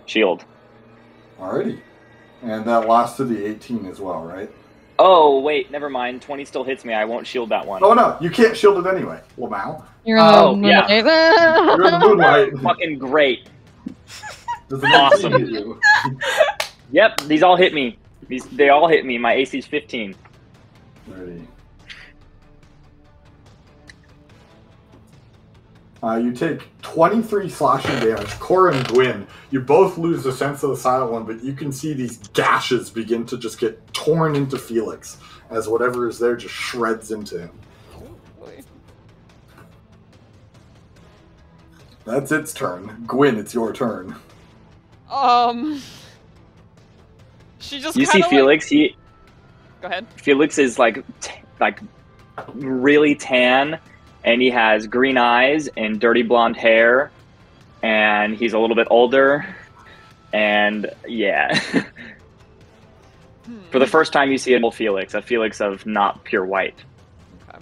Shield. Alrighty. And that lasts to the 18 as well, right? Oh wait, never mind. 20 still hits me. I won't shield that one. Oh no, you can't shield it anyway, Lamau. You're in the Oh, yeah. moonlight. You're in the moonlight. Fucking great. Does an Awesome. 18 hit you? Yep, these all hit me. They all hit me. My AC's 15. Alrighty. You take 23 slashing damage. Korrah and Guin, you both lose the sense of the silent one, but you can see these gashes begin to just get torn into Felix as whatever is there just shreds into him. That's its turn. Guin, it's your turn. She just You see Felix? Go ahead. Felix is like really tan, and he has green eyes and dirty blonde hair, and he's a little bit older, and yeah. For the first time, you see a Felix of not pure white. Okay.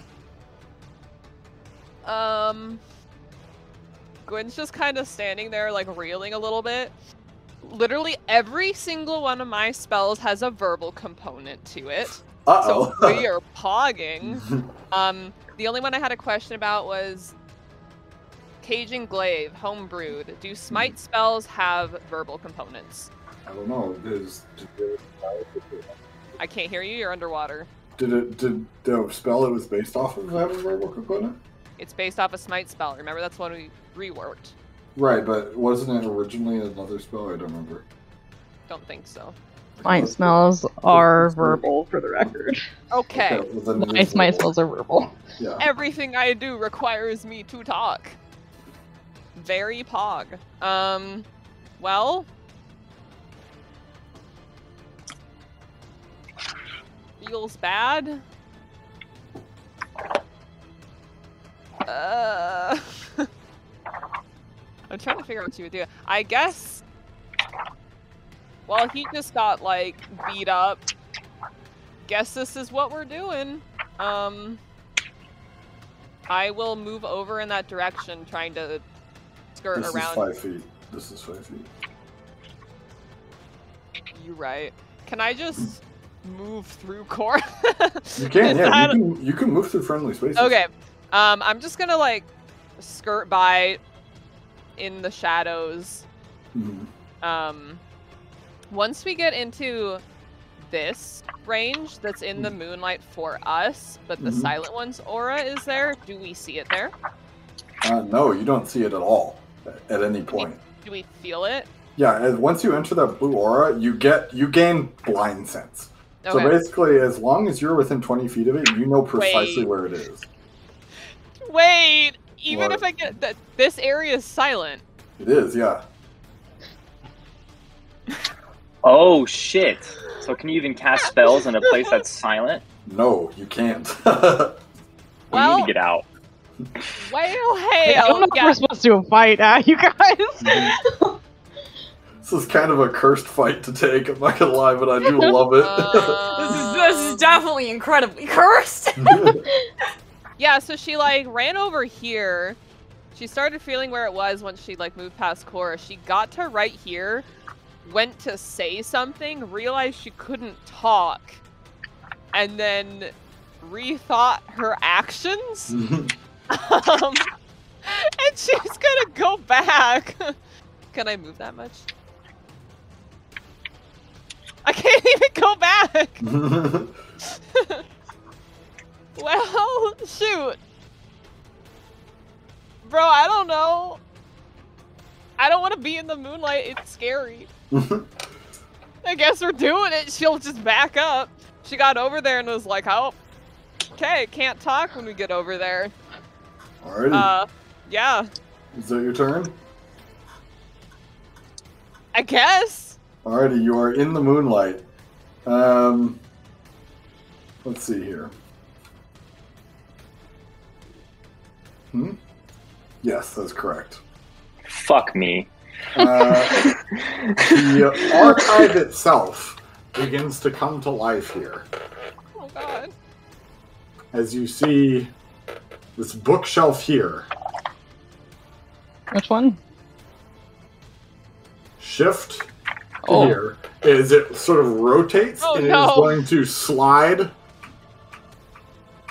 Gwen's just kind of standing there, like, reeling a little bit. Literally every single one of my spells has a verbal component to it. Uh-oh. So we are pogging. The only one I had a question about was Caging Glaive, homebrewed. Do smite spells have verbal components? I don't know. I can't hear you, you're underwater. Did the spell it was based off of have a verbal component? It's based off a smite spell. Remember, that's one we reworked. Right, but wasn't it originally another spell? I don't remember. Don't think so. My smells are verbal, for the record. Okay. well, then it My is verbal. smells are verbal. Yeah. Everything I do requires me to talk. Very pog. Well. Feels bad. I'm trying to figure out what you would do. I guess. Well, he just got, like, beat up. Guess this is what we're doing. I will move over in that direction, trying to skirt This around. is 5 feet. This is 5 feet. You right. Can I just move through Korrah? You can, Is yeah. that- You can move through friendly spaces. Okay. I'm just gonna, like, skirt by in the shadows. Mhm. Once we get into this range that's in the moonlight for us, but the Mhm. silent one's aura is there, do we see it there? No, you don't see it at all at any point. Do we feel it? Yeah, and once you enter that blue aura, you gain blind sense. So Okay. basically, as long as you're within 20 feet of it, you know precisely Wait. where it is. Wait! Even What? if I get that, this area is silent. It is, yeah. Oh shit! So can you even cast spells in a place that's silent? No, you can't. We need to get out. Well, hey, I don't know if we're supposed to fight, you guys. This is kind of a cursed fight to take, I'm not gonna lie, but I do love it. This is definitely incredibly cursed. Yeah, so she, like, ran over here. She started feeling where it was once she, like, moved past Korrah. She got to right here, went to say something, realized she couldn't talk, and then rethought her actions. And she's gonna go back. Can I move that much? I can't even go back! Well, shoot. Bro, I don't know. I don't want to be in the moonlight. It's scary. I guess we're doing it. She'll just back up. She got over there and was like, oh, okay, can't talk when we get over there. Alrighty. Yeah. Is that your turn? I guess. Alrighty, you are in the moonlight. Let's see here. Yes, that's correct. Fuck me. The archive itself begins to come to life here. Oh god. As you see this bookshelf here. Which one? Shift to here. As it sort of rotates and it is going to slide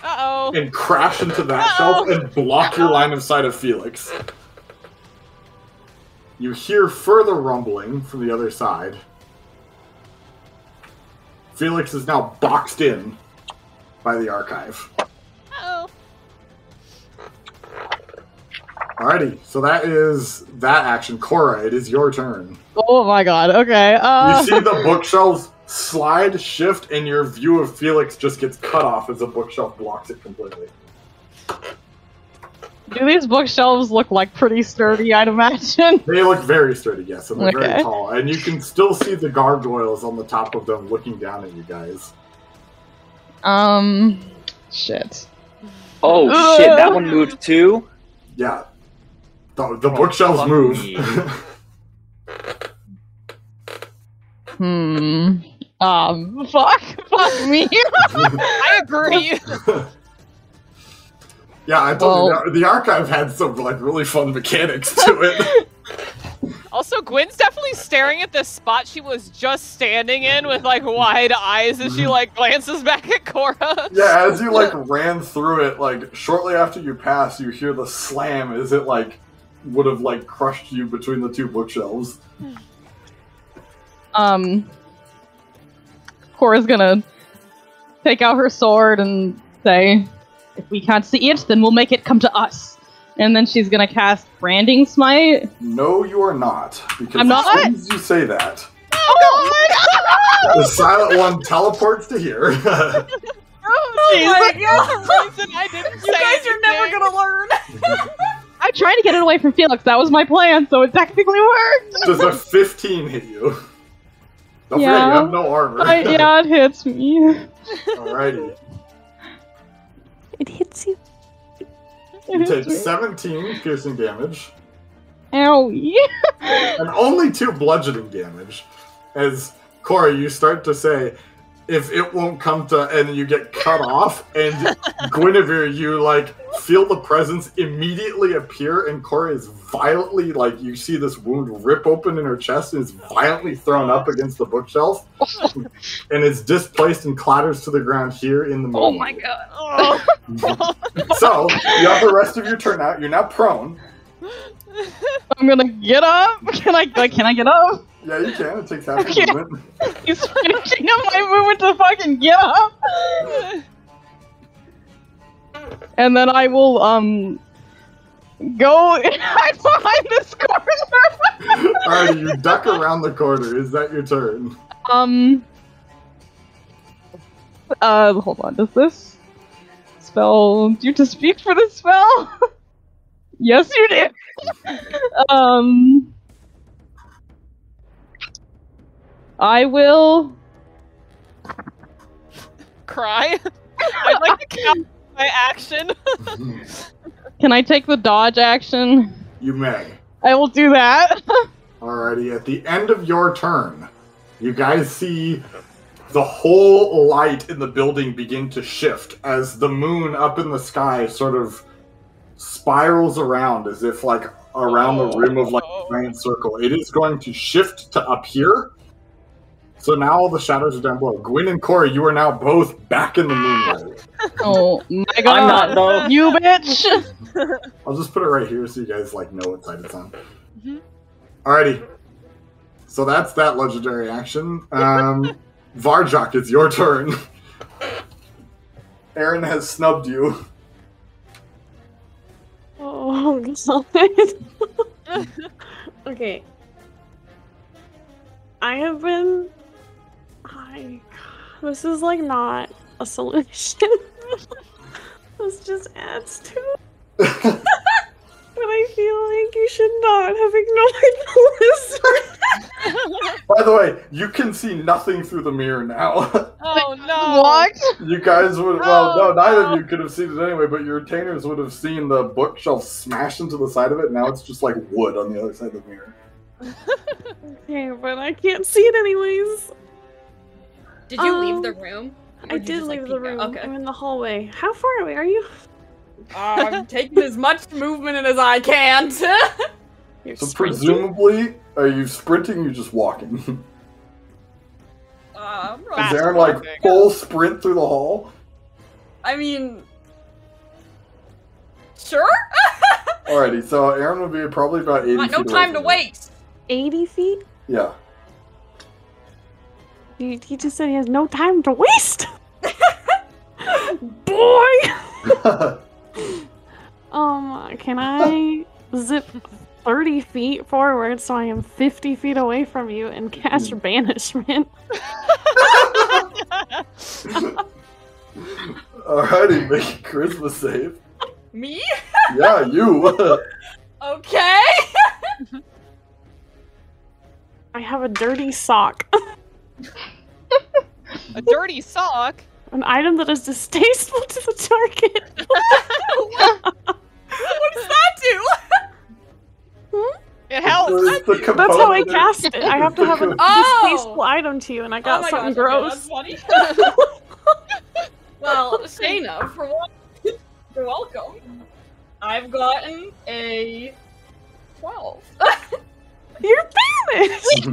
and crash into that shelf and block your line of sight of Felix. You hear further rumbling from the other side. Felix is now boxed in by the archive. Alrighty, so that is that action. Korrah, it is your turn. Oh my god, okay. You see the bookshelves slide, shift, and your view of Felix just gets cut off as the bookshelf blocks it completely. Do these bookshelves look like pretty sturdy, I'd imagine? They look very sturdy, yes, and they're very tall. And you can still see the gargoyles on the top of them looking down at you guys. Shit. Oh, shit, that one moved too? Yeah. The bookshelves move. Fuck me. I agree. Yeah, I told you the archive had some like really fun mechanics to it. Also, Gwyn's definitely staring at this spot she was just standing in with like wide eyes as she like glances back at Korrah. Yeah, as you like ran through it, like shortly after you pass, you hear the slam as it like would have like crushed you between the two bookshelves. Korra's gonna take out her sword and say, if we can't see it, then we'll make it come to us. And then she's gonna cast Branding Smite. No, you are not. Because I'm not? as soon as you say that, the Silent One teleports to here. Oh my god! You guys are never gonna learn. I tried to get it away from Felix. That was my plan, so it technically worked. Does a 15 hit you? Don't forget, you have no armor. Yeah, it hits me. Alrighty. It hits you. You take 17 piercing damage. Ow. And only 2 bludgeoning damage. As Korrah, you start to say, if it won't come to, and you get cut off, and Guinevere, you like feel the presence immediately appear, and Korrah is violently, like, you see this wound rip open in her chest and is violently thrown up against the bookshelf, and is displaced and clatters to the ground here in the moonlight. Oh my god. So, you have the rest of your turn out, you're now prone. I'm gonna get up. Can I get up? Yeah, you can. It takes half a movement. He's finishing up my movement to fucking get up. And then I will, go and hide behind this corner. Alright, you duck around the corner. Is that your turn? Hold on. Does this spell... Do you have to speak for this spell? Yes, you did. I will... Cry? I'd like to count my action. Can I take the dodge action? You may. I will do that. Alrighty, at the end of your turn, you guys see the whole light in the building begin to shift as the moon up in the sky sort of spirals around as if like around the rim of like a giant circle. It is going to shift to up here. So now all the shadows are down below. Guin and Korrah, you are now both back in the moonlight. Oh my god. I'm not, though. You bitch! I'll just put it right here so you guys like know what side it's on. Alrighty. So that's that legendary action. Varjok, it's your turn. Aeron has snubbed you. Oh, god. Okay. I have been... This is like not a solution. This just adds to it. But I feel like you should not have ignored the lizard. By the way, you can see nothing through the mirror now. Oh no! What? You guys would, well, no, neither of you could have seen it anyway, but your retainers would have seen the bookshelf smash into the side of it. Now it's just like wood on the other side of the mirror. Okay, but I can't see it anyways. Did you leave the room? Or I you did just, like, leave the peek out? room. Okay. I'm in the hallway. How far away are you? I'm taking as much movement in as I can. You're So sprinting? presumably, are you sprinting or you just walking? I'm Is Fast Aeron like walking. full sprint through the hall? I mean, sure. Alrighty, so Aeron would be probably about 80 Got no feet away time to from you. waste. 80 feet? Yeah. He just said he has no time to waste! Boy! Can I zip 30 feet forward so I am 50 feet away from you and cast banishment? Alrighty, make a charisma save. Me? Yeah, you. Okay. I have a dirty sock. A dirty sock? An item that is distasteful to the target. What does that do? It helps! It's the That's how I component- cast it. I have to have a Oh! distasteful item to you, and I got Oh my something gosh, okay, gross. that's funny. Well, Shayna, for one, you're welcome. I've gotten a 12. You're banished!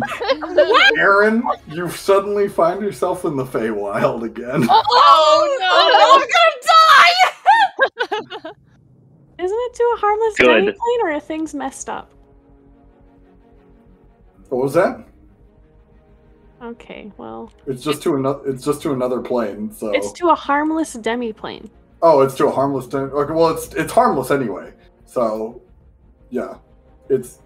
Aeron, you suddenly find yourself in the Feywild again. Oh no! I'm gonna die! Isn't it to a harmless Good. demi-plane, or are things messed up? What was that? Okay, well... It's just to another. It's just to another plane. So. It's to a harmless demi-plane. Oh, it's to a harmless. Okay, well, it's harmless anyway. So, yeah, it's.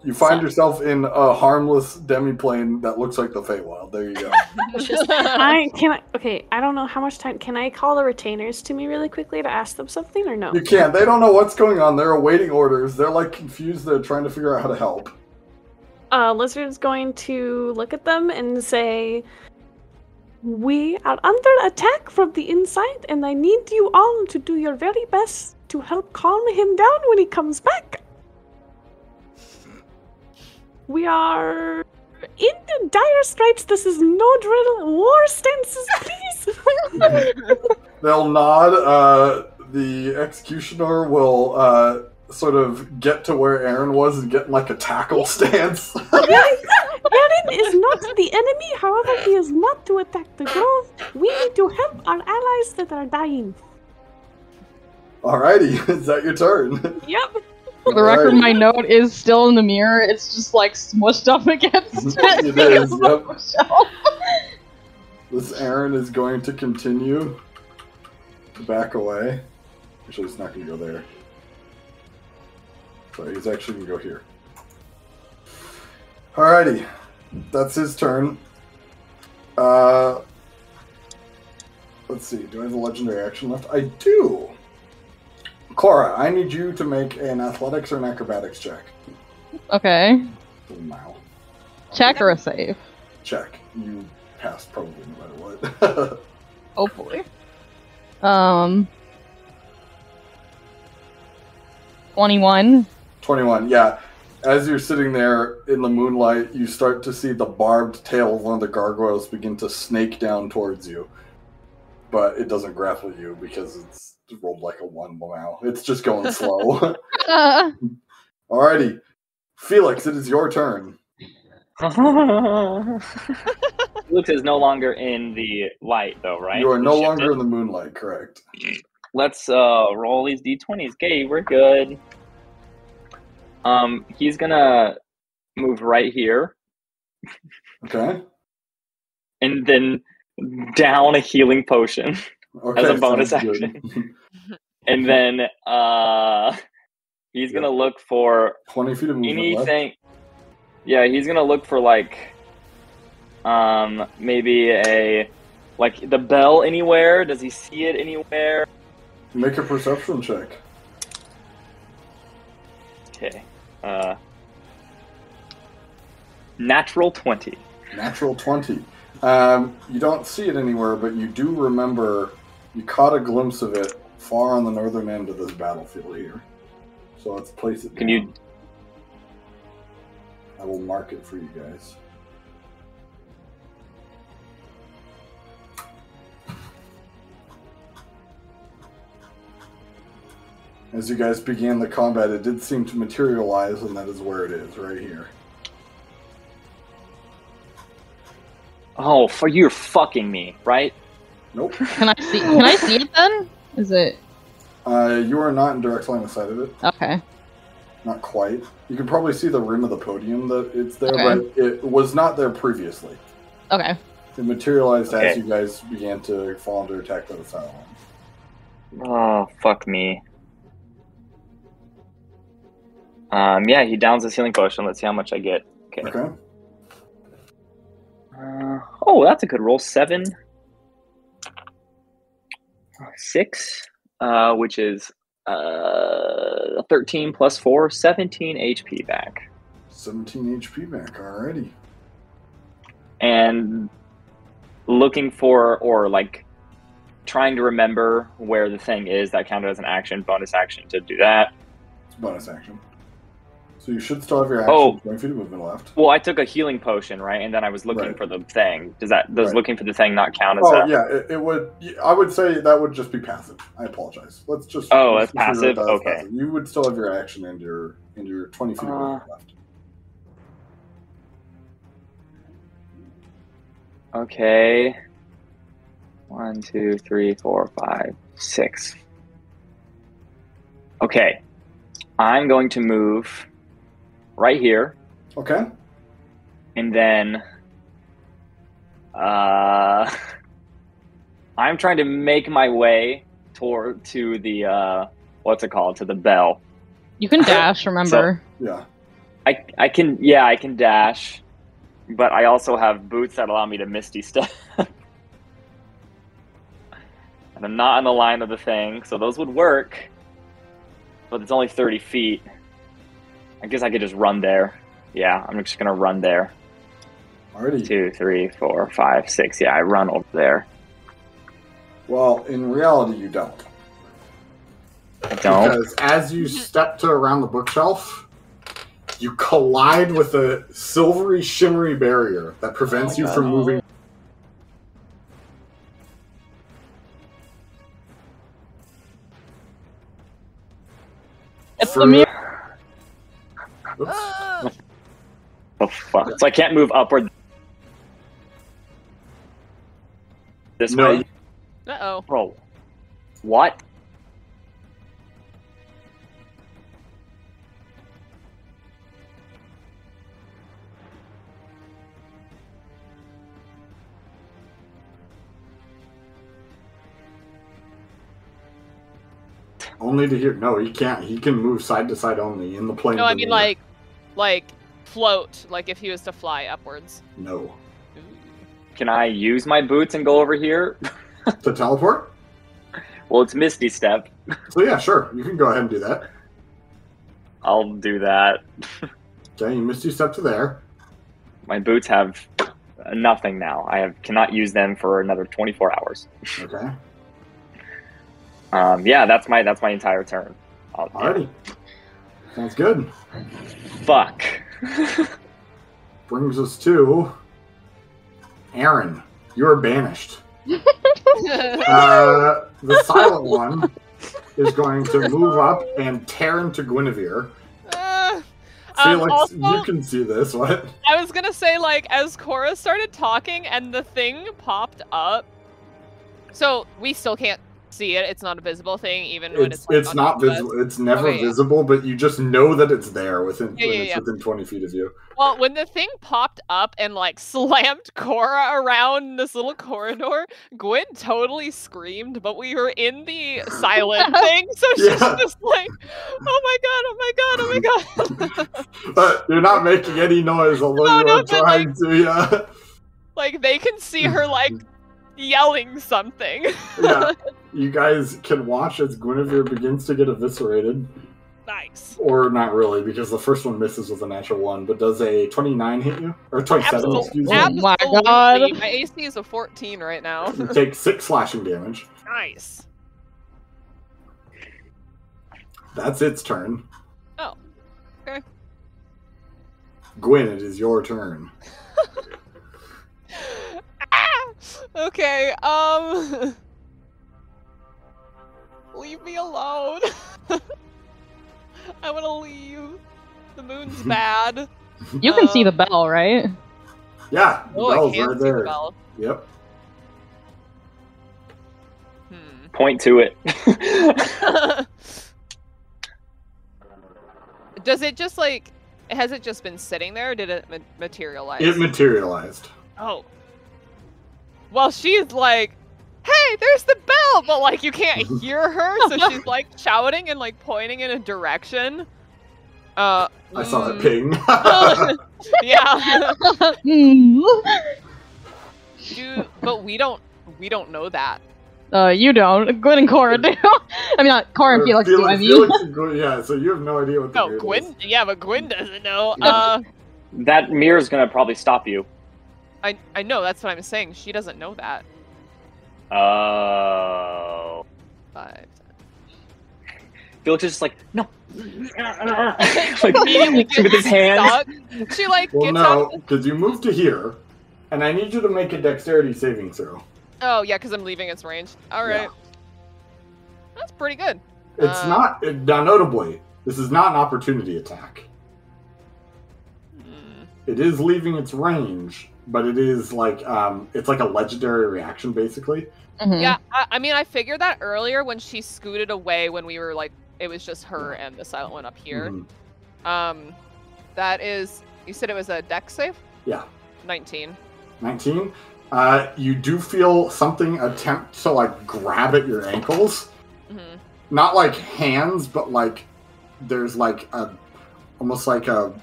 You find yourself in a harmless demi-plane that looks like the Feywild. There you go. Okay, I don't know how much time... Can I call the retainers to me really quickly to ask them something, or no? You can't. They don't know what's going on. They're awaiting orders. They're like confused. They're trying to figure out how to help. Lizard's going to look at them and say, "We are under attack from the inside, and I need you all to do your very best to help calm him down when he comes back. We are in the dire straits. This is no drill. War stances, please." They'll nod. The executioner will sort of get to where Aeron was and get in like a tackle stance. Aeron is not the enemy. However, he is not to attack the grove. We need to help our allies that are dying. Alrighty, is that your turn? Yep. For the record, my note is still in the mirror. It's just like smushed up against it. It is, because of the yep. bookshelf. This Aeron is going to continue to back away. Actually, he's not going to go there. So he's actually going to go here. Alrighty. That's his turn. Let's see. Do I have a legendary action left? I do. Korrah, I need you to make an athletics or an acrobatics check. Okay. Wow. Check or a save? Check. You passed probably no matter what. Hopefully. 21. 21, yeah. As you're sitting there in the moonlight, you start to see the barbed tail of one of the gargoyles begin to snake down towards you. But it doesn't grapple you because it's rolled like a 1 wow. It's just going slow. Alrighty. Felix, it is your turn. Felix is no longer in the light, though, right? You are no Shifted. longer in the moonlight, correct. Let's roll these d20s. Okay, we're good. He's gonna move right here, Okay. and then down a healing potion Okay, as a bonus sounds good. action. And then he's gonna look for 20 feet of movement left. anything. Yeah, he's gonna look for like maybe like the bell anywhere. Does he see it anywhere? Make a perception check. Okay. Natural 20. Natural 20. You don't see it anywhere, but you do remember you caught a glimpse of it far on the northern end of this battlefield here. So let's place it. Can you? I will mark it for you guys. As you guys began the combat, it did seem to materialize, and that is where it is, right here. Oh, you're fucking me, right? Nope. Can I see it then? Is it? You are not in direct line of sight of it. Okay. Not quite. You can probably see the rim of the podium that it's there, Okay. but it was not there previously. Okay. It materialized as Okay. you guys began to fall under attack by the Cylons. Oh, fuck me. Yeah, he downs his healing potion. Let's see how much I get. Okay. Okay. Oh, that's a good roll. 7. 6, which is 13 plus 4, 17 HP back. 17 HP back, alrighty. And looking for, or like trying to remember where the thing is, that counted as an action, bonus action to do that. It's a bonus action. So you should still have your action, Oh. 20 feet of movement left. Well, I took a healing potion, right? And then I was looking Right. for the thing. Does Right. looking for the thing not count as Oh, a... yeah, it would. I would say that would just be passive. I apologize. Let's just. Oh, let's that's just rewrite passive? that as Okay. passive. You would still have your action and your 20 feet of movement left. Okay. 1, 2, 3, 4, 5, 6. Okay. I'm going to move right here, Okay. and then I'm trying to make my way to the what's it called, to the bell. You can dash. Remember. Yeah. I can dash, but I also have boots that allow me to misty step. And I'm not on the line of the thing, so those would work. But it's only 30 feet. I guess I could just run there. Yeah, I'm just gonna run there. Alrighty. 2, 3, 4, 5, 6. Yeah, I run over there. Well, in reality, you don't. I don't. Because as you step to around the bookshelf, you collide with a silvery, shimmery barrier that prevents you from moving. It's the mirror. Oops. Oh fuck! So I can't move upward. This No, way, Uh-oh. bro. What? Only to hear. No, he can't. He can move side to side only in the plane. No, of I the mean mirror. like float, like if he was to fly upwards. No. Can I use my boots and go over here? To teleport? Well, it's Misty Step. So yeah, sure. You can go ahead and do that. I'll do that. Okay, you Misty Step to there. My boots have nothing now. Cannot use them for another 24 hours. Okay. Yeah, that's my entire turn. Alrighty. Sounds good. Fuck. Brings us to Aeron. You are banished. The silent one is going to move up and tear into Guinevere. Felix, Also, you can see this. What? I was gonna say, like, as Korrah started talking and the thing popped up, so we still can't see it. It's not a visible thing, even when it's like, It's on not top of us. visible. It's never Okay, yeah. visible, but you just know that it's there within Yeah, when yeah, it's yeah. within 20 feet of you. Well, when the thing popped up and like slammed Korrah around this little corridor, Guin totally screamed, but we were in the silent thing, so she's Yeah. just like, "Oh my god! Oh my god! Oh my god!" But you're not making any noise, although No, you no, are but, trying to. Yeah. Like they can see her like yelling something. Yeah. You guys can watch as Guinevere begins to get eviscerated. Nice. Or not really, because the first one misses with a natural 1, but does a 29 hit you? Or 27, excuse me. Oh my Absolutely. God. My AC is a 14 right now. You take 6 slashing damage. Nice. That's its turn. Oh. Okay. Guin, it is your turn. Okay, leave me alone. I want to leave. The moon's bad. You can see the bell, right? Yeah, the Oh, I bell's can right see there. the bell. Yep. Point to it. Does it just like, has it just been sitting there, or did it materialize? It materialized. Oh. Well, she's like, hey, there's the bell! But like, you can't hear her, so she's like shouting and like pointing in a direction. I saw that ping. Yeah. But we don't know that. You don't. Gwyn and Korrah do. I mean, not Korrah and Felix do, I mean. Felix and Gwyn, yeah, so you have no idea what the No, mirror Gwyn. is. Yeah, but Gwyn doesn't know. That mirror's gonna probably stop you. I know. That's what I'm saying. She doesn't know that. Oh. 5. Felix is just like, no. like, Immediately with his hands. stuck. She like Well, gets no, up. because you moved to here, and I need you to make a dexterity saving throw. Oh yeah, because I'm leaving its range. All right. Yeah. That's pretty good. It's not, now notably, this is not an opportunity attack. It is leaving its range, but it is like, it's like a legendary reaction, basically. Mhm. Yeah, I mean, I figured that earlier when she scooted away when we were like, it was just her and the silent one up here. Mhm. That is, you said it was a dex save? Yeah. 19. 19. You do feel something attempt to like grab at your ankles. Mm-hmm. Not like hands, but like there's like almost like a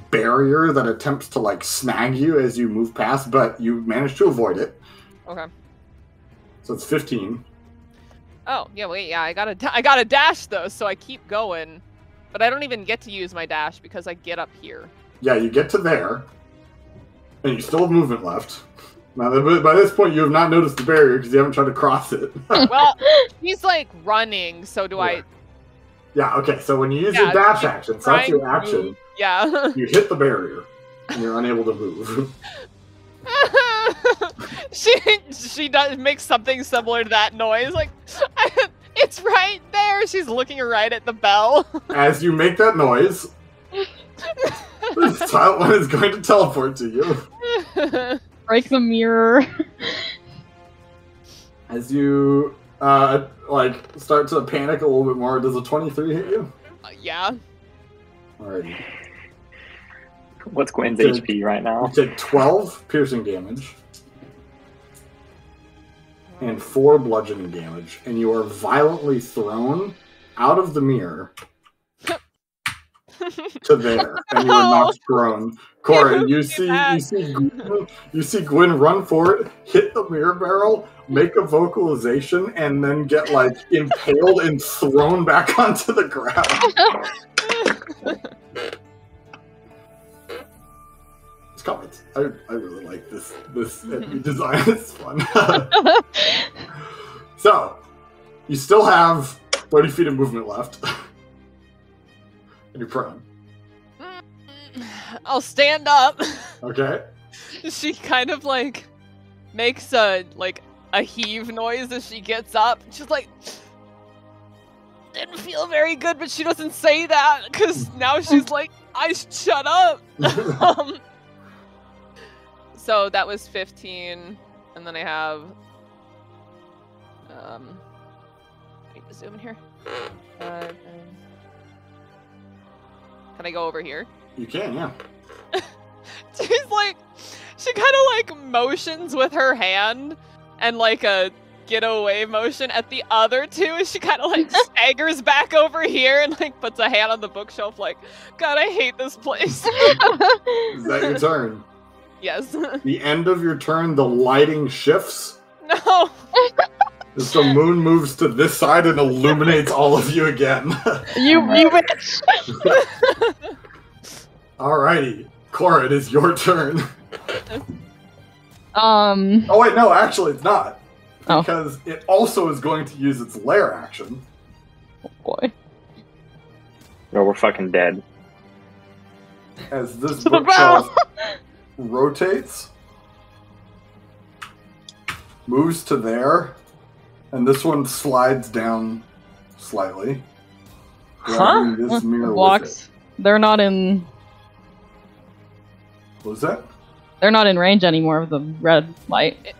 barrier that attempts to like snag you as you move past, but you manage to avoid it. Okay. So it's 15. Oh, yeah, wait, yeah, I got a dash though, so I keep going. But I don't even get to use my dash because I get up here. Yeah, you get to there, and you still have movement left. Now, by this point, you have not noticed the barrier because you haven't tried to cross it. Well, he's like running, so do I... Yeah, okay, so when you use your dash action, so that's your trying to action, move. Yeah. you hit the barrier, and you're unable to move. she does make something similar to that noise, like, it's right there! She's looking right at the bell. As you make that noise, the silent one is going to teleport to you. Break the mirror. As you, like, start to panic a little bit more, does a 23 hit you? Yeah. Alrighty. What's Gwen's You HP right now? You take 12 piercing damage and 4 bludgeoning damage, and you are violently thrown out of the mirror to there, and you are knocked prone. Korrah, you see Gwyn run forward, hit the mirror barrel, make a vocalization, and then get like impaled and thrown back onto the ground. Comments. I really like this design. It's fun. So, you still have 30 feet of movement left. And you're prone. I'll stand up. Okay. She kind of like makes a heave noise as she gets up. She's like, didn't feel very good, but she doesn't say that because now she's like, I shut up. So that was 15, and then I have, I need to zoom in here. Can I go over here? You can, yeah. She's like, she kind of like motions with her hand, and like a get away motion at the other two, and she kind of like staggers back over here and like puts a hand on the bookshelf like, God, I hate this place. Is that your turn? Yes. The end of your turn, the lighting shifts, No. As the moon moves to this side and illuminates all of you again. You bitch! Alrighty. Korrah, it is your turn. Oh Oh wait, no, actually it's not. Oh. Because it also is going to use its lair action. boy. No, we're fucking dead. As this To the bookshelf rotates, moves to there, and this one slides down slightly. grabbing This mirror with Blocks. They're not in. it. What was that? They're not in range anymore of the red light.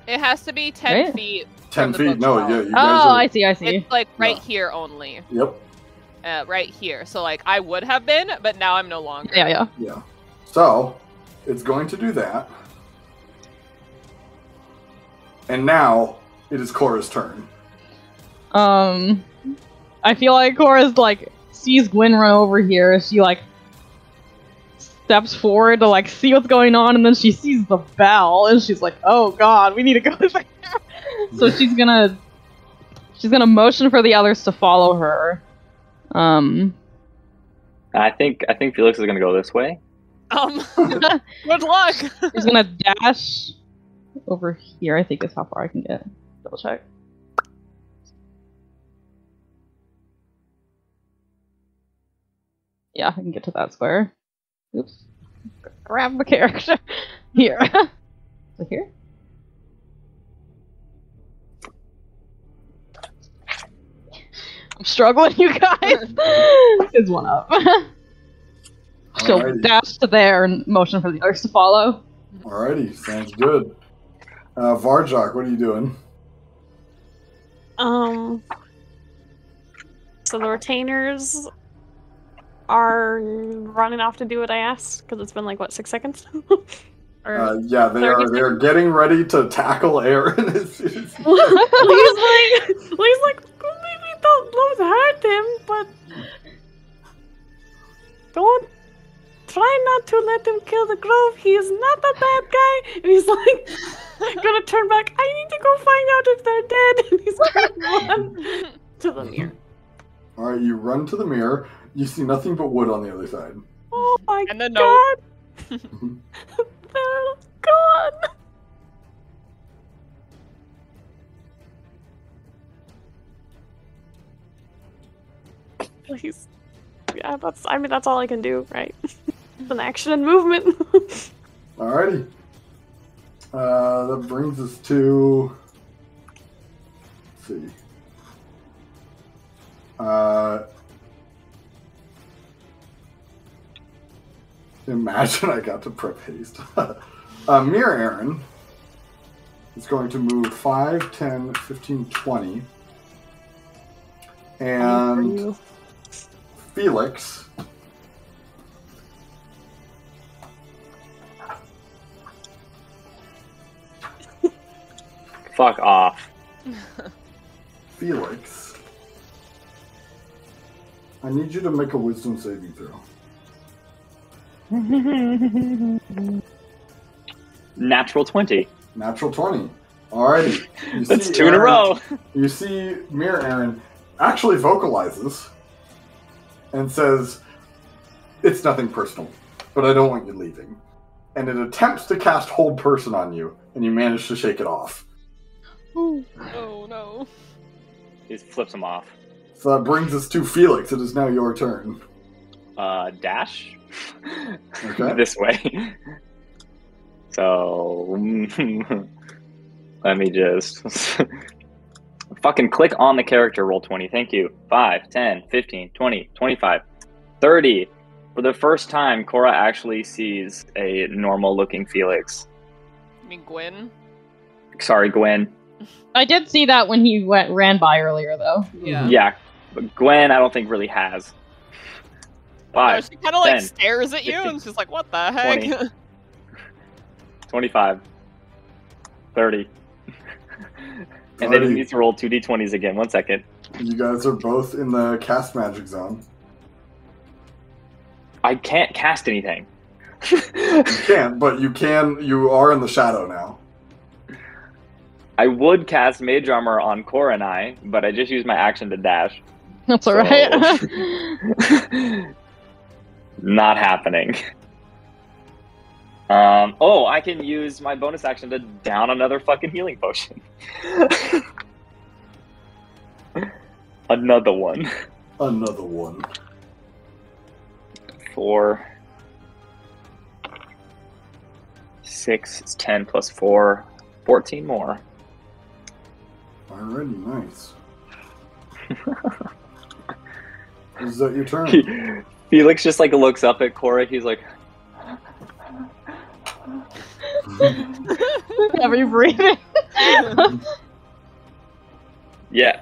It has to be 10 Right? feet. 10 from the feet? No, bookshelf. yeah, you guys Oh, are... I see. It's like right Yeah. here only. Yep, Right here. So like I would have been, but now I'm no longer. Yeah. yeah. So, it's going to do that. And now, it is Korrah's turn. I feel like Korrah's like sees Guin run over here. She like steps forward to like see what's going on, and then she sees the bell, and she's like, "Oh God, we need to go there." So she's gonna motion for the others to follow her. I think Felix is gonna go this way. Good luck. She's gonna dash over here. I think is how far I can get. Double check. Yeah, I can get to that square. Oops. Grab the character. Here. So here? I'm struggling, you guys. Is one up. She'll Alrighty. dash to there and motion for the others to follow. Alrighty, sounds good. Varjok, what are you doing? So the retainers are running off to do what I asked because it's been like what 6 seconds. Or Yeah, they're getting ready to tackle Aeron. Lee's like, maybe don't hurt him, but don't try not to let him kill the grove. He is not a bad guy. And he's like gonna turn back. I need to go find out if they're dead. And he's gonna run to the mirror. Alright, you run to the mirror. You see nothing but wood on the other side. Oh my And the god! They're gone. Please. Yeah, that's all I can do, right? An action and movement. Alrighty. That brings us to... Let's see. Imagine I got to prep haste. Mirror Aeron is going to move 5, 10, 15, 20. And Feliccs Fuck off. Feliccs, I need you to make a wisdom saving throw. Natural 20. Natural 20. Alrighty. You That's see 2 in a Aeron- row. You see Mirror Aeron actually vocalizes and says, "It's nothing personal, but I don't want you leaving." And it attempts to cast Hold Person on you, and you manage to shake it off. Oh no. He just flips him off. So that brings us to Feliccs. It is now your turn. Dash. Okay. This way. So let me just fucking click on the character, roll 20. Thank you. 5, 10, 15, 20, 25, 30. For the first time, Korrah actually sees a normal looking Feliccs. You mean Guin? Sorry, Gwen. I did see that when he ran by earlier, though. Yeah, but Gwen, I don't think really has. No, 5, she kind of like 10, stares at you 15, and she's like, "What the heck?" 20. 25, 30. And then he needs to roll 2d20s again. 1 second. You guys are both in the cast magic zone. I can't cast anything. You can't, but you can. You are in the shadow now. I would cast Mage Armor on Korrah and I, but I just used my action to dash. That's So- alright. Not happening. I can use my bonus action to down another fucking healing potion. Another one. Another one. 4, 6, it's 10 plus 4, 14 more. Alrighty, nice. Is that your turn? Felix just like looks up at Korrah. He's like, Heavy breathing. yeah,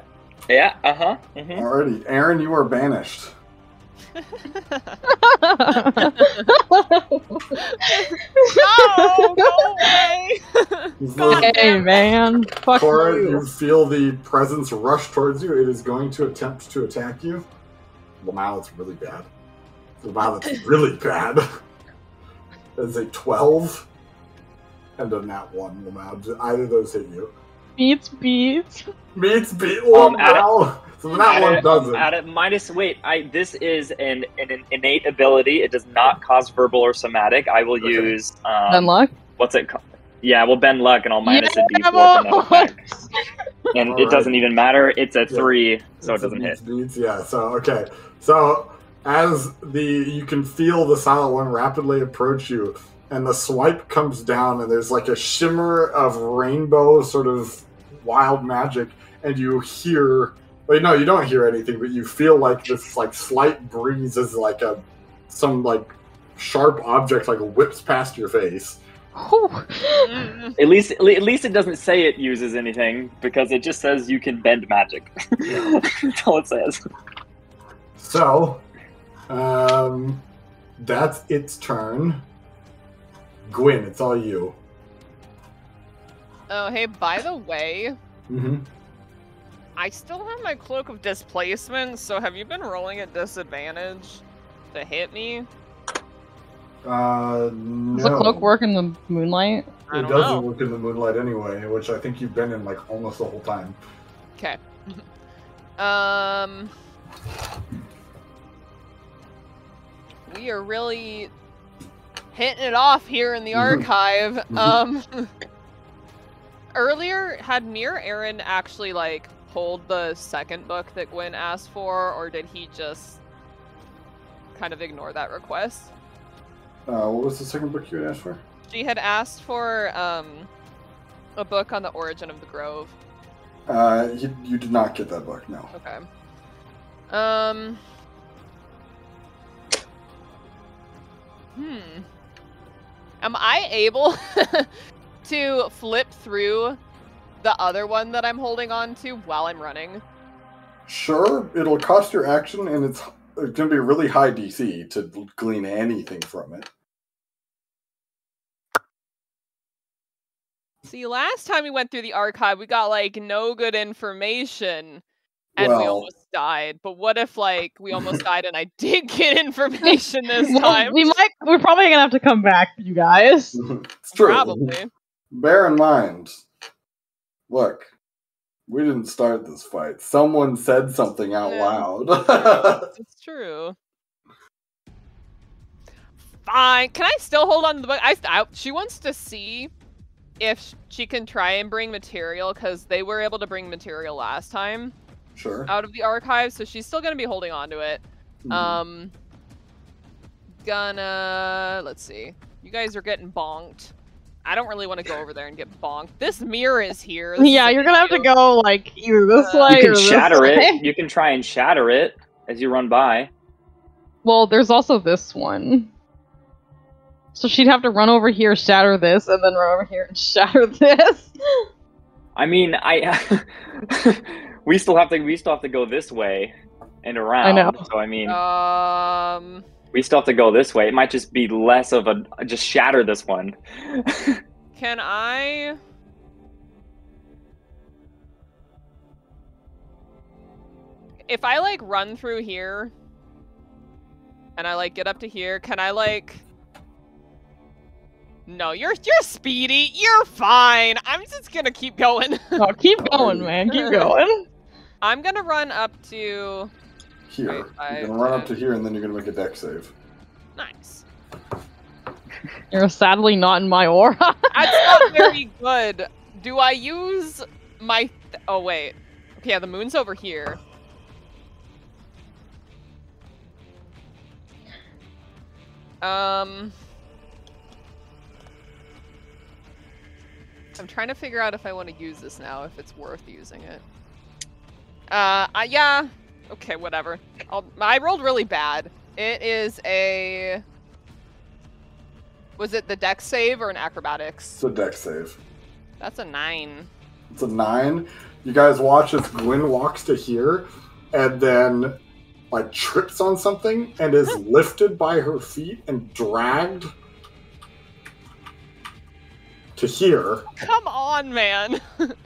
uh-huh. Mm-hmm. Alrighty, Aeron, you are banished. No, go away. Hey, man. Fuck Korrah, you. you feel the presence rush towards you. It is going to attempt to attack you. Well, now it's really bad. Wow, that's really bad. That is a 12 and a nat 1. Wow, do either of those hit you? Beats. Beats. Oh, wow. So the nat 1 doesn't. At it minus, wait, this is an innate ability. It does not cause verbal or somatic. I will use Then luck. what's it called? Yeah, we'll bend luck and I'll minus a d4 for no effect. And All it doesn't right. even matter. It's a Yeah. 3, so It's it doesn't hit. beats, yeah, so, okay. So, as you can feel the Silent One rapidly approach you, and the swipe comes down, and there's like a shimmer of rainbow sort of wild magic, and you hear... Wait, no, you don't hear anything, but you feel like this like slight breeze is like some like sharp object like whips past your face. At least it doesn't say it uses anything, because it just says you can bend magic. That's all it says. So, that's its turn. Guin, it's all you. Oh, hey, by the way, Mm-hmm. I still have my Cloak of Displacement, so have you been rolling at disadvantage to hit me? No. Does the cloak work in the moonlight? I It don't doesn't know. work in the moonlight anyway, which I think you've been in like almost the whole time. Okay. We are really hitting it off here in the archive. Earlier, had Mir Aeron actually like pulled the second book that Guin asked for, or did he just kind of ignore that request? What was the second book you had asked for? She had asked for a book on the origin of the Grove. You did not get that book, no. Okay. Am I able to flip through the other one that I'm holding on to while I'm running? Sure, it'll cost your action, and it's going to be a really high DC to glean anything from it. See, last time we went through the archive, we got like no good information. And we Well- almost died. But what if, like, we almost died and I did get information this Well, time? we're probably gonna have to come back, you guys. It's true. Probably. Bear in mind, look, we didn't start this fight. Someone said something out Yeah. loud. It's true. Fine. Can I still hold on to the book? She wants to see if she can try and bring material, because they were able to bring material last time Sure. out of the archive, so she's still going to be holding on to it. Mhm. Let's see. You guys are getting bonked. I don't really want to go over there and get bonked. This mirror is here. This Yeah, is you're an gonna have to issue. go like either this You way You or can this shatter way. it. You can try and shatter it as you run by. Well, there's also this one. So she'd have to run over here, shatter this, and then run over here and shatter this. I mean, we still have to go this way and around. I know. So I mean, we still have to go this way. It might just be less of a just shatter this one. Can I... If I, like, run through here, and I, like, get up to here, can I, like... No, you're speedy. You're fine. I'm just gonna keep going. Oh, keep going, man. Keep going. I'm gonna run up to Here. Wait, You're gonna run up to here, and then you're gonna make a deck save. nice. You're sadly not in my aura. That's not very good. Do I use my? Oh wait. Okay, yeah, the moon's over here. I'm trying to figure out if I want to use this now, if it's worth using it. Yeah. Okay, whatever. I rolled really bad. It is a... Was it the dex save or an acrobatics? It's a deck save. That's a 9. It's a 9. You guys watch as Guin walks to here, and then, like, trips on something, and is lifted by her feet and dragged to here. Come on, man.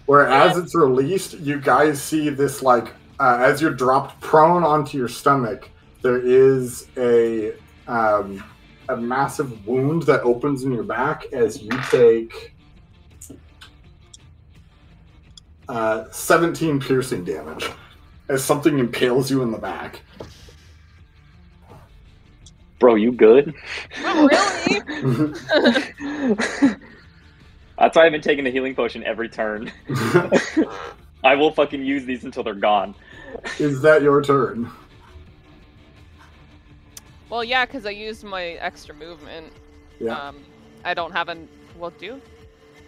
Where as it's released, you guys see this, like, as you're dropped prone onto your stomach, there is a massive wound that opens in your back as you take 17 piercing damage as something impales you in the back. Bro, you good? Not really. That's why I've been taking a healing potion every turn. I will fucking use these until they're gone. Is that your turn? Well, yeah, because I used my extra movement. Yeah. I don't have an... Well, do?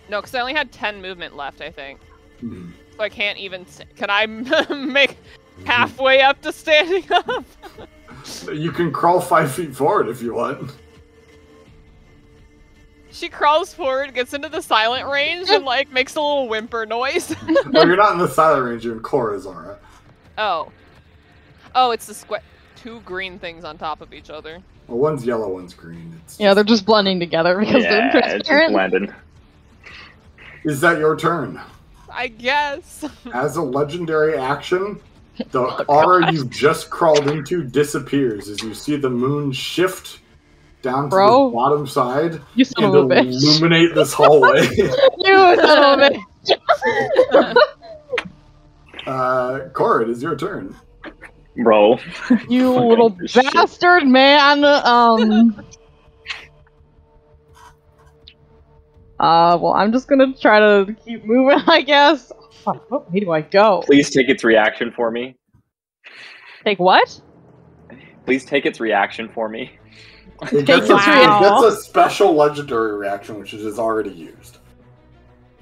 No, because I only had 10 movement left, I think. Hmm. So I can't even... Can I make halfway up to standing up? You can crawl 5 feet forward if you want. She crawls forward, gets into the silent range, and, like, makes a little whimper noise. No, you're not in the silent range, you're in Korrah's aura. Oh. Oh, it's the square... 2 green things on top of each other. Well, one's yellow, one's green. Yeah, they're just blending together because they're Yeah, it's just transparent. blended. Is that your turn? I guess. As a legendary action, the aura you've just crawled into disappears as you see the moon shift down to the bottom side You son and of a bitch. illuminate this hallway. You son of a bitch. Korrah, it is your turn. Bro. You Fucking little shit. bastard, man. Well, I'm just gonna try to keep moving, I guess. Fuck, what way do I go? Please take its reaction for me. Take what? Please take its reaction for me. It gets, Wow. it gets a special legendary reaction, which it is already used.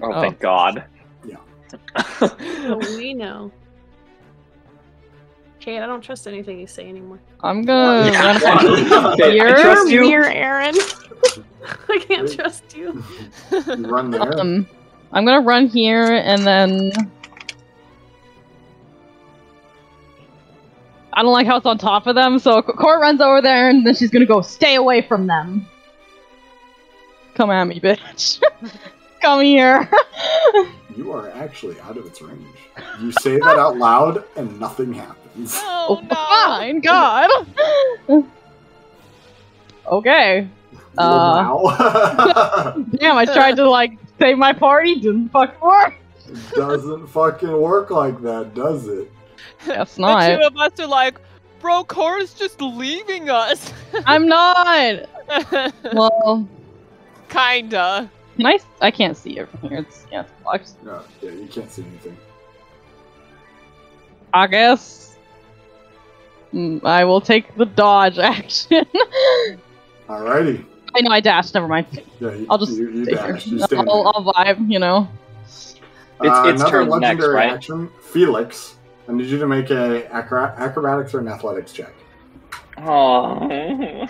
Oh, thank God. Yeah. Oh, we know. Kate, I don't trust anything you say anymore. I'm gonna run Okay, I trust you. You're Aeron. I can't trust you. You run there. I'm gonna run here and then I don't like how it's on top of them, so Korrah runs over there and then she's gonna go stay away from them. Come at me, bitch. Come here. You are actually out of its range. You say that out loud, and nothing happens. Oh, no. Fine, God. Okay. Wow. Damn, I tried to, like, save my party, didn't fucking work. Doesn't fucking work like that, does it? Guess The not. two of us are like, bro, Korrah's just leaving us. I'm not. Well, Kinda. I can't see it from here. It's blocked. No, yeah, you can't see anything. I guess I will take the dodge action. Alrighty. I know I dashed. Never mind. Yeah, you, I'll just you stay dash. here. You stand I'll vibe. You know. It's another turn legendary next, right? action, Feliccs. I need you to make a acrobatics or an athletics check. Oh.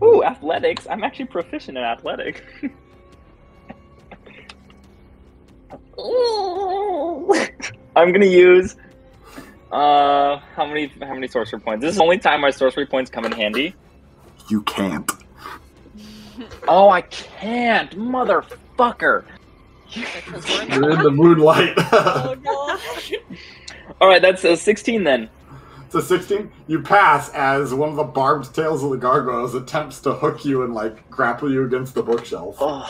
Ooh, athletics. I'm actually proficient in athletics. I'm gonna use how many sorcery points? This is the only time my sorcery points come in handy. You can't. Oh, I can't, motherfucker. You're in the moonlight. Oh, God. All right, that's a 16 then. It's a 16. You pass as one of the barbed tails of the gargoyles attempts to hook you and like grapple you against the bookshelf. Oh.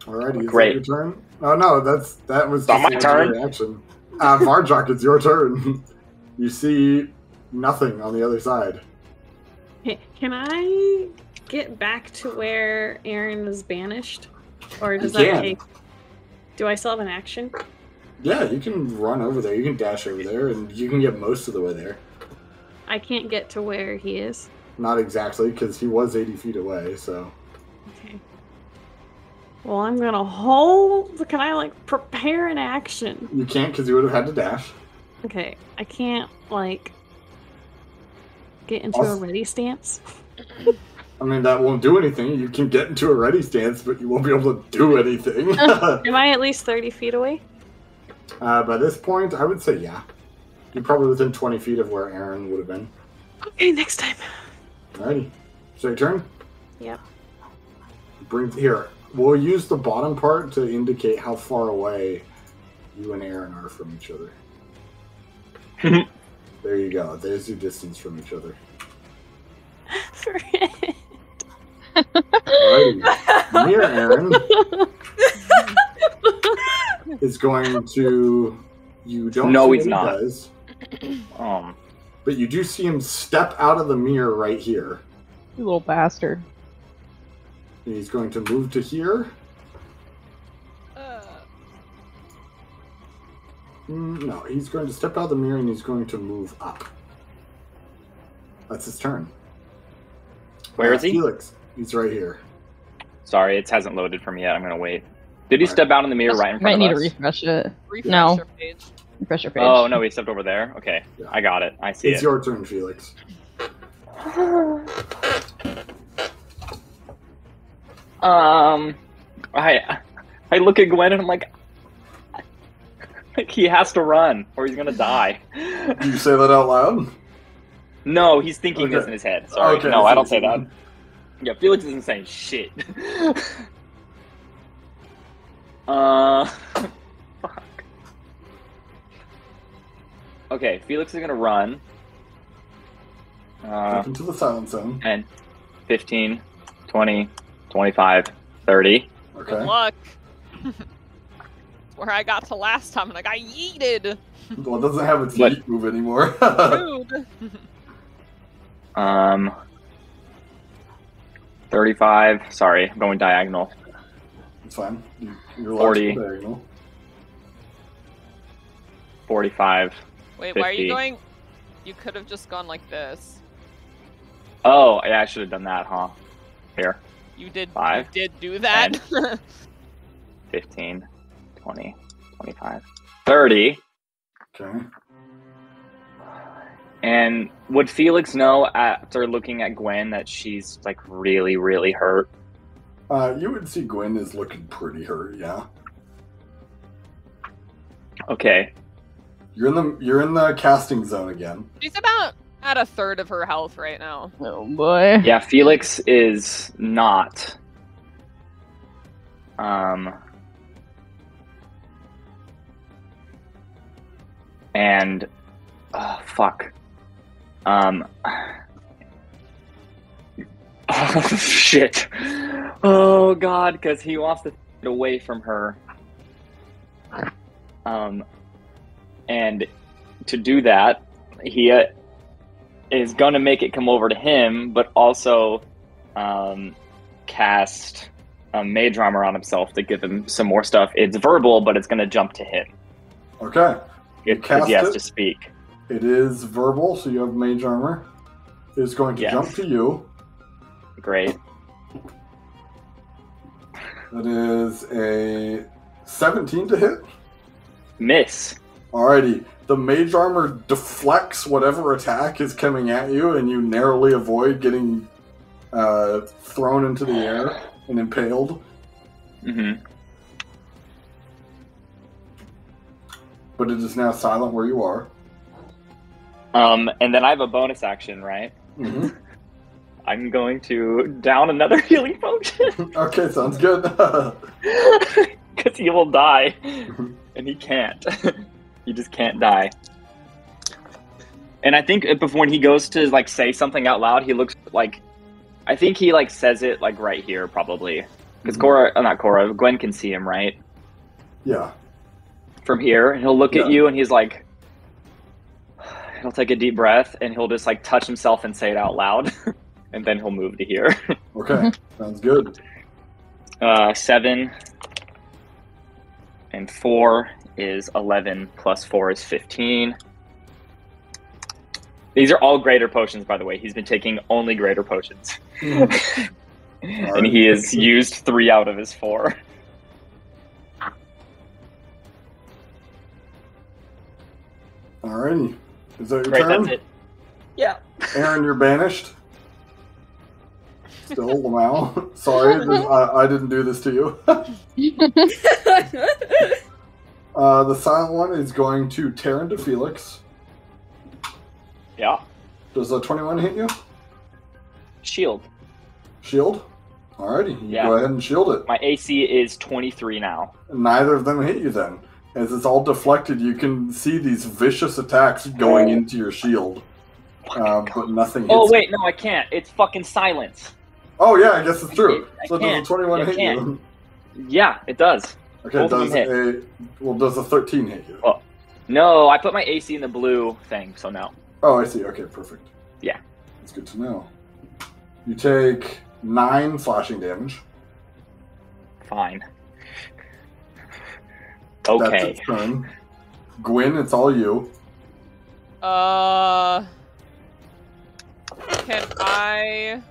Alrighty, is Great. that your turn? Oh no, that was Not my just turn. a reaction. Varjok, it's your turn. You see nothing on the other side. Can I get back to where Aeron was banished? Or does You that can. take... Do I still have an action? Yeah, you can run over there. You can dash over there, and you can get most of the way there. I can't get to where he is. Not exactly, because he was 80 feet away, so... Okay. Well, I'm gonna hold... Can I, like, prepare an action? You can't, because you would have had to dash. Okay, I can't, like... get into a ready stance? I mean, that won't do anything. You can get into a ready stance, but you won't be able to do anything. Am I at least 30 feet away? By this point, I would say yeah. You're probably within 20 feet of where Aeron would have been. Okay, next time. Alrighty. So your turn? Yep. Here. We'll use the bottom part to indicate how far away you and Aeron are from each other. There you go. There's your distance from each other. Alrighty. Near Aeron is going to... You don't No, see he's what not. He does, Um, but you do see him step out of the mirror right here. You little bastard. And he's going to move to here. No, he's going to step out of the mirror and he's going to move up. That's his turn. Where is he? Felix. He's right here. Sorry, it hasn't loaded for me yet. I'm gonna wait. Did he step out in the mirror right in Might front need of to us? refresh it. Refresh No. your page. Refresh your page. Oh no, he stepped over there. Okay, Yeah. I got it. I see It's it. your turn, Felix. I look at Gwen and I'm like he has to run or he's gonna die. Do you say that out loud? No, he's thinking this Okay. in his head. Sorry, Okay, no, I don't so- say that. Yeah, Felix isn't saying shit. Fuck. Okay, Felix is gonna run. Up into the silent zone. 10, 15, 20, 25, 30. Good Okay. luck. It's where I got to last time and I got yeeted. Well, it doesn't have its What? yeet move anymore. Rude. 35. Sorry, I'm going diagonal. It's fine. You're 40. diagonal. 45. Wait, why are 50. you going? You could have just gone like this. Oh, yeah, I should have done that, huh? Here. You did. 5, You did do that. 15, 20, 25, 30. Okay. And would Felix know after looking at Gwen that she's like really, really hurt? You would see Guin is looking pretty hurt, yeah. Okay. You're in the casting zone again. She's about at a third of her health right now. Oh boy. Yeah, Felix is not. And fuck. Oh shit. Oh god, because he wants to get away from her. And to do that, he is gonna make it come over to him, but also cast Mage Armor on himself to give him some more stuff. It's verbal, but it's gonna jump to him. Okay. Because he cast has it. to speak. It is verbal, so you have mage armor. It's going to Yes. jump to you. Great. That is a 17 to hit. Miss. Alrighty. The mage armor deflects whatever attack is coming at you, and you narrowly avoid getting thrown into the air and impaled. Mm-hmm. But it is now silent where you are. And then I have a bonus action, right? Mm-hmm. I'm going to down another healing potion. Okay, sounds good. Because he will die and he can't. He just can't die. And I think before when he goes to like say something out loud, he looks like, I think he like says it like right here probably, because not Korrah, Gwen can see him, right? Yeah. From here, and he'll look at you, and he's like, he'll take a deep breath, and he'll just like touch himself and say it out loud, and then he'll move to here. Okay, sounds good. 7 and 4 is 11 plus 4 is 15. These are all greater potions, by the way. He's been taking only greater potions. And he has used 3 out of his 4. Alrighty. Is that your Great, turn? that's it. Yeah. Aeron, you're banished. Still, Lamau. Sorry, I didn't do this to you. The silent one is going to tear into Feliccs. Yeah. Does a 21 hit you? Shield. Shield? Alrighty, you Yeah. go ahead and shield it. My AC is 23 now. Neither of them hit you then. As it's all deflected, you can see these vicious attacks going into your shield. But nothing hits. Oh, wait, no, I can't. It's fucking silence. Oh, yeah, I guess it's true. I So can't. does a 21 I hit can't. you? Yeah, it does. Okay, Both of does them does a 13 hit you? Oh. No, I put my AC in the blue thing, so no. Oh, I see. Okay, perfect. Yeah. That's good to know. You take 9 slashing damage. Fine. That's Okay. its turn. Guin, it's all you. Can I...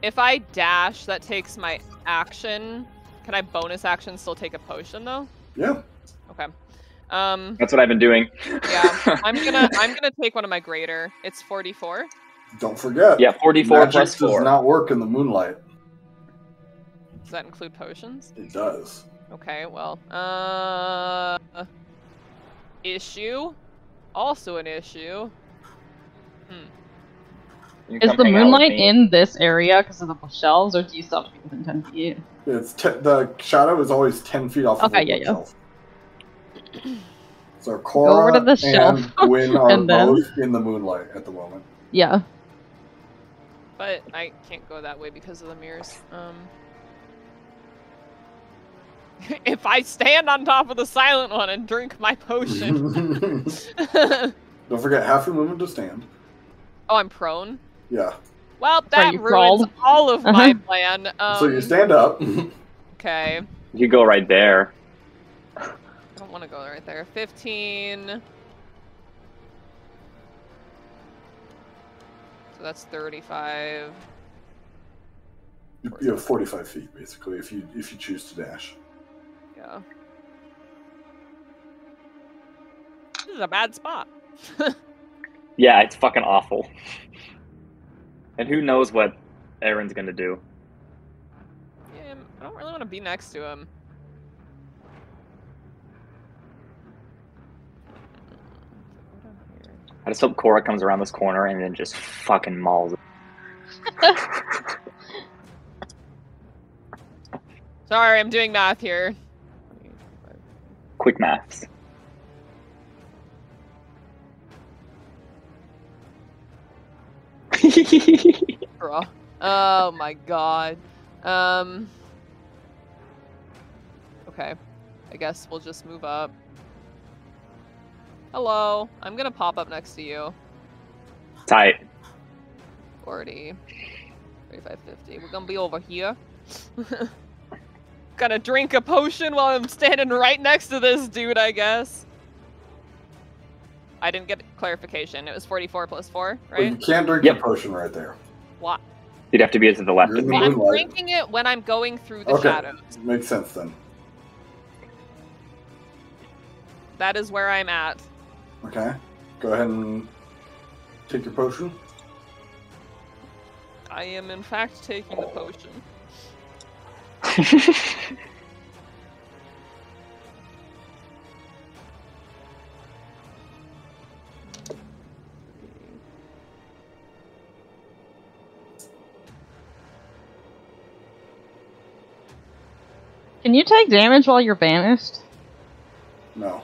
If I dash, that takes my action. Can I bonus action still take a potion, though? Yeah. Okay. That's what I've been doing. Yeah, I'm gonna take one of my greater. It's 44. Don't forget. Yeah, 44 magic plus 4. does not work in the moonlight. Does that include potions? It does. Okay, well, issue, also an issue. You Is come the hang out with moonlight me. in this area because of the shelves, or do you still have to be within 10 feet? It's the shadow is always 10 feet off Okay, of the yeah. shelf. So over Korrah to the shelf, and Guin are and then- both in the moonlight at the moment. Yeah. But I can't go that way because of the mirrors. If I stand on top of the silent one and drink my potion. Don't forget half your movement to stand. Oh, I'm prone? Yeah. Well, Sorry, that you ruins crawled. all of my plan. So you stand up. Okay. You go right there. I don't want to go right there. 15. So that's 35. You have 45 feet basically if you choose to dash. Yeah. This is a bad spot. Yeah, it's fucking awful. And who knows what Aeron's gonna do. Yeah, I don't really want to be next to him. I just hope Korrah comes around this corner and then just fucking mauls it. Sorry, I'm doing math here. Quick maths. Bruh. Oh my god. Okay. I guess we'll just move up. Hello. I'm gonna pop up next to you. Tight. 40. 35, 50. We're gonna be over here. Gonna drink a potion while I'm standing right next to this dude, I guess. I didn't get clarification. It was 44 plus 4, But you right? can't drink Yep. the potion right there. What? You'd have to be to the left You're of in me. the I'm moonlight. drinking it when I'm going through the Okay. shadows. Makes sense then. That is where I'm at. Okay. Go ahead and take your potion. I am in fact taking the potion. Can you take damage while you're banished? No.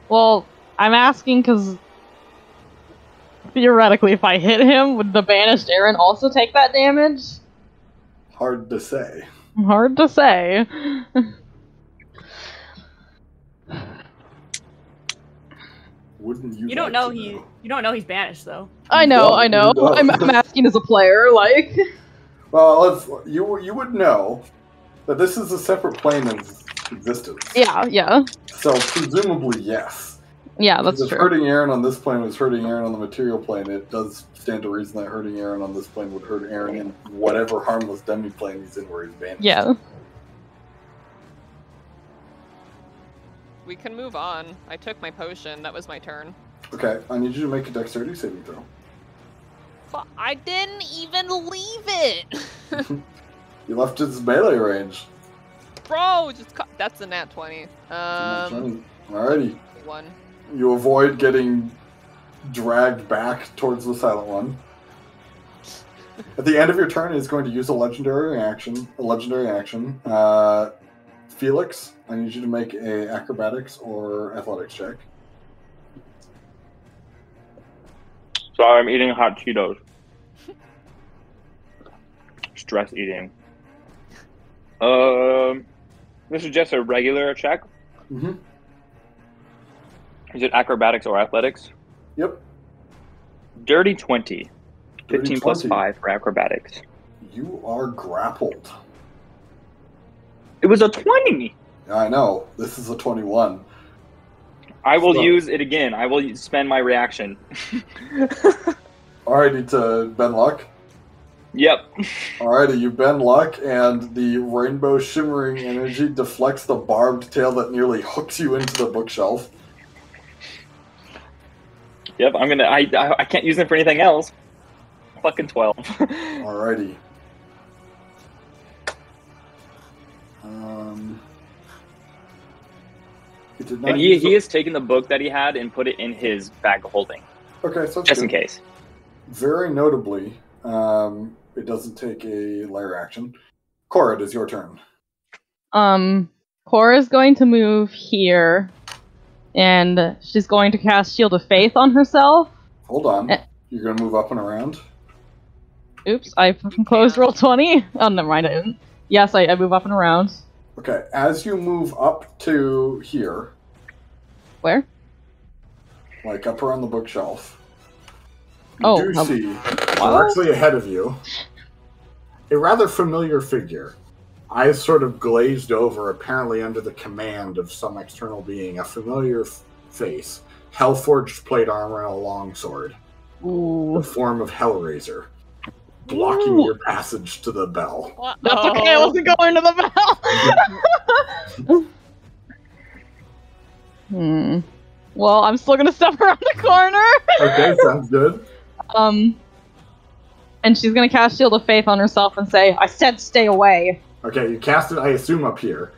Well, I'm asking because theoretically, if I hit him, would the banished Aeron also take that damage? Hard to say. Hard to say. Wouldn't you? You don't like know to you don't know he's banished though. I know. No. I'm asking as a player, like. Well, you would know that this is a separate plane of existence. Yeah. So presumably, yes. Yeah, that's if true. hurting Aeron on this plane was hurting Aeron on the material plane, it does stand to reason that hurting Aeron on this plane would hurt Aeron in whatever harmless demi-plane he's in where he's banished. Yeah. We can move on. I took my potion. That was my turn. Okay, I need you to make a dexterity saving throw. But I didn't even leave it! You left his melee range. Bro, that's a nat 20. Alrighty. 1. You avoid getting dragged back towards the silent one. At the end of your turn, it's going to use a legendary action. Feliccs, I need you to make a acrobatics or athletics check. Sorry, I'm eating hot Cheetos. Stress eating. This is just a regular check. Mm-hmm. Is it acrobatics or athletics? Yep. Dirty 20. 15 Dirty plus 20. 5 for acrobatics. You are grappled. It was a 20! I know. This is a 21. I will So- use it again. I will spend my reaction. Alrighty, to Ben Luck. Yep. Alrighty, you bend luck, and the rainbow shimmering energy deflects the barbed tail that nearly hooks you into the bookshelf. Yep, I'm gonna. I can't use them for anything else. Fucking 12. Alrighty. It did not And use he has taken the book that he had and put it in his bag of holding, Okay, so that's just good. in case. Very notably, it doesn't take a lair action. Korrah, it is your turn. Korra's going to move here, and she's going to cast Shield of Faith on herself. Hold on. Eh. You're going to move up and around? Oops, I closed roll 20. Oh, never mind, I didn't. Yes, I move up and around. Okay, as you move up to here, Where? like up around the bookshelf, you Oh, do see, what? directly ahead of you, a rather familiar figure. Eyes sort of glazed over, apparently under the command of some external being. A familiar face. Hellforged plate armor and a longsword. Ooh. The form of Hellraiser. Blocking Ooh. your passage to the bell. That's okay, I wasn't going to the bell! Well, I'm still gonna step around the corner! Okay, sounds good. And she's gonna cast Shield of Faith on herself and say, I said stay away! Okay, you cast it, I assume, up here.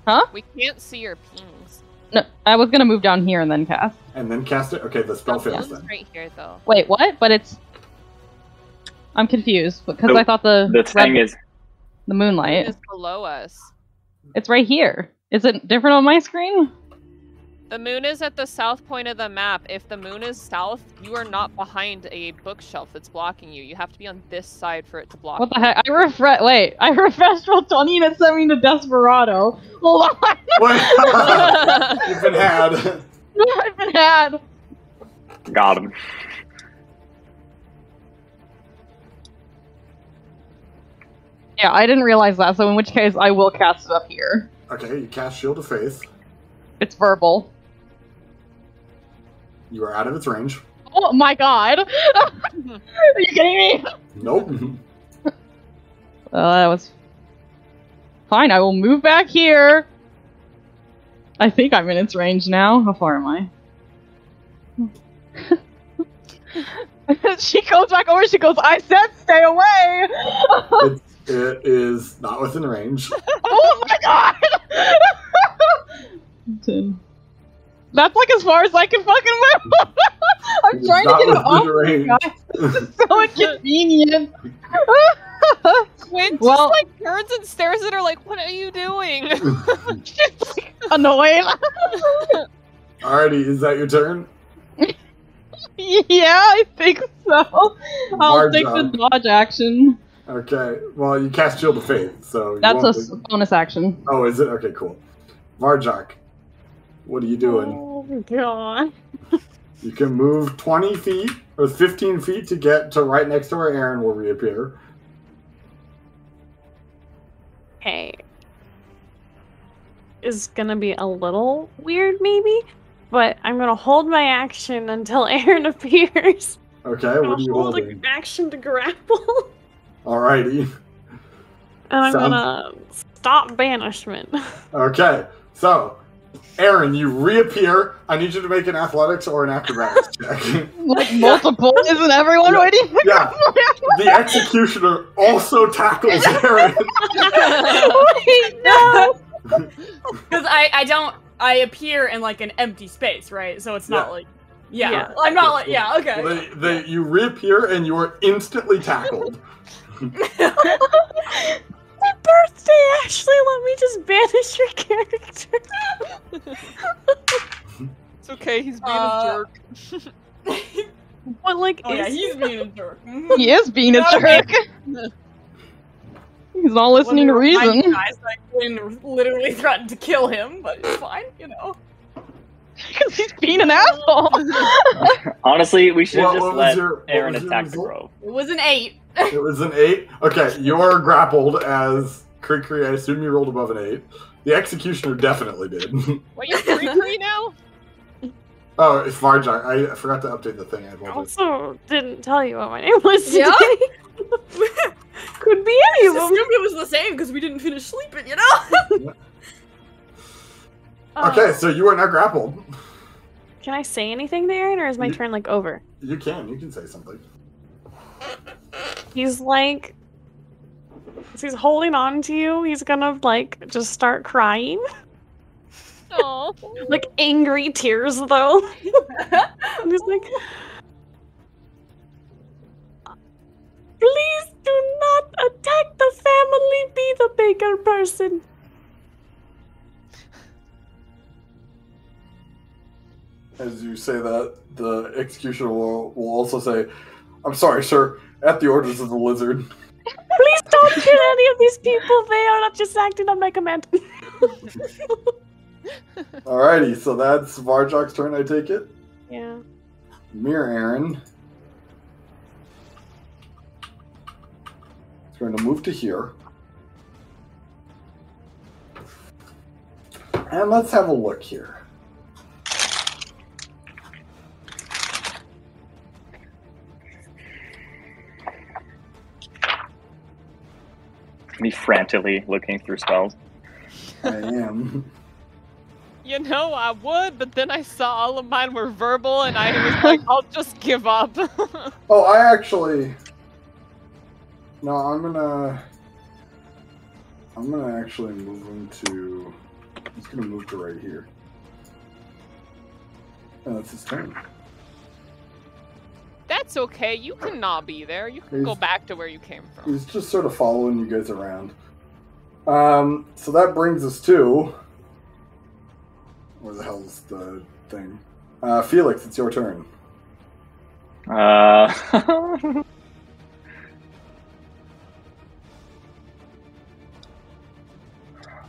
Huh? We can't see your pings. No, I was gonna move down here and then cast. And then cast it? Okay, the spell fails One's then. right here, though. Wait, what? But it's... I'm confused, because So, I thought the thing is, the moonlight. It's below us. It's right here. Is it different on my screen? The moon is at the south point of the map. If the moon is south, you are not behind a bookshelf that's blocking you. You have to be on this side for it to block What the you. heck? I refreshed roll 20 and it sent me to Desperado. Hold on! What? You've been had. I've been had! got him. Yeah, I didn't realize that, so in which case I will cast it up here. Okay, you cast Shield of Faith. It's verbal. You are out of its range. Oh my god! Are you kidding me? Nope. That was... Fine, I will move back here. I think I'm in its range now. How far am I? She goes back over, she goes, I said stay away! It is not within range. Oh my god! 10. That's like as far as I can fucking move! I'm It's trying to not get it within off, range. guys. This is so inconvenient. Guin just Well- like turns and stares at her like, what are you doing? Annoyed. Alrighty, is that your turn? Yeah, I think so. I'll take the Varjok. dodge action. Okay, well, you cast Shield of Faith, so you That's a won't bonus action. Oh, is it? Okay, cool. Varjok, what are you doing? Oh god. You can move 20 feet or 15 feet to get to right next to where Aeron will reappear. Okay. Is gonna be a little weird, maybe, but I'm gonna hold my action until Aeron appears. Okay, I'm what are you hold holding? an action to grapple, Alrighty. and I'm Sounds- gonna stop banishment. Okay, so Aeron, you reappear. I need you to make an athletics or an acrobatics check. Like multiple. Isn't everyone Yeah. waiting for Yeah. The executioner also tackles Aeron. Wait, no. Because I appear in like an empty space, right? So it's not Yeah. like, yeah, Yeah. I'm not like, yeah, okay. You reappear and you are instantly tackled. My birthday, Ashley. Let me just banish your character. It's okay, he's being a jerk. What, like, Oh yeah, is he's being a jerk. He is being a Okay. jerk. He's not listening to Well, reason. Guys, like, Guin literally threatened to kill him, but it's fine, you know. Because he's being an asshole. Honestly, we should have What just was let your- what Aeron was your attack the result? grove. It was an 8. It was an 8. Okay, you're grappled as Krikri. I assume you rolled above an 8. The executioner definitely did. What, you're 3-3 now? Oh, it's Varjok. I forgot to update the thing. I I apologize. also didn't tell you what my name was today. Yeah? Could be any of I them. assumed it was the same because we didn't finish sleeping, you know? Okay, so you are now grappled. Can I say anything to Aeron, or is my You- turn like over? You can say something. He's like, as he's holding on to you, he's gonna like just start crying, Oh. like angry tears though. And he's like, "Please do not attack the family. Be the bigger person." As you say that, the executioner will also say, "I'm sorry, sir. At the orders of the lizard." Please don't kill any of these people. They are not just acting on my command. Alrighty, so that's Varjok's turn, I take it. Yeah. Mirror Aeron is going to move to here. And let's have a look here. Me frantically looking through spells. I am. You know, I would, but then I saw all of mine were verbal, and I was like, I'll just give up. Oh, I actually. No, I'm gonna actually move him to. He's gonna move to right here. And that's his turn. That's okay. You cannot be there. You can go He's- back to where you came from. He's just sort of following you guys around. So that brings us to. Where the hell's the thing? Felix, it's your turn.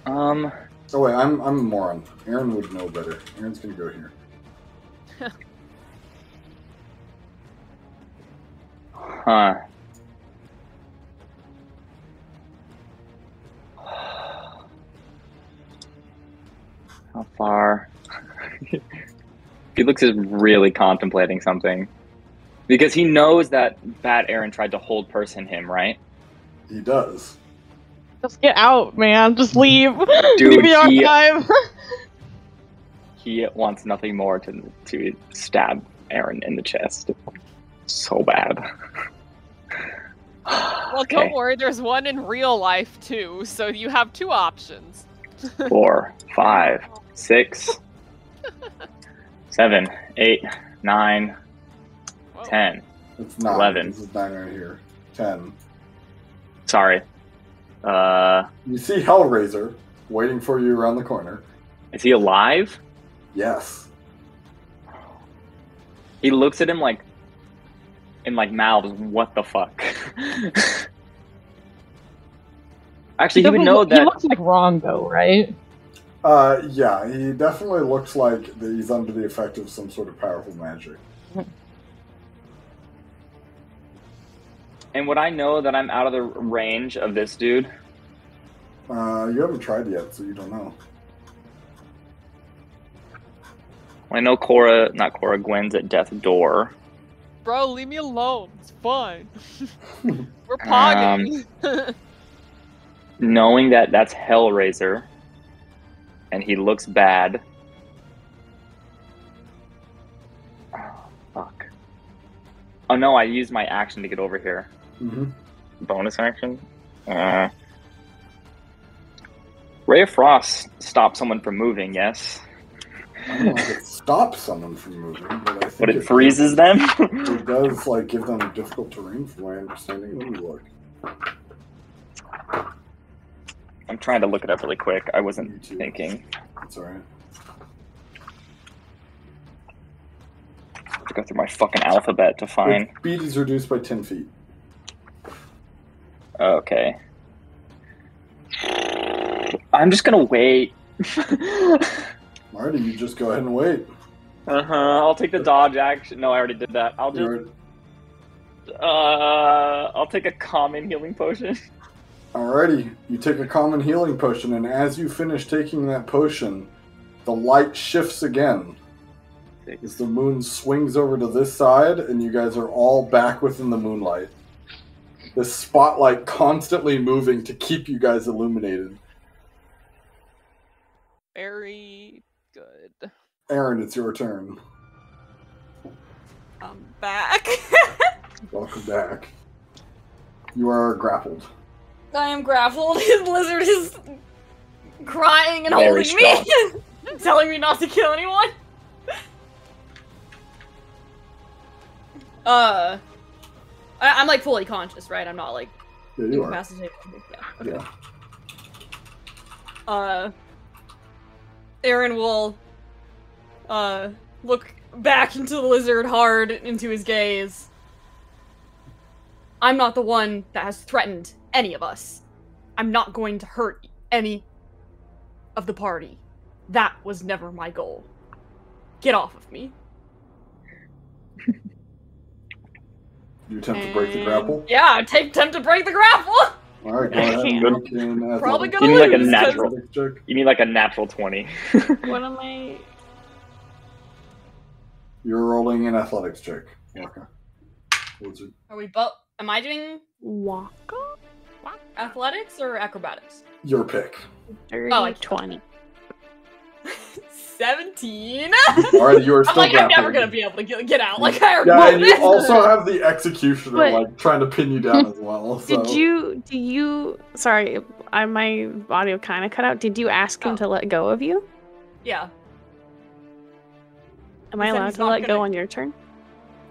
Oh wait, I'm a moron. Aeron would know better. Aaron's gonna go here. Huh. How far? Felix is really contemplating something. Because he knows that Bat Aeron tried to hold person him, right? He does. Just get out, man. Just leave. Dude, Leave the he- archive. He wants nothing more to stab Aeron in the chest. So bad. Well, Okay. don't worry. There's one in real life too, so you have two options. 4, 5, 6, 7, 8, 9, Whoa. 10. It's 9. 11. This is 9 right here. 10. Sorry. You see Hellraiser waiting for you around the corner. Is he alive? Yes. He looks at him like, and like mouths, what the fuck? Actually, he would know that. He looks like Rongo, right? Yeah, he definitely looks like that he's under the effect of some sort of powerful magic. And would I know that I'm out of the range of this dude? You haven't tried yet, so you don't know. I know Guin's at death's door. Bro, leave me alone. It's fine. We're pogging. Knowing that that's Hellraiser, and he looks bad. Oh, fuck. Oh no, I used my action to get over here. Mm-hmm. Bonus action? Ray of Frost stops someone from moving, yes? I don't know if it stops someone from moving, but I think But it freezes them? It does, like, give them difficult terrain, from my understanding. Let me look. I'm trying to look it up really quick. I wasn't thinking. That's alright. I have to go through my fucking alphabet to find. Its speed is reduced by 10 feet. Okay. I'm just gonna wait. Marty, you just go ahead and wait. I'll take the dodge action. No, I already did that. I'll take a common healing potion. Alrighty, you take a common healing potion, and as you finish taking that potion, the light shifts again. As the moon swings over to this side, and you guys are all back within the moonlight. The spotlight constantly moving to keep you guys illuminated. Very good. Aeron, it's your turn. I'm back. Welcome back. You are grappled. I am grappled. His lizard is crying and Very holding me, telling me not to kill anyone. I'm like fully conscious, right? I'm not like Yeah, you are. incapacitated. Yeah. Okay. Yeah. Aeron will look back into the lizard hard into his gaze. I'm not the one that has threatened any of us. I'm not going to hurt any of the party. That was never my goal. Get off of me. You attempt to break the grapple? Yeah, attempt to break the grapple! Alright, go ahead and make an Probably athletics gonna You need like a lose, 'cause- natural. check. You need like a natural 20. What am I? You're rolling an athletics check. Okay. Wizard. Are we both? Am I doing Waka? athletics or acrobatics? Your pick. Dirty Oh, I 20. 17. Alright, you are I'm still like, I'm grappled. never gonna be able to get out. Like, I already Yeah, know and you this. also have the executioner But- like trying to pin you down as well. So. Do you, sorry, my audio kind of cut out. Did you ask him Oh. to let go of you? Yeah. Am He I said allowed he's to not let go gonna- on your turn?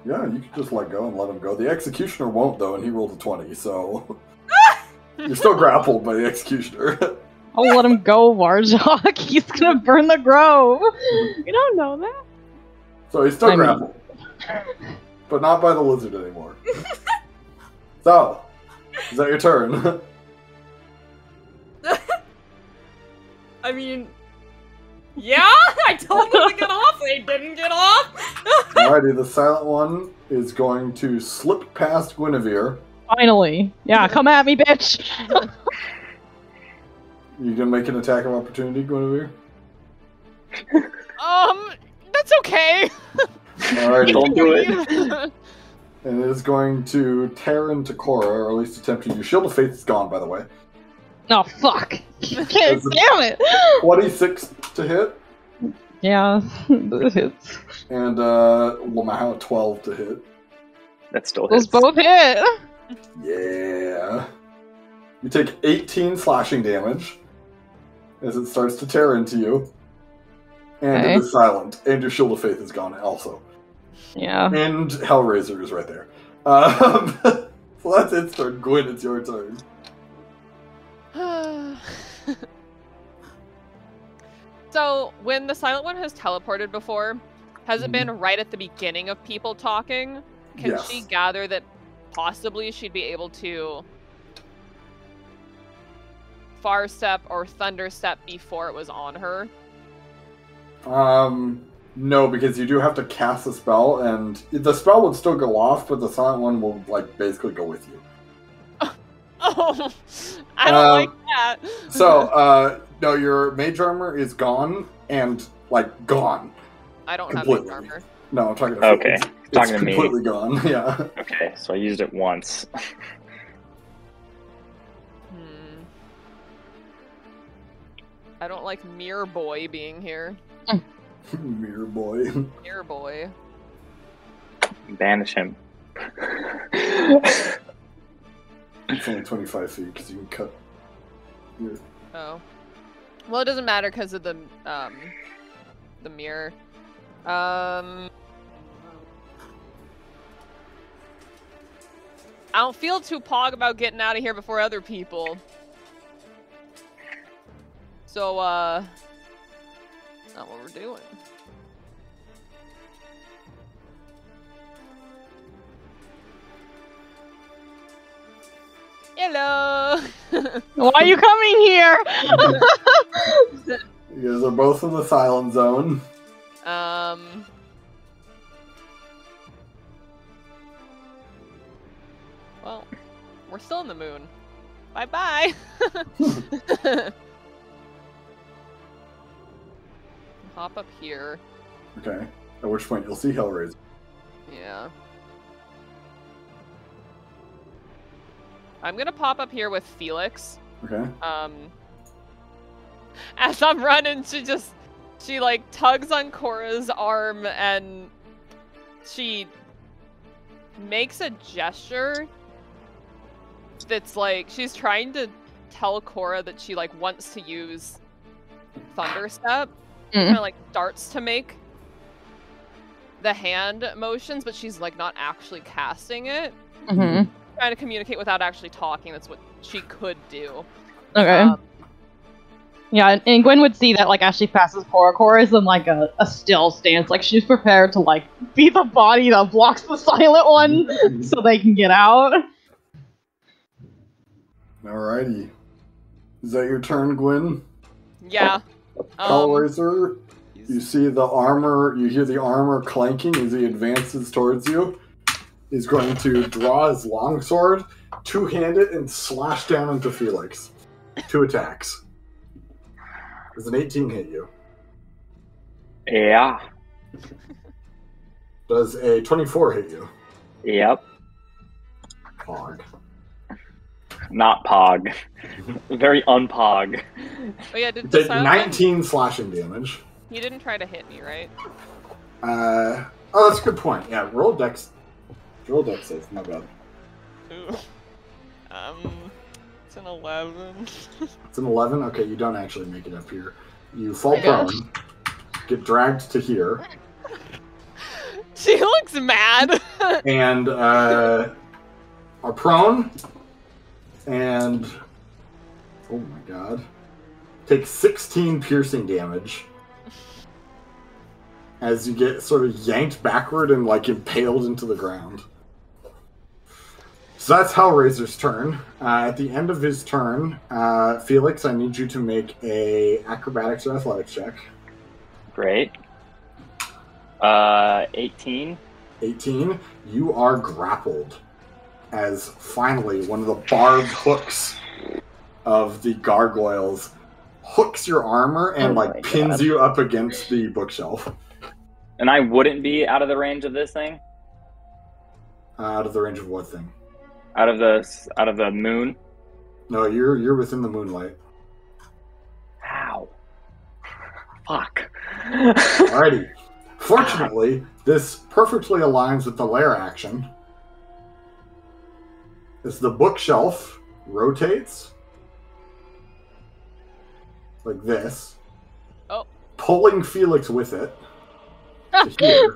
Yeah, you can just let go and let him go. The executioner won't though, and he rolled a 20, so you're still grappled by the executioner. I'll let him go, Warjock. He's gonna burn the grove. You don't know that. So he's still I mean- grappled. But not by the lizard anymore. So, is that your turn? I mean, yeah, I told them to get off. They didn't get off. Alrighty, the silent one is going to slip past Guinevere. Finally. Yeah, come at me, bitch. You can make an attack of opportunity, Guinevere. That's okay. Alrighty. Don't do it. And it is going to tear into Korrah, or at least attempt to. Your Shield of Faith is gone, by the way. Oh, fuck. Damn That's it. 26 to hit, Yeah, it hits. and Lamau 12 to hit. That still Those hits. both hit. Yeah. You take 18 slashing damage as it starts to tear into you. And Okay. it is silent. And your Shield of Faith is gone also. Yeah. And Hellraiser is right there. So that's its turn. Guin, it's your turn. So, when the Silent One has teleported before, has it been right at the beginning of people talking? Can Yes. she gather that possibly she'd be able to Far Step or Thunder Step before it was on her? No, because you do have to cast a spell, and the spell would still go off, but the Silent One will, like, basically go with you. Oh, I don't like that. So, no, your mage armor is gone, and, like, gone. I don't have completely. mage armor. No, I'm talking to Okay, it's talking to me. completely gone, yeah. Okay, so I used it once. I don't like Mirror Boy being here. Mirror boy. Mirror Boy. Banish him. It's only 25 feet, because you can cut your... Oh. Well, it doesn't matter because of the mirror. I don't feel too pog about getting out of here before other people. So, not what we're doing. Hello! Why are you coming here? You guys are both in the silent zone. Well, we're still in the moon. Bye-bye! Hop up here. Okay. At which point you'll see Hellraiser. Yeah. I'm gonna pop up here with Feliccs. Okay. As I'm running, she like tugs on Korrah's arm and she makes a gesture that's like she's trying to tell Korrah that she like wants to use Thunder Step. Kind of like starts to make the hand motions, but she's like not actually casting it. Mm-hmm. Trying to communicate without actually talking. That's what she could do. Okay. Yeah, and Guin would see that, like, as she passes Korrah. Korrah is in, like, a still stance. Like, she's prepared to, like, be the body that blocks the Silent One so they can get out. Alrighty. Is that your turn, Guin? Yeah. Hellraiser, you see the armor, you hear the armor clanking as he advances towards you. He's going to draw his longsword, two-hand it, and slash down into Feliccs. 2 attacks. Does an 18 hit you? Yeah. Does a 24 hit you? Yep. Pog. Not pog. Very unpog. Oh yeah, did You the take Silent 19 slashing damage. He didn't try to hit me, right? Oh, that's a good point. Yeah, roll dex. Roll dex save, not bad. Ooh. It's an 11. It's an 11? Okay, you don't actually make it up here. You fall prone, get dragged to here, She looks mad. and are prone, and oh my god, take 16 piercing damage as you get sort of yanked backward and like impaled into the ground. So that's Hellraiser's turn. At the end of his turn, Feliccs, I need you to make a acrobatics or athletics check. Great. 18. 18. You are grappled as finally one of the barbed hooks of the gargoyles hooks your armor and pins you up against the bookshelf. And I wouldn't be out of the range of this thing? Out of the range of what thing? Out of the moon? No, you're within the moonlight. How? Fuck. Alrighty. Fortunately, this perfectly aligns with the lair action. As the bookshelf rotates like this, Oh. pulling Feliccs with it. to here.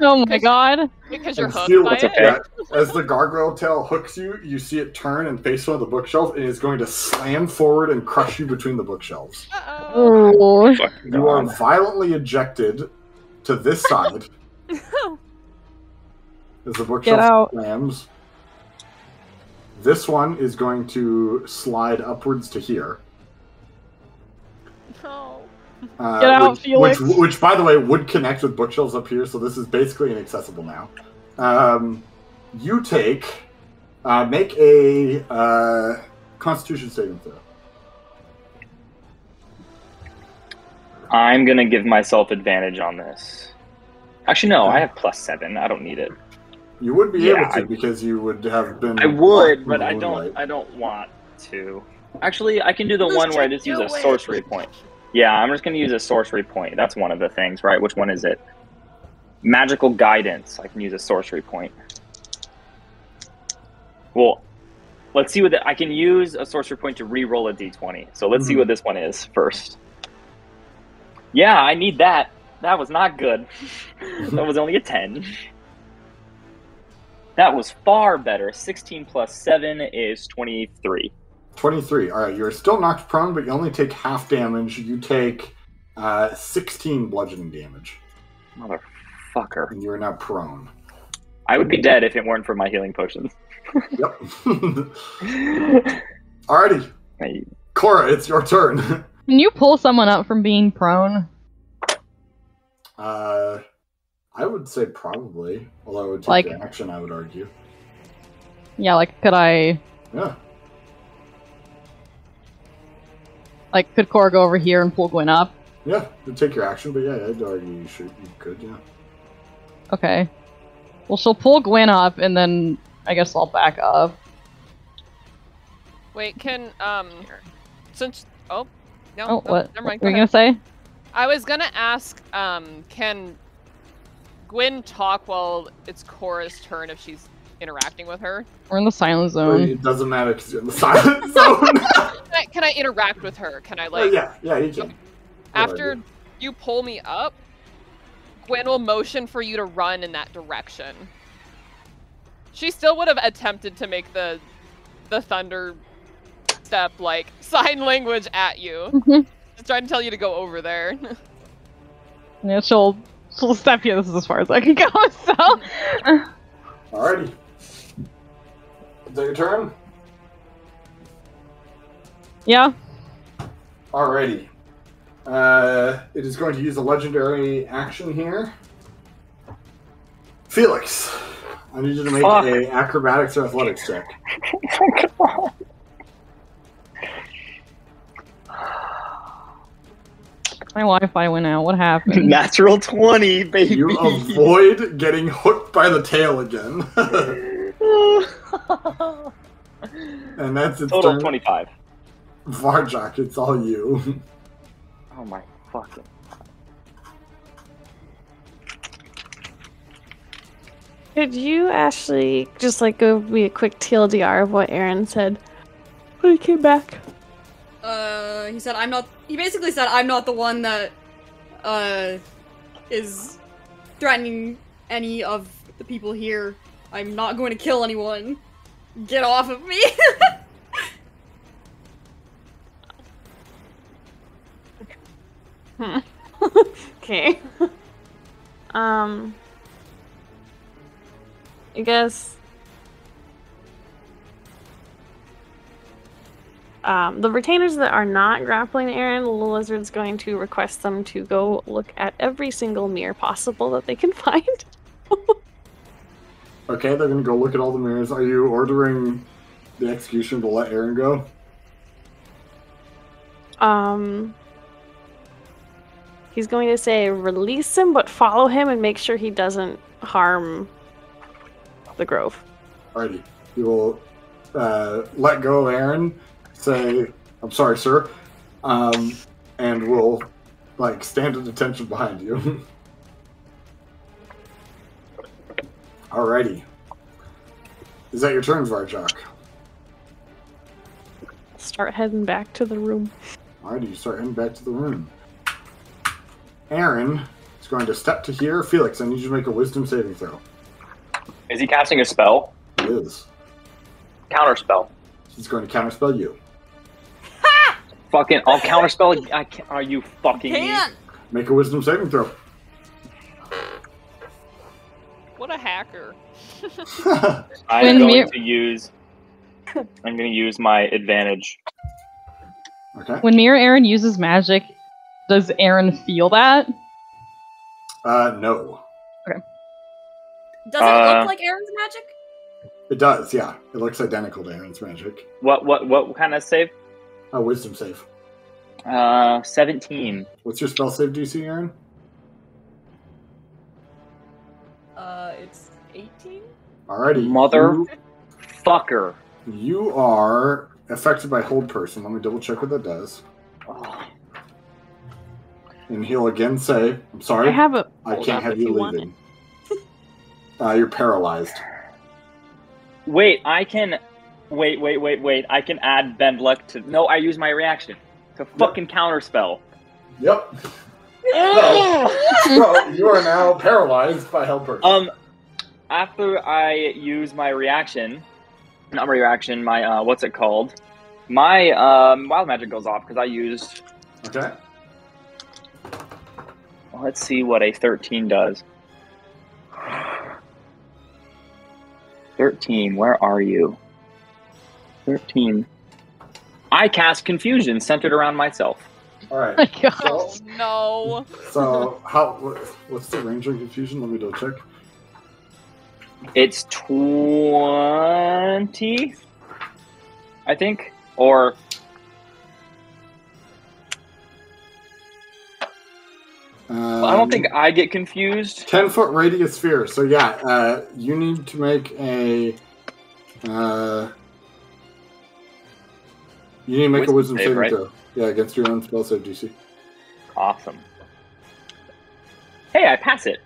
Oh my god. Because you're And hooked feel by It's it? okay. that as the gargoyle tail hooks you, you see it turn and face one of the bookshelves, and it's going to slam forward and crush you between the bookshelves. Uh-oh. Oh. Fucking You are God. violently ejected to this side as the bookshelf out. slams. This one is going to slide upwards to here. No. Get out, Felix. Which, by the way, would connect with bookshelves up here, so this is basically inaccessible now. You take... make a Constitution saving throw. I'm gonna give myself advantage on this. Actually, no, I have +7. I don't need it. You would be Yeah, able to because you would have been... I would, but in I the don't. moonlight. I don't want to. Actually, I can do the Just one where I to just use do a it. sorcery point. Yeah, I'm just gonna use a sorcery point. That's one of the things, right? Which one is it? Magical guidance. I can use a sorcery point. Well, let's see what I can use a sorcery point to re-roll a d20. So let's see what this one is first. Yeah, I need that. That was not good. That was only a 10. That was far better. 16 plus 7 is 23. 23. All right, you're still knocked prone, but you only take half damage. You take 16 bludgeoning damage, Motherfucker. and you are now prone. I would be dead if it weren't for my healing potions. Yep. Alrighty, Hey, Korrah, it's your turn. Can you pull someone up from being prone? I would say probably, although it would take Like- an action, I would argue. Yeah, like, could I... Yeah. Like, could Korrah go over here and pull Guin up? Yeah, it'd take your action, but yeah, I'd argue you could, yeah. Okay. Well, she'll pull Guin up, and then I guess I'll back up. Wait, can since no, Oh, what? Never mind. What were Go you ahead. gonna say? I was gonna ask, can Guin talk while it's Korrah's turn if she's interacting with her? We're in the silent But zone. it doesn't matter because you're in the silent zone. Can I interact with her? Can I like yeah, you can. after you pull me up, Guin will motion for you to run in that direction. She still would have attempted to make the thunder step like sign language at you. Just trying to tell you to go over there. Yeah, she'll step you. This is as far as I can go. So, Alrighty. Is that your turn? yeah. Alrighty. It is going to use a legendary action here. Felix, I need you to make a acrobatics or athletics check. My Wi-Fi went out. What happened? Natural 20, baby. You avoid getting hooked by the tail again. And that's its Total turn. 25. Varjak, it's all you. Oh my fucking. Could you actually just like give me a quick TLDR of what Aeron said when he came back? He said, I'm not. He basically said, I'm not the one that, is threatening any of the people here. I'm not going to kill anyone. Get off of me. Okay. I guess. The retainers that are not grappling Aeron, the lizard's going to request them to go look at every single mirror possible that they can find. Okay, they're gonna go look at all the mirrors. Are you ordering the execution to let Aeron go? He's going to say release him, but follow him and make sure he doesn't harm the grove. Alrighty. You will let go of Aeron, say, I'm sorry, sir, and will like stand at attention behind you. Alrighty. Is that your turn, Varjak? Start heading back to the room. Alrighty, you start heading back to the room. Aeron is going to step to here. Felix, I need you to make a wisdom saving throw. Is he casting a spell? He is. Counter spell. He's going to counterspell you. Fucking, I'll counterspell. I can't, are you fucking? Can't. Make a wisdom saving throw. What a hacker. I'm going to use my advantage. Okay. When me or Aeron uses magic, does Aeron feel that? No. Does it look like Aaron's magic? It does, yeah. It looks identical to Aaron's magic. What kind of save? A wisdom save. 17. What's your spell save DC, Aaron? It's 18? Alrighty. Motherfucker. You are affected by hold person. Let me double check what that does. Oh, And he'll again say, I'm sorry, I have a. I hold can't up have if you want leaving. You're paralyzed. wait, I can. Wait. I can add bend luck to. No, I use my reaction to fucking counterspell. Yep. So, you are now paralyzed by held person. After I use my reaction, not my reaction, my what's it called? My wild magic goes off because I used. Okay. Let's see what a 13 does. 13, where are you? 13. I cast confusion centered around myself. All right. My God. Oh no. So what's the range of confusion? Let me double check. It's 20, I think, or I don't think I get confused. 10-foot radius sphere. So yeah, you need to make a. You need to make a wisdom saving right? throw. Yeah, against your own spell save DC. Awesome. Hey, I pass it.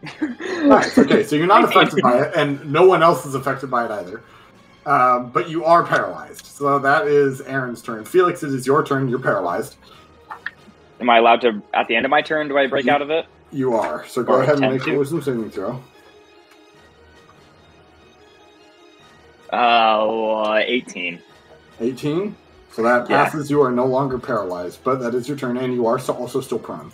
Nice. Okay, so you're not affected by it, and no one else is affected by it either. But you are paralyzed. So that is Aaron's turn. Felix, it is your turn. You're paralyzed. Am I allowed to, at the end of my turn, do I break out of it? You are. So go Or ahead and attempt make a to. wisdom saving throw. 18. 18. So that Yeah. passes. You are no longer paralyzed, but that is your turn, and you are also still prone.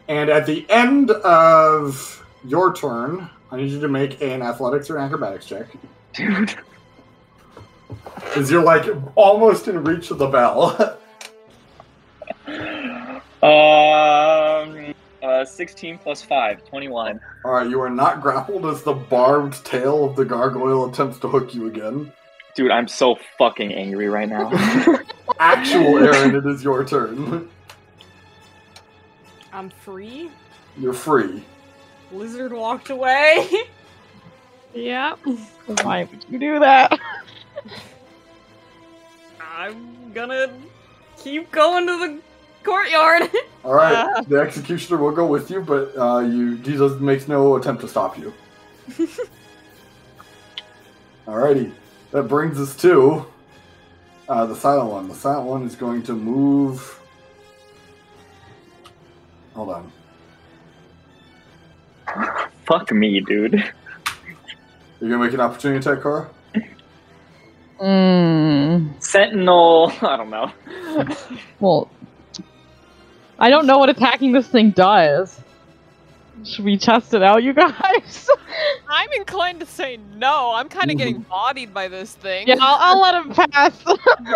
And at the end of your turn, I need you to make an athletics or an acrobatics check. Dude. Because you're like almost in reach of the bell. 16 plus 5, 21. Alright, you are not grappled as the barbed tail of the gargoyle attempts to hook you again. Dude, I'm so fucking angry right now. Actual Aeron, it is your turn. I'm free. You're free. Lizard walked away. Yeah. Why would you do that? I'm gonna keep going to the courtyard. Alright, the executioner will go with you, but he makes no attempt to stop you. Alrighty, that brings us to the silent one. The silent one is going to move. Hold on. Fuck me, dude. You're gonna make an opportunity attack, Korrah? Sentinel, I don't know. Well, I don't know what attacking this thing does. Should we test it out, you guys? I'm inclined to say no. I'm kind of getting bodied by this thing. Yeah, I'll let him pass.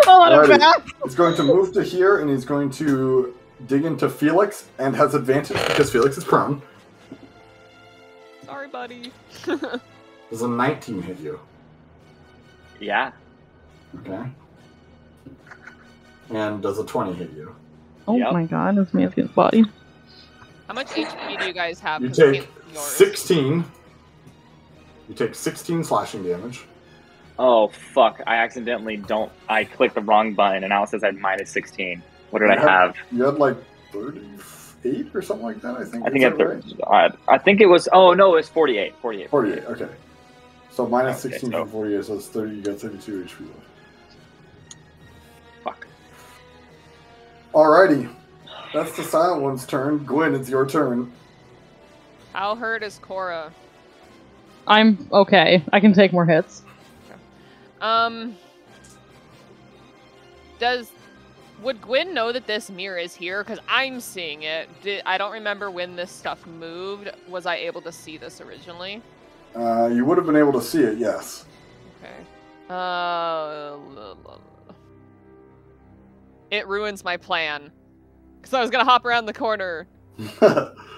I'll let him Alrighty. pass. He's going to move to here, and he's going to dig into Felix, and has advantage because Felix is prone. Sorry, buddy. Does a 19 hit you? Yeah. Okay. And does a 20 hit you? Oh Yep. my God, that's me against body. How much HP do you guys have? You 'Cause I take can't see yours. 16. You take 16 slashing damage. Oh, fuck. I clicked the wrong button, and now it says I had minus 16. What did I have? You had like 38 or something like that, I think. I think Is I that right? I think it was, oh no, it was 48. 48, okay. So minus Okay, 16 so- from 48, so it's 30, you got 32 HP left. Fuck. Alrighty. That's the silent one's turn. Guin, it's your turn. How hurt is Korrah? I'm okay. I can take more hits. Would Guin know that this mirror is here? Because I'm seeing it. I don't remember when this stuff moved. Was I able to see this originally? You would have been able to see it, yes. Okay. It ruins my plan. Because I was going to hop around the corner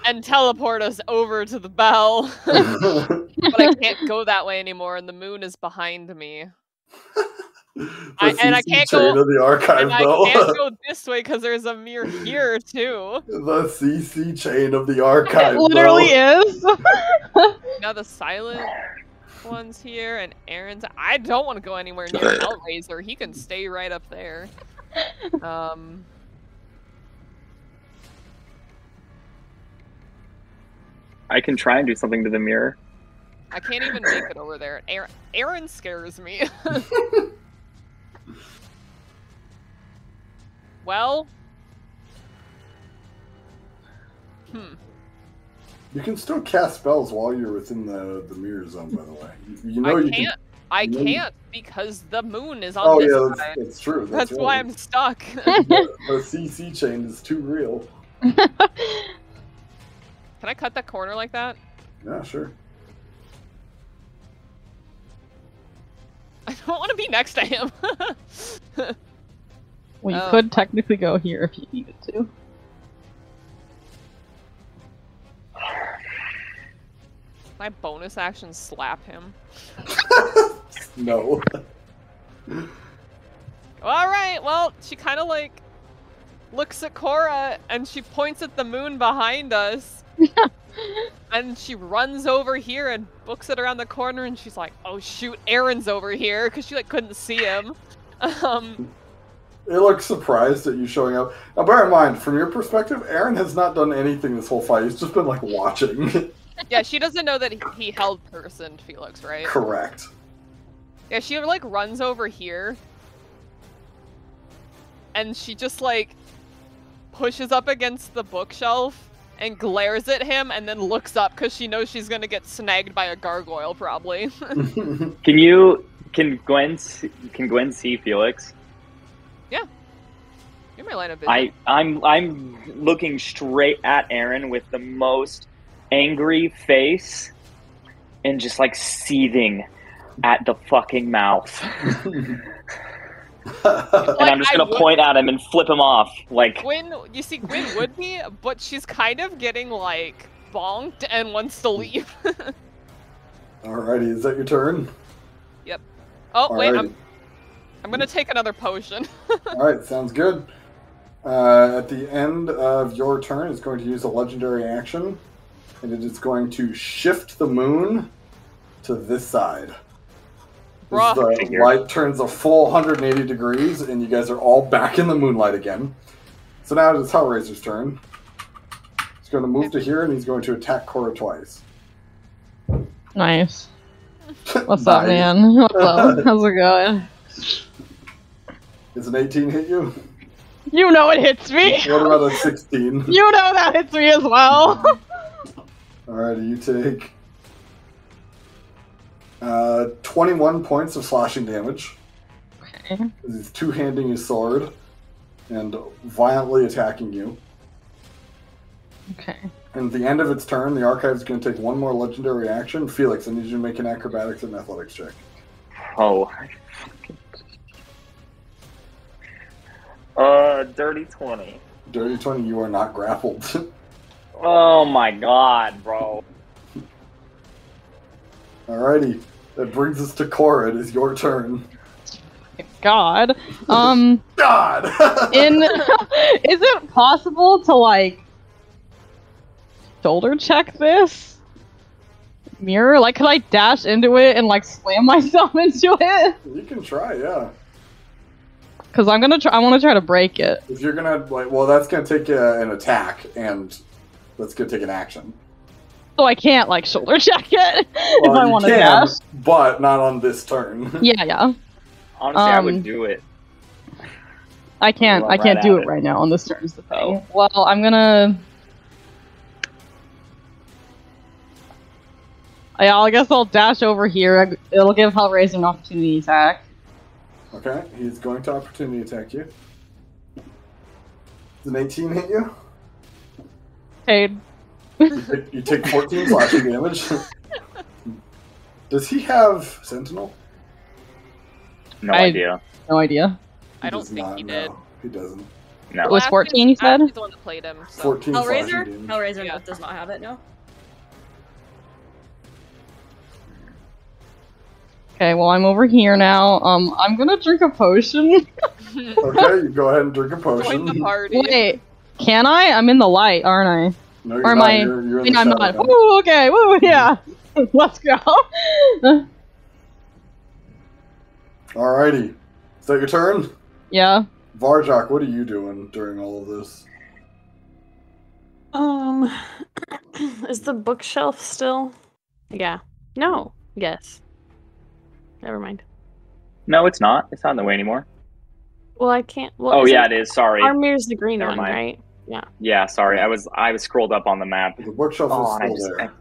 and teleport us over to the bell. But I can't go that way anymore, and the moon is behind me. I can't go to the archive, though. I can't go this way because there's a mirror here too. The CC chain of the archive. It literally is. Now the silent one's here, and Aeron's. I don't want to go anywhere near Hellraiser. He can stay right up there. I can try and do something to the mirror. I can't even make it over there. Aeron scares me. Well. You can still cast spells while you're within the mirror zone, by the way. You know you can't. I can't because the moon is on this side. That's true. That's why I'm stuck. The CC chain is too real. Can I cut that corner like that? Yeah, sure. I don't want to be next to him. Well, you could technically go here if you needed to. My bonus action slap him. No. Alright, well, she kind of like looks at Korrah and she points at the moon behind us. And she runs over here and books it around the corner and she's like, oh shoot, Aeron's over here, because she like couldn't see him. It looks surprised at you showing up. Now bear in mind, from your perspective, Aeron has not done anything this whole fight. He's just been like watching. Yeah, she doesn't know that he held person Feliccs, right? Correct. Yeah, she like runs over here. And she just like pushes up against the bookshelf and glares at him and then looks up because she knows she's gonna get snagged by a gargoyle probably. Can Gwen see Feliccs? Yeah. You're my line of vision. I'm looking straight at Aeron with the most angry face and just like seething at the fucking mouth. And I'm just gonna point at him and flip him off. Like Guin would be, but she's kind of getting like bonked and wants to leave. Alrighty, is that your turn? Yep. Oh wait, Alrighty. I'm gonna take another potion. Alright, sounds good. At the end of your turn, it's going to use a legendary action, and it is going to shift the moon to this side. As the light turns a full 180 degrees, and you guys are all back in the moonlight again. So now it is Hellraiser's turn. He's going to move to here, and he's going to attack Korrah twice. Nice. What's up, man? What's up? How's it going? Does an 18 hit you? You know it hits me! What about a 16? You know that hits me as well! Alrighty, you take 21 points of slashing damage. Okay. He's two-handing his sword and violently attacking you. Okay. And at the end of its turn, the archive is going to take one more legendary action. Feliccs, I need you to make an acrobatics and athletics check. Oh. Dirty 20. Dirty 20, you are not grappled. Oh my god, bro. Alrighty, that brings us to Korrah. It is your turn. God. God! Is it possible to, like, shoulder check this mirror? Like, could I dash into it and, like, slam myself into it? You can try, yeah. Because I want to try to break it. If you're gonna, like, well, that's gonna take an attack, and that's gonna take an action. So I can't, like, shoulder check it Well, if I want to can, dash. but not on this turn. Yeah. Honestly, I would do it. I can't do it right now on this turn is the thing. Oh. Well, I'm gonna... Yeah, I guess I'll dash over here. It'll give Hellraiser an opportunity attack. Okay, he's going to opportunity attack you. Does an 18 hit you? Paid. You take 14 slashing damage. Does he have Sentinel? No idea. No idea. I don't think he did. No, he doesn't. No. It was 14, you said? He's the one that played him. So. 14 slashing Hellraiser? damage. Hellraiser Yeah. does not have it, no? Okay, well, I'm over here now. I'm gonna drink a potion. Okay, you go ahead and drink a Join potion. the party. Wait, can I? I'm in the light, aren't I? No, you're Or am not. I? You're I in mean, the I'm shadow not. now. Woo, okay, woo, yeah. Let's go. Alrighty. Is that your turn? Yeah. Varjak, what are you doing during all of this? Is the bookshelf still? Yeah. No. Yes. Never mind. No, it's not. It's not in the way anymore. Well, I can't. Well, Oh is yeah, it is. Sorry. Armir's the green Never one, mind. right? Yeah, sorry. I was scrolled up on the map. The bookshelf Oh, and I is still just- there.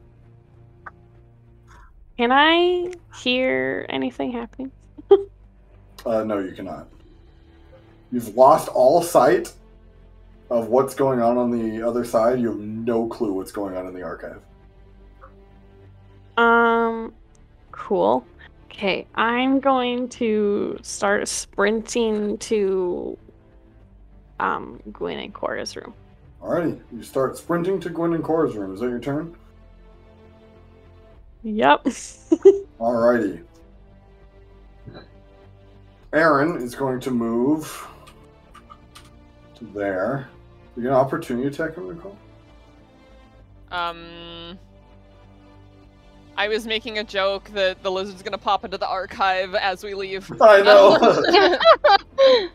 Can I hear anything happening? No, you cannot. You've lost all sight of what's going on the other side. You have no clue what's going on in the archive. Cool. Okay, I'm going to start sprinting to Guin and Korrah's room. Alrighty, you start sprinting to Guin and Korrah's room. Is that your turn? Yep. Alrighty. Aeron is going to move to there. You get an opportunity attack him, Nicole? I was making a joke that the lizard's gonna pop into the archive as we leave. I know.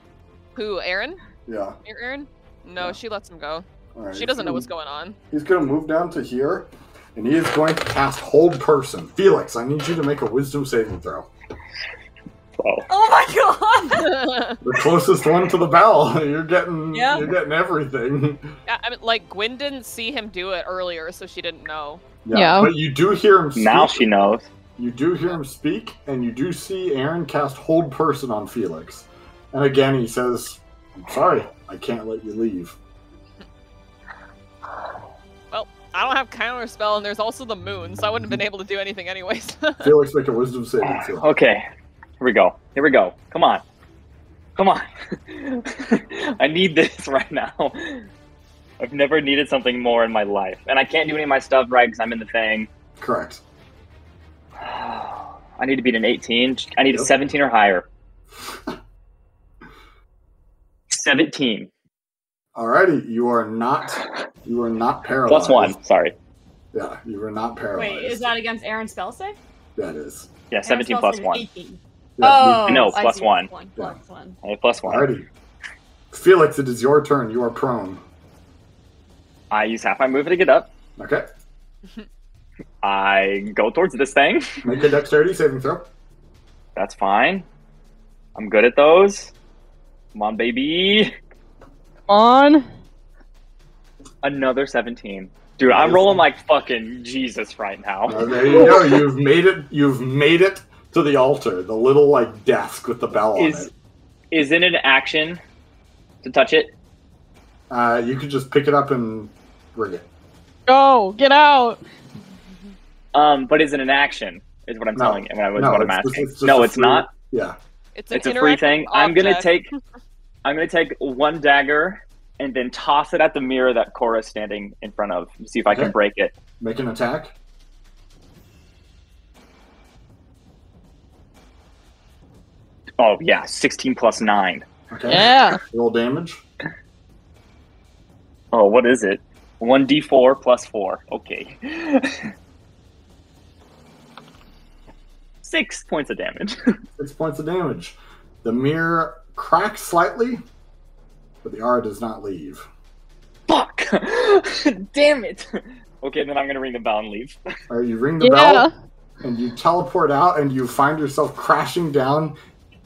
Who, Aeron? Yeah. Your Aeron? No, Yeah. she lets him go. Alright, She doesn't know what's going on. He's going to move down to here, and he is going to cast Hold Person. Felix, I need you to make a Wisdom saving throw. Oh. Oh my god! The closest one to the bell. You're getting Yeah. You're getting everything. Yeah, I mean, like, Guin didn't see him do it earlier, so she didn't know. Yeah. But you do hear him speak. Now she knows. You do hear him speak, and you do see Aeron cast Hold Person on Felix. And again, he says, I'm sorry, I can't let you leave. Well, I don't have counter spell, and there's also the moon, so I wouldn't have been able to do anything anyways. Felix, make a Wisdom saving throw. Okay. Here we go. Here we go. Come on. Come on. I need this right now. I've never needed something more in my life. And I can't do any of my stuff right because I'm in the thing. Correct. I need to beat an 18. I need a Yep. 17 or higher. 17. Alrighty, you are not paralyzed. Plus 1. Sorry. Yeah, you are not paralyzed. Wait, is that against Aaron's spell save? That is. Yeah, Aaron's 17 spell plus save is 1. 18. Yeah, Oh, No, I plus see. 1. Plus one. I have plus 1. Alrighty. Felix, it is your turn. You are prone. I use half my movement to get up. Okay. I go towards this thing. Make a dexterity saving throw. That's fine. I'm good at those. Come on, baby. On. Another 17. Dude, I'm rolling like fucking Jesus right now. There you go. You've made it. You've made it to the altar. The little like desk with the bell on it. Is it an action to touch it? You could just pick it up and ring it. Go. Get out. But is it an action? Is what I'm No. telling you. What No, I'm it's asking. just No, a it's free- not. Yeah. It's It's a free interactive thing. object. I'm gonna take one dagger and then toss it at the mirror that Korrah's standing in front of. See if I Okay. can break it. Make an attack. Oh yeah, 16 plus 9. Okay. Yeah. Roll damage. Oh, what is it? 1d4 plus 4. Okay. 6 points of damage. 6 points of damage. The mirror cracks slightly, but the aura does not leave. Fuck! Damn it! Okay, then I'm gonna ring the bell and leave. All right, you ring the Yeah. bell, and you teleport out, and you find yourself crashing down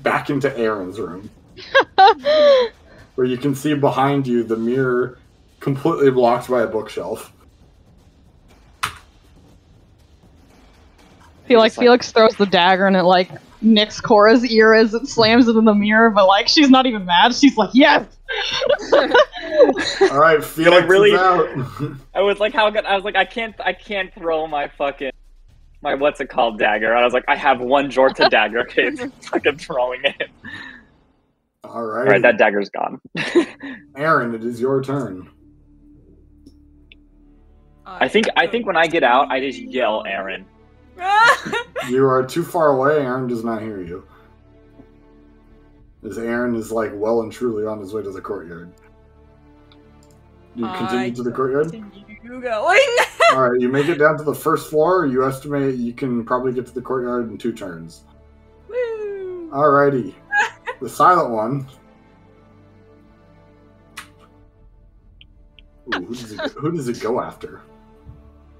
back into Aeron's room, where you can see behind you the mirror completely blocked by a bookshelf. Felix throws the dagger and it like nicks Korrah's ear as it slams it in the mirror, but like she's not even mad. She's like, yes. All right, Felix really- is out. I was like, how good? I was like, I can't throw my what's it called dagger. I was like, I have one Jorta dagger. Okay, I'm fucking throwing it. All right. All right, that dagger's gone. Aeron, it is your turn. I think when I get out, I just yell, Aeron. You are too far away. Aeron does not hear you. As Aeron is like well and truly on his way to the courtyard. Do you continue to the courtyard? Continue going. All right, you make it down to the first floor. You estimate you can probably get to the courtyard in 2 turns. Woo. Alrighty. The silent one. Ooh, who does it go after?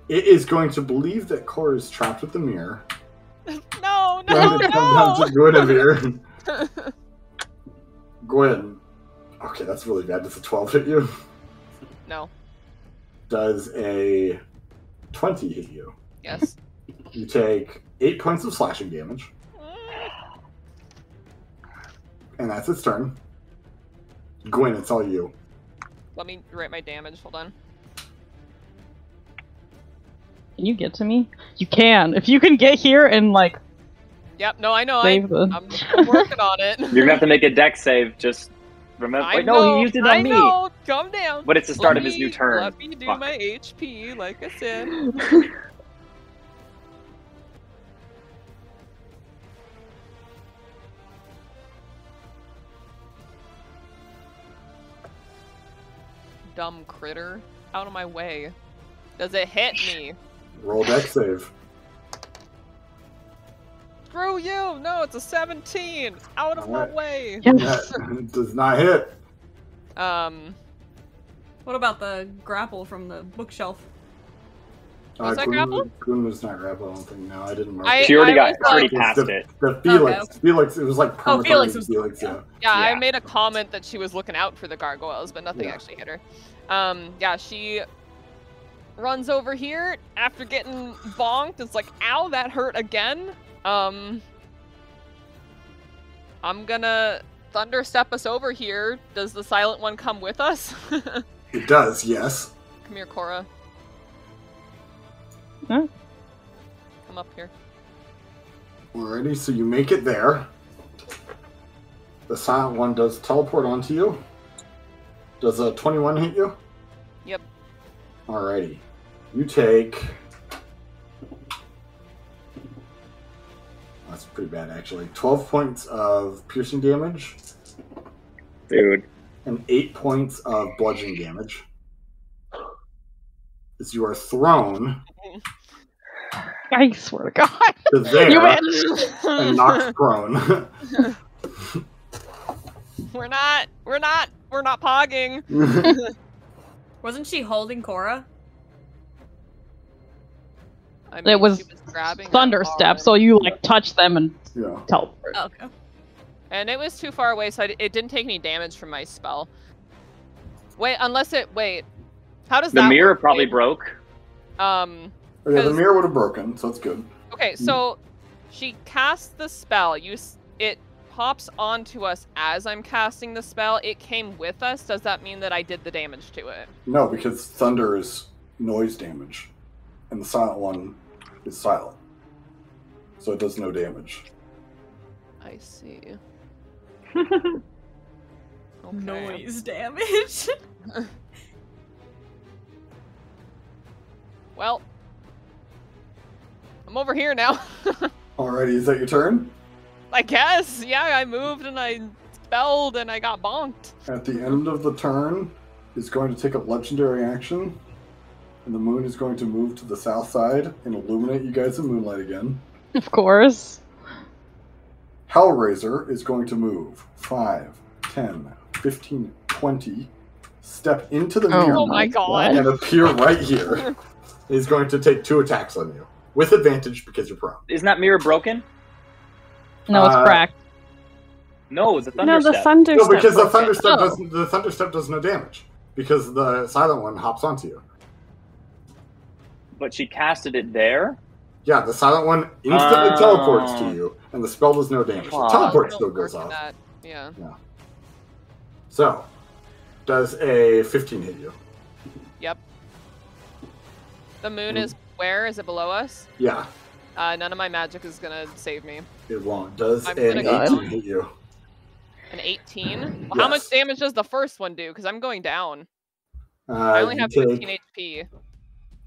It is going to believe that Korrah is trapped with the mirror. No, Going to come down to Guinevere. Guin. Okay, that's really bad. Does a 12 hit you? No. Does a 20 hit you? Yes. You take 8 points of slashing damage. And that's its turn. Guin, it's all you. Let me write my damage. Hold on. Can you get to me? You can. If you can get here and like Yep. No, I know. save the. I'm working on it. You're gonna have to make a deck save. Just remember. I Wait, know, no, he used it on me. I know. Calm down. But it's the start of his new turn. Let me do Fuck. my HP, like I said. Dumb critter. Out of my way. Does it hit me? Roll deck save. Screw you! No, it's a 17! Out of my Alright. way! Yes. It does not hit. What about the grapple from the bookshelf? Was that grapple? Guin was not grapple, I don't think. No, I didn't mark I- it. She already was already like- passed it. The Felix. Okay. Felix, it was like Oh, Felix permatargeted was- Felix, yeah. Yeah, I Yeah. made a comment that she was looking out for the gargoyles, but nothing Yeah. actually hit her. Yeah, she runs over here after getting bonked. It's like, ow, that hurt again. I'm gonna thunder step us over here. Does the silent one come with us? Come It does, yes. here, Korrah. Huh? Come up here. Alrighty, so you make it there. The silent one does teleport onto you. Does a 21 hit you? Yep. Alrighty. You take... That's pretty bad, actually. 12 points of piercing damage Dude. and 8 points of bludgeoning damage. As you are thrown I swear to God. to there You and win. knocked prone. We're not pogging. Wasn't she holding Korrah? I mean, It was she grabbing her Thunder step, arm. so you like touch them and Yeah. teleport. Oh, okay. And it was too far away, so it didn't take any damage from my spell. Wait, wait. How does The that mirror work? probably Wait, broke. Yeah, the 'Cause- mirror would have broken, so that's good. Okay, so she casts the spell. It pops onto us as I'm casting the spell. It came with us. Does that mean that I did the damage to it? No, because thunder is noise damage, and the silent one is silent, so it does no damage. I see. Okay. Noise damage. Well, I'm over here now. Alrighty, is that your turn? I guess. Yeah, I moved and I spelled and I got bonked. At the end of the turn, is going to take a legendary action, and the moon is going to move to the south side and illuminate you guys in moonlight again. Of course. Hellraiser is going to move 5, 10, 15, 20, step into the mirror Oh my god. and appear right here. He's going to take 2 attacks on you, with advantage because you're prone. Isn't that mirror broken? No, it's cracked. No, the thunder No, the step. thunder No, step because the broke thunder it. step Oh. doesn't. The thunder step does no damage because the silent one hops onto you. But she casted it there. Yeah, the silent one instantly teleports to you, and the spell does no damage. The teleport still goes off. Yeah. So, does a 15 hit you? Yep. The moon is where? Is it below us? Yeah. None of my magic is gonna save me. It won't. Does I'm an gonna 18 hit you? An 18? Well, Yes. how much damage does the first one do? Because I'm going down. I only have 15 HP.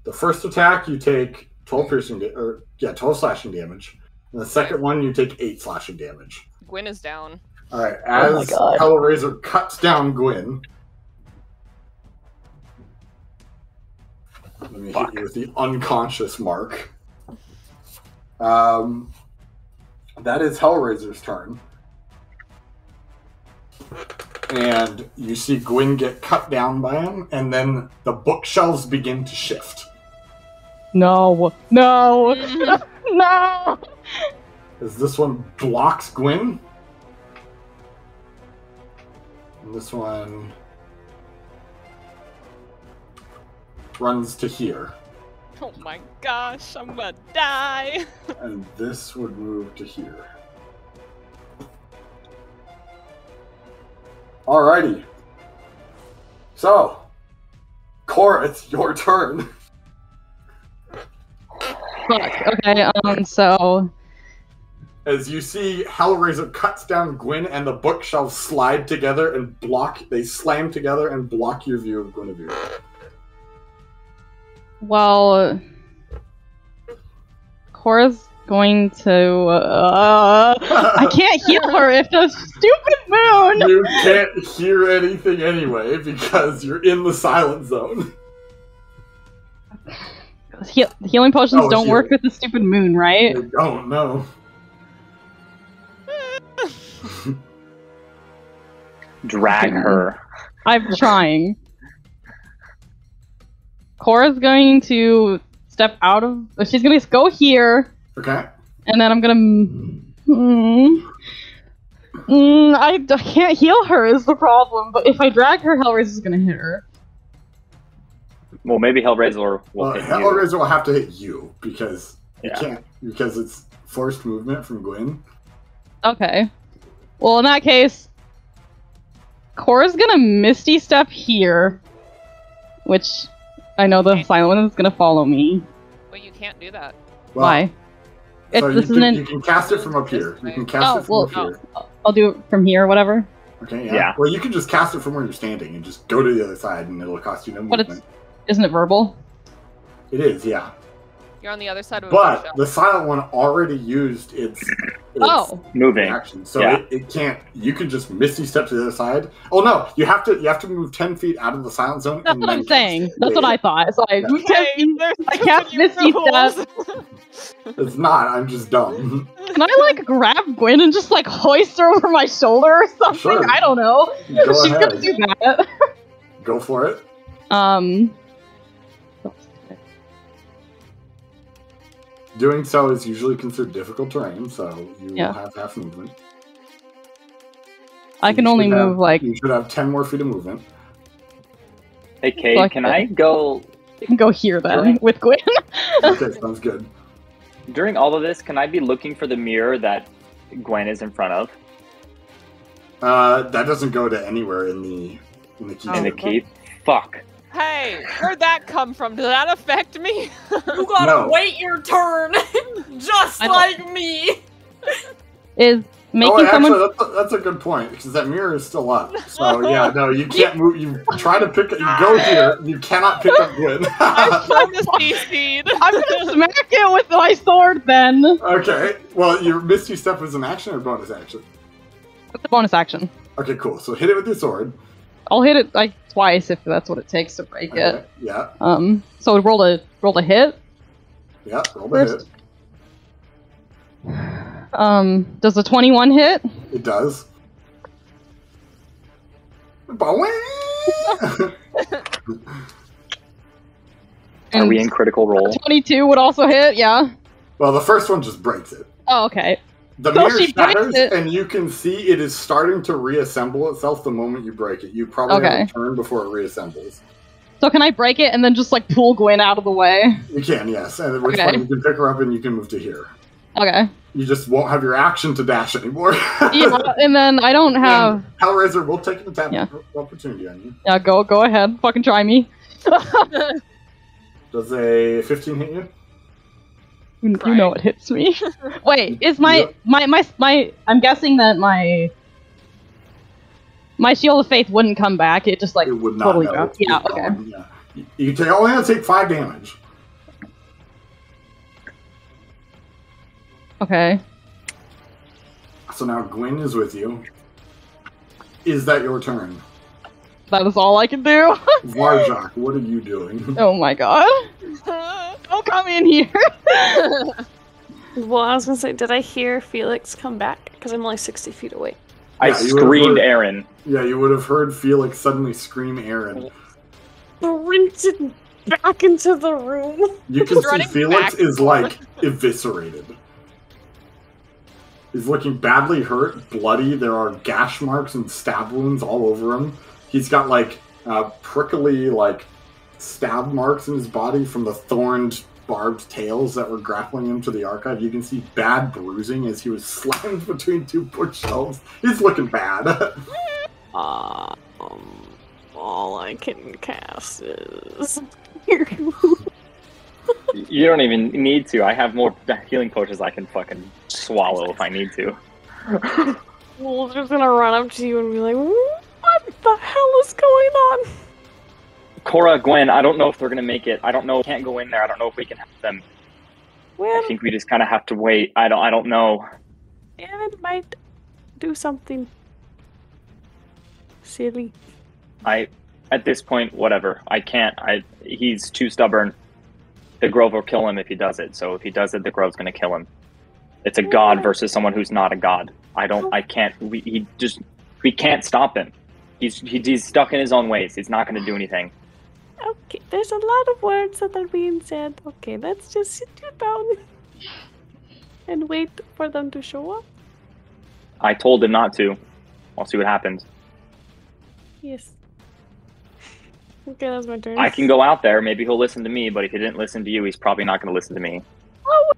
The first attack, you take 12 12 slashing damage. And the second one, you take 8 slashing damage. Gwyn is down. All right, as Hellraiser cuts down Gwyn. Let me hit you with the unconscious mark. That is Hellraiser's turn. And you see Gwyn get cut down by him, and then the bookshelves begin to shift. No. No. No. As this one blocks Gwyn. And this one runs to here. Oh my gosh, I'm gonna die. And this would move to here. Alrighty. So, Korrah, it's your turn. Fuck. Okay. So. As you see, Hellraiser cuts down Gwyn, and the bookshelves slide together and they slam together and block your view of Guinevere. Well, Korrah's going to. I can't heal her if the stupid moon. You can't hear anything anyway because you're in the silent zone. Healing potions don't work with the stupid moon, right? They don't, no. Drag her. I'm trying. Korrah's going to step out of. She's going to go here. Okay. And then I'm going to. I can't heal her is the problem. But if I drag her, Hellraiser's going to hit her. Well, maybe Hellraiser will hit Hellraiser you. will have to hit you because you can't, because it's forced movement from Gwyn. Okay. Well, in that case, Korrah's gonna Misty Step here, which I know the silent one is gonna follow me. But you can't do that. Well, Why? So you can cast it from up here. You can cast it from up here. I'll do it from here, whatever. Okay, yeah. Well, you can just cast it from where you're standing and just go to the other side, and it'll cost you no movement. Isn't it verbal? It is, yeah. You're on the other side of But the silent one already used its moving action, so it can't. You can just Misty Step to the other side. Oh no, you have to move 10 feet out of the silent zone. That's what I'm saying. That's what I thought. It's like I can't Misty Step. It's not. I'm just dumb. Can I like grab Gwyn and just like hoist her over my shoulder or something? Sure. I don't know. She's gonna do that. Go for it. Doing so is usually considered difficult terrain, so you will have half movement. I can only move like... You should have 10 more feet of movement. Hey, Kate, can I go... You can go here then, with Gwyn. Okay, sounds good. During all of this, can I be looking for the mirror that Gwyn is in front of? That doesn't go to anywhere in the keep. In the keep? Fuck. Hey, where'd that come from? Does that affect me? You gotta wait your turn, just like me. Is making someone... that's a good point, because that mirror is still up. So yeah, no, you can't move. You try to pick it. You go here. You cannot pick up Gwyn. I'm gonna smack it with my sword then. Okay. Well, your Misty Step is an action or bonus action? It's a bonus action. Okay, cool. So hit it with your sword. I'll hit it like twice if that's what it takes to break it. Yeah. So roll a hit. Yeah, roll the hit. Does the 21 hit? It does. Are we in critical role? 22 would also hit, yeah. Well, the first one just breaks it. Oh, okay. The mirror shatters, and you can see it is starting to reassemble itself the moment you break it. You probably have a turn before it reassembles. So can I break it and then just like pull Guin out of the way? You can, yes. And at which point you can pick her up and you can move to here. Okay. You just won't have your action to dash anymore. Yeah, and then I don't have... Hellraiser will take an attack opportunity on you. Yeah, go ahead. Fucking try me. Does a 15 hit you? You know it hits me. Wait, is my I'm guessing that my shield of faith wouldn't come back. It just like it would not, totally no, dropped. Yeah, okay. Yeah. You only have to take 5 damage. Okay. So now Guin is with you. Is that your turn? That is all I can do. Varjak, what are you doing? Oh my god. Don't come in here. Well, I was gonna say, did I hear Feliccs come back? Because I'm only 60 feet away. I screamed Aeron. Yeah, you would have heard Feliccs suddenly scream Aeron. Sprinted back into the room. You can see Feliccs is like eviscerated. He's looking badly hurt, bloody. There are gash marks and stab wounds all over him. He's got like prickly like stab marks in his body from the thorned barbed tails that were grappling him to the archive. You can see bad bruising as he was slammed between 2 bookshelves. He's looking bad. All I can cast is... You don't even need to. I have more healing potions I can fucking swallow if I need to. We're just gonna run up to you and be like, what the hell is going on? Korrah, Guin, I don't know if they're gonna make it. I don't know. We can't go in there. I don't know if we can help them. Well, I think we just kind of have to wait. I don't know. Aeron might do something silly. At this point, whatever. I can't. He's too stubborn. The Grove will kill him if he does it. So if he does it, the Grove's gonna kill him. It's a god versus someone who's not a god. I can't. We can't stop him. He's stuck in his own ways. He's not gonna do anything. Okay, there's a lot of words that are being said. Okay, let's just sit you down and wait for them to show up. I told him not to. I'll see what happens. Yes. Okay, that's my turn. I can go out there. Maybe he'll listen to me, but if he didn't listen to you, he's probably not going to listen to me. Oh,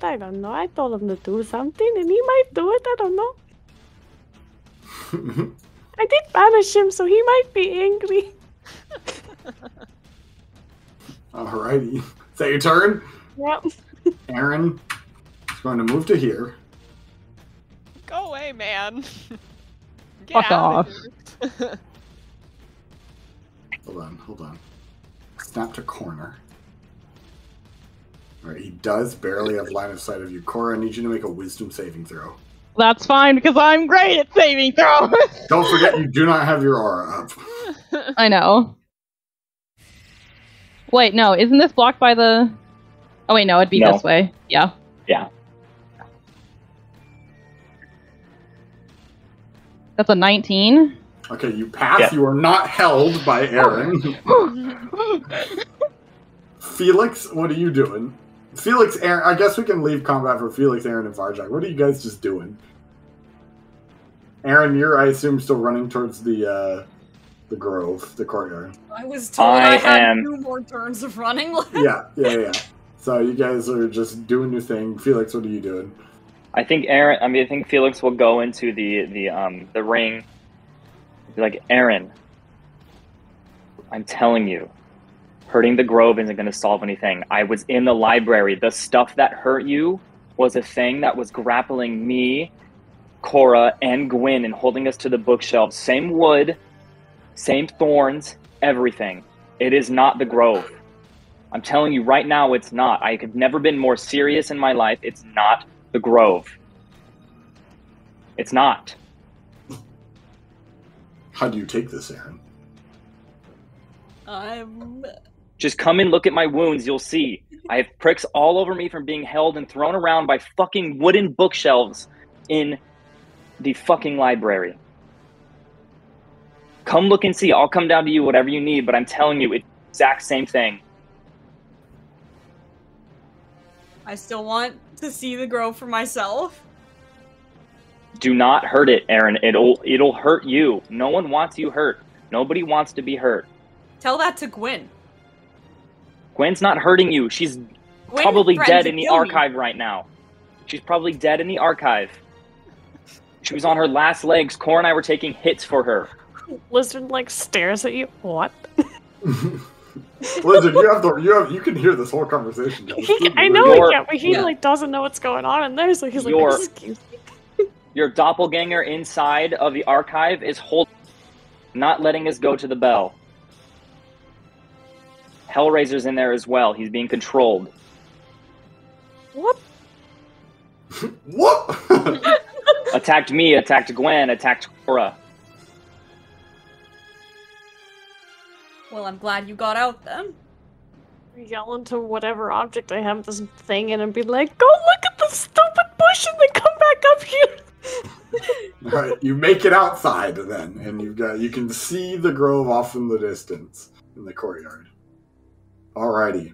I don't know. I told him to do something, and he might do it. I don't know. I did banish him, so he might be angry. Alrighty. Is that your turn? Yep. Aeron is going to move to here. Go away, man. Get Fuck out off. of here. Hold on. Snap to corner. Alright, he does barely have line of sight of you. Korrah, I need you to make a wisdom saving throw. That's fine because I'm great at saving throws. Don't forget, you do not have your aura up. I know. Wait, no, isn't this blocked by the... Oh wait, no, it'd be this way. Yeah. Yeah. That's a 19. Okay, you pass. Yeah. You are not held by Aeron. Feliccs, what are you doing? Feliccs, Aeron, I guess we can leave combat for Feliccs, Aeron, and Varjak. What are you guys just doing? Aeron, you're, I assume, still running towards the grove, the courtyard. I was told I had 2 more turns of running left. Yeah. So you guys are just doing your thing. Feliccs, what are you doing? I think Feliccs will go into the ring. Be like, Aeron, I'm telling you, hurting the Grove isn't going to solve anything. I was in the library. The stuff that hurt you was a thing that was grappling me, Korrah, and Guin and holding us to the bookshelves. Same wood, same thorns, everything. It is not the Grove. I'm telling you right now, it's not. I have never been more serious in my life. It's not the Grove. It's not. How do you take this, Aeron? Just come and look at my wounds, you'll see. I have pricks all over me from being held and thrown around by fucking wooden bookshelves in the fucking library. Come look and see. I'll come down to you, whatever you need, but I'm telling you, it's the exact same thing. I still want to see the Grove for myself. Do not hurt it, Aeron. It'll hurt you. No one wants you hurt. Nobody wants to be hurt. Tell that to Guin. Gwen's not hurting you. She's Guin probably threatened dead to in the kill me. archive right now. She's probably dead in the archive. She was on her last legs. Korrah and I were taking hits for her. Lizard like stares at you. What? Lizard, you can hear this whole conversation. I know Your- he can't, but he yeah. like doesn't know what's going on in there, so he's like, Your- excuse me. Your doppelganger inside of the archive is not letting us go to the bell. Hellraiser's in there as well. He's being controlled. What? What? Attacked me, attacked Gwen, attacked Korrah. Well, I'm glad you got out then. Yell into whatever object I have this thing in and be like, go look at the stupid bush and then come back up here. Right, you make it outside then, and you can see the grove off in the distance in the courtyard. Alrighty.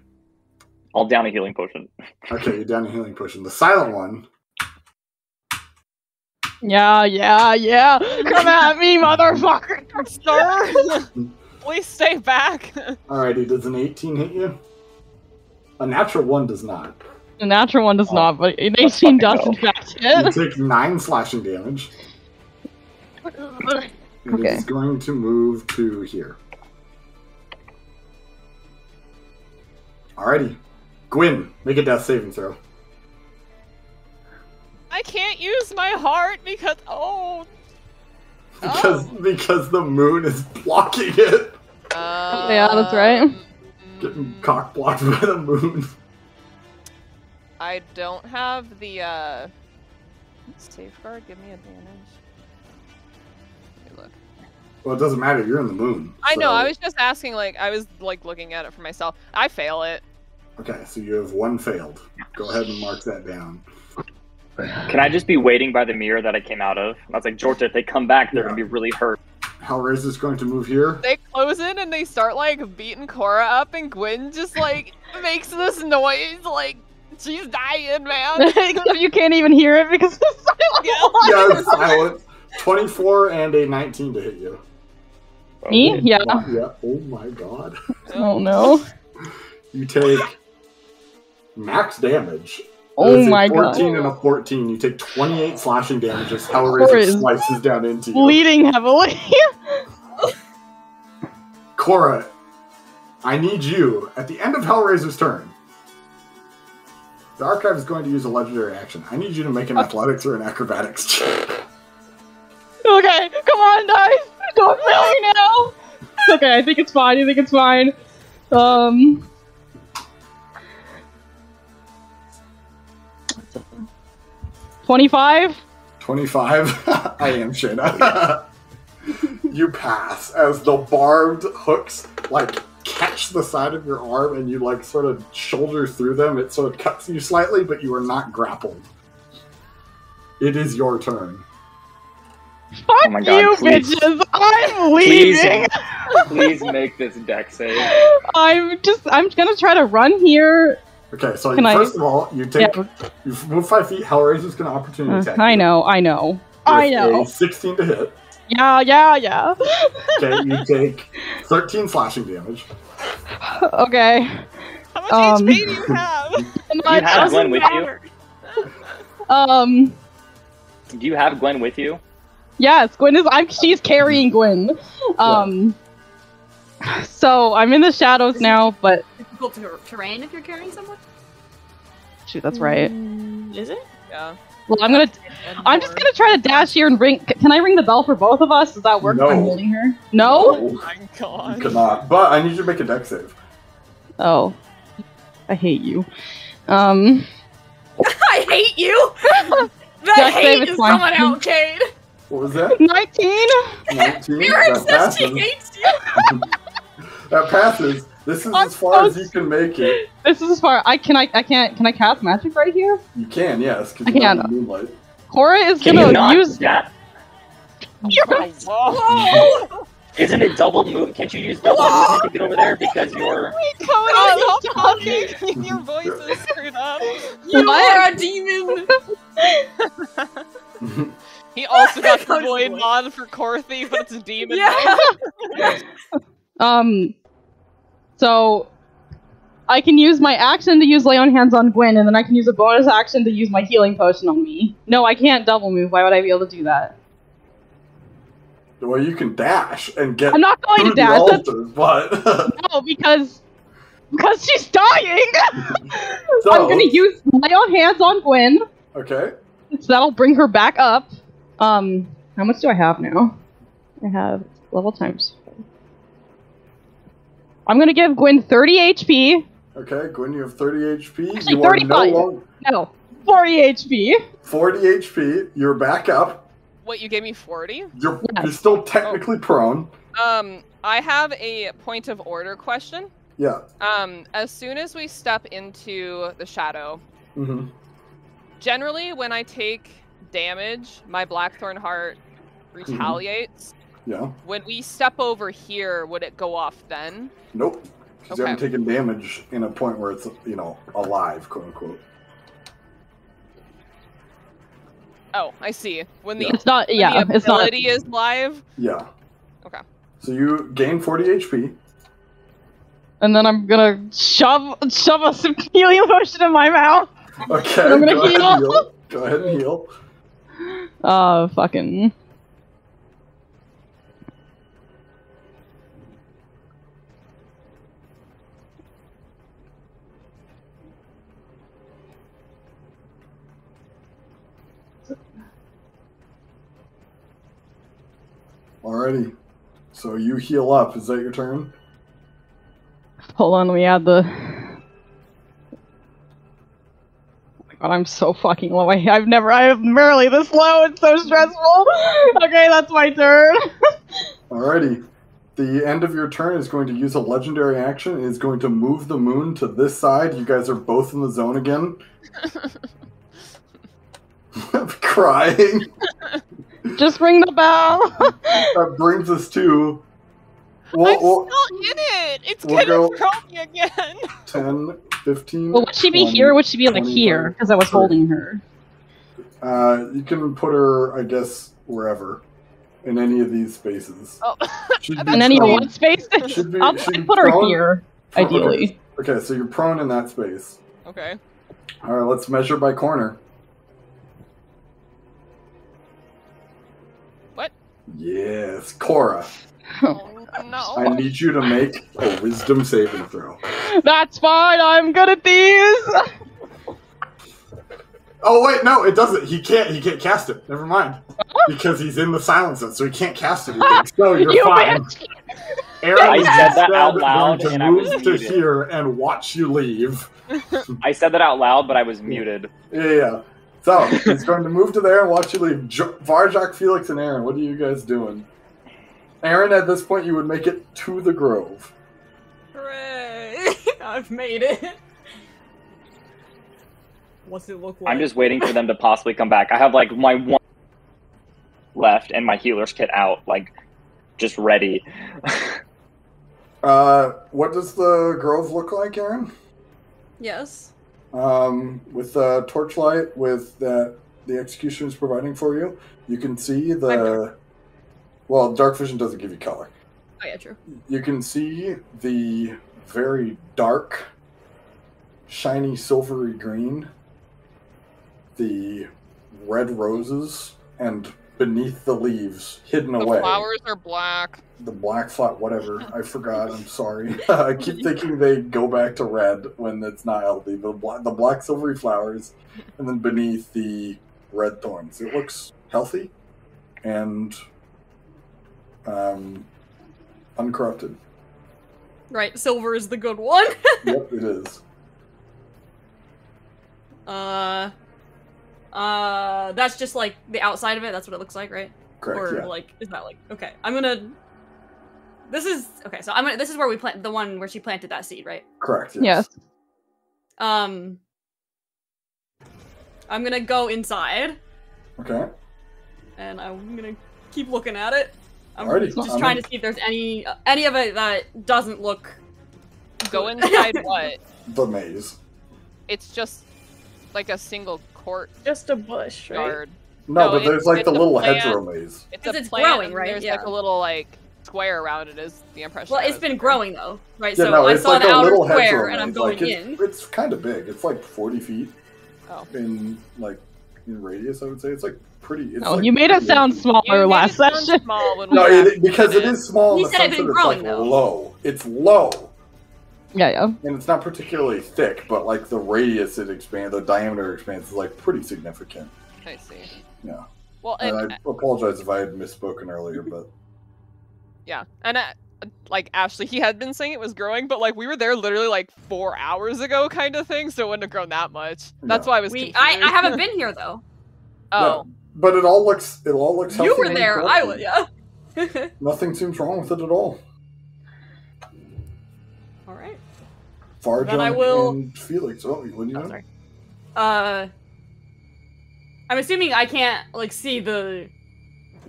All down a healing potion. Okay, you're down a healing potion. The silent one. Yeah. Come at me, motherfucker. Sir, please stay back. Alrighty, does an 18 hit you? A natural 1 does not. The natural one does not, but an 18 does in fact You hit. take 9 slashing damage. And Okay. it's going to move to here. Alrighty. Guin, make a death saving throw. I can't use my heart because Because the moon is blocking it. Yeah, that's right. Getting cock blocked by the moon. I don't have the safeguard. Give me advantage. Let me look. Well, it doesn't matter. You're in the moon. I know. so- I was just asking. Like, I was like looking at it for myself. I fail it. Okay, so you have 1 failed. Go ahead and mark that down. Can I just be waiting by the mirror that I came out of? I was like, Georgia, if they come back, they're going to be really hurt. Hellraiser's going to move here. They close in and they start like beating Korrah up, and Guin just like makes this noise like she's dying, man. Except you can't even hear it because it's silent. Yeah, it's silent. 24 and a 19 to hit you. Me? Yeah. Yeah. Oh my god. Oh no. You take max damage. Oh That is a my god. 14 and a 14. You take 28 slashing damage as Korrah Hellraiser is slices down into you. Bleeding heavily. Korrah, I need you, at the end of Hellraiser's turn, the archive is going to use a legendary action. I need you to make an athletics or an acrobatics check. Okay, come on, guys. Don't fail me now. Okay, I think it's fine. 25? 25. I am Shayna. You pass as the barbed hooks like catch the side of your arm and you like sort of shoulder through them. It sort of cuts you slightly, but you are not grappled. It is your turn. Fuck Oh my God, you, please. bitches! I'm leaving! Please make this deck save. I'm gonna try to run here. Okay, so Can I- first of all, you take Yeah. you move 5 feet. Hellraiser's going to opportunity attack. I you know. with a 16 to hit. Yeah. Okay, you take 13 slashing damage. Okay. How much Um, HP do you have? Do you have Gwen with you? Do you have Gwen with you? Yes, Gwen is. She's carrying Gwen. So I'm in the shadows now, but Difficult terrain if you're carrying someone? shoot, that's right. Is it? Yeah. Well, I'm just gonna try to dash here and ring. Can I ring the bell for both of us? Does that work if I'm No. holding her? No. Oh my god. You cannot. But I need you to make a deck save. Oh, I hate you. I hate you! That Dex save hate is is fine. coming out, Cade! What was that? 19. 19? Mirren That says she passes. hates you! That passes. This is I'm as far as so- you can make it. This is as far. Can I cast magic right here? You can, yes, because I you're can. in the moonlight. Korrah is Can you gonna not? use. Yeah. Whoa! Isn't it double move? Can't you use double movement to get over there because you're... Stop talking! Your voice is screwed up. You are a demon! He also got the That was void void. mod for Korrah, but it's a demon. Yeah. now. So I can use my action to use lay on hands on Guin, and then I can use a bonus action to use my healing potion on me. No, I can't double move. Why would I be able to do that? Well, you can dash and get. I'm not going to through the dash. altars, but No, because she's dying. So- I'm gonna use lay on hands on Guin. okay. So that'll bring her back up. How much do I have now? I have level times. I'm gonna give Guin 30 HP. Okay, Gwen, you have 30 HP. Actually, you are 35. no longer No, 40 HP. 40 HP. You're back up. What, you gave me 40? You're Yes. still technically prone. I have a point of order question. Yeah. As soon as we step into the shadow, Mm-hmm. generally when I take damage, my Blackthorn Heart retaliates. Yeah. When we step over here, would it go off then? Nope. Because you Okay. haven't taken damage in a point where it's, alive, quote unquote. Oh, I see. When the, It's not. when Yeah, the it's not. ability is live. Yeah. Okay. So you gain 40 HP. And then I'm gonna shove a helium potion in my mouth. Okay. I'm gonna go ahead heal. and heal. Go ahead and heal. Fucking. Alrighty. So you heal up. Is that your turn? Hold on, let me add the. Oh my god, I'm so fucking low. I am barely this low. It's so stressful. Okay, that's my turn. Alrighty. The end of your turn is going to use a legendary action. It is going to move the moon to this side. You guys are both in the zone again. I'm crying. Just ring the bell. That brings us to... I'm still in it! It's we'll gonna go- throw me again! 10, 15... Well, would she be 20, here? Or would she be like 25, here? Because I was 30. holding her. You can put her, I guess, wherever. In any of these spaces. Oh. Should In any of prone. what space? Should be- I'll should be put her prone. here, ideally. Okay, so you're prone in that space. Okay. Alright, let's measure by corner. What? Yes, Korrah. Oh, no. I need you to make a wisdom saving throw. That's fine. I'm good at these. Oh wait, no, it doesn't. He can't cast it. Never mind. Because he's in the silence zone, so he can't cast anything. So you're You fine. bitch. Aaron I is said that out instead loud, going and to I was move to muted. here and watch you leave. I said that out loud, but I was muted. Yeah. So he's going to move to there and watch you leave. Varjak, Felix, and Aaron, what are you guys doing? Aaron, at this point, you would make it to the grove. Hooray! I've made it. What's it look like? I'm just waiting for them to possibly come back. I have like my one left and my healer's kit out, like just ready. What does the grove look like, Aaron? Yes. With the torchlight, with the executioner is providing for you, you can see the... Well, dark vision doesn't give you color. Oh yeah, true. You can see the very dark, shiny silvery green, the red roses, and beneath the leaves, hidden The away. flowers are black. The black flat, whatever. I forgot. I'm sorry. I keep thinking they go back to red when it's not healthy. The black silvery flowers, and then beneath the red thorns. It looks healthy and uncorrupted. Right, silver is the good one. Yep, it is. That's just like the outside of it. That's what it looks like, right? Correct. Or Yeah. like, is that like okay? I'm gonna. This is okay. So I'm gonna. This is where we plant the one where she planted that seed, right? Correct. Yes. I'm gonna go inside Okay. and I'm gonna keep looking at it. I'm Alrighty, just I'm trying in. to see if there's any of it that doesn't look. Go inside what? The maze. It's just like a single court Just a bush, right? yard. No, No, but there's like it's the a little plant. hedgerow maze. It's Because a it's plant, growing, and right? There's Yeah. like a little like square around it is the impression. Well, I it's was been getting. growing though, right? Yeah, So no, I it's saw like the a outer little hedgerow square, and I'm maze. going Like, in. it's kind of big. It's like 40 feet Oh. in radius. I would say it's like pretty. It's Oh, like you made it pretty sound big. smaller You made last it sound session. small when we No, asked because it is small in He the said sense it's been that it's like growing, though. low. It's low. Yeah. And it's not particularly thick, but like the radius it expands, the diameter expands is like pretty significant. I see. Yeah. Well, And and I apologize if I had misspoken earlier, but yeah, and like Ashley, he had been saying it was growing, but like we were there literally like 4 hours ago, kind of thing. So it wouldn't have grown that much. That's Yeah. why I was confused. I haven't been here though. Oh, yeah. But it all looks healthy. You were and there. I was. healthy. Yeah. Nothing seems wrong with it at all. All right. Varjung Then I will- and Feliccs. Oh, what do you Oh, know? sorry. I'm assuming I can't like see the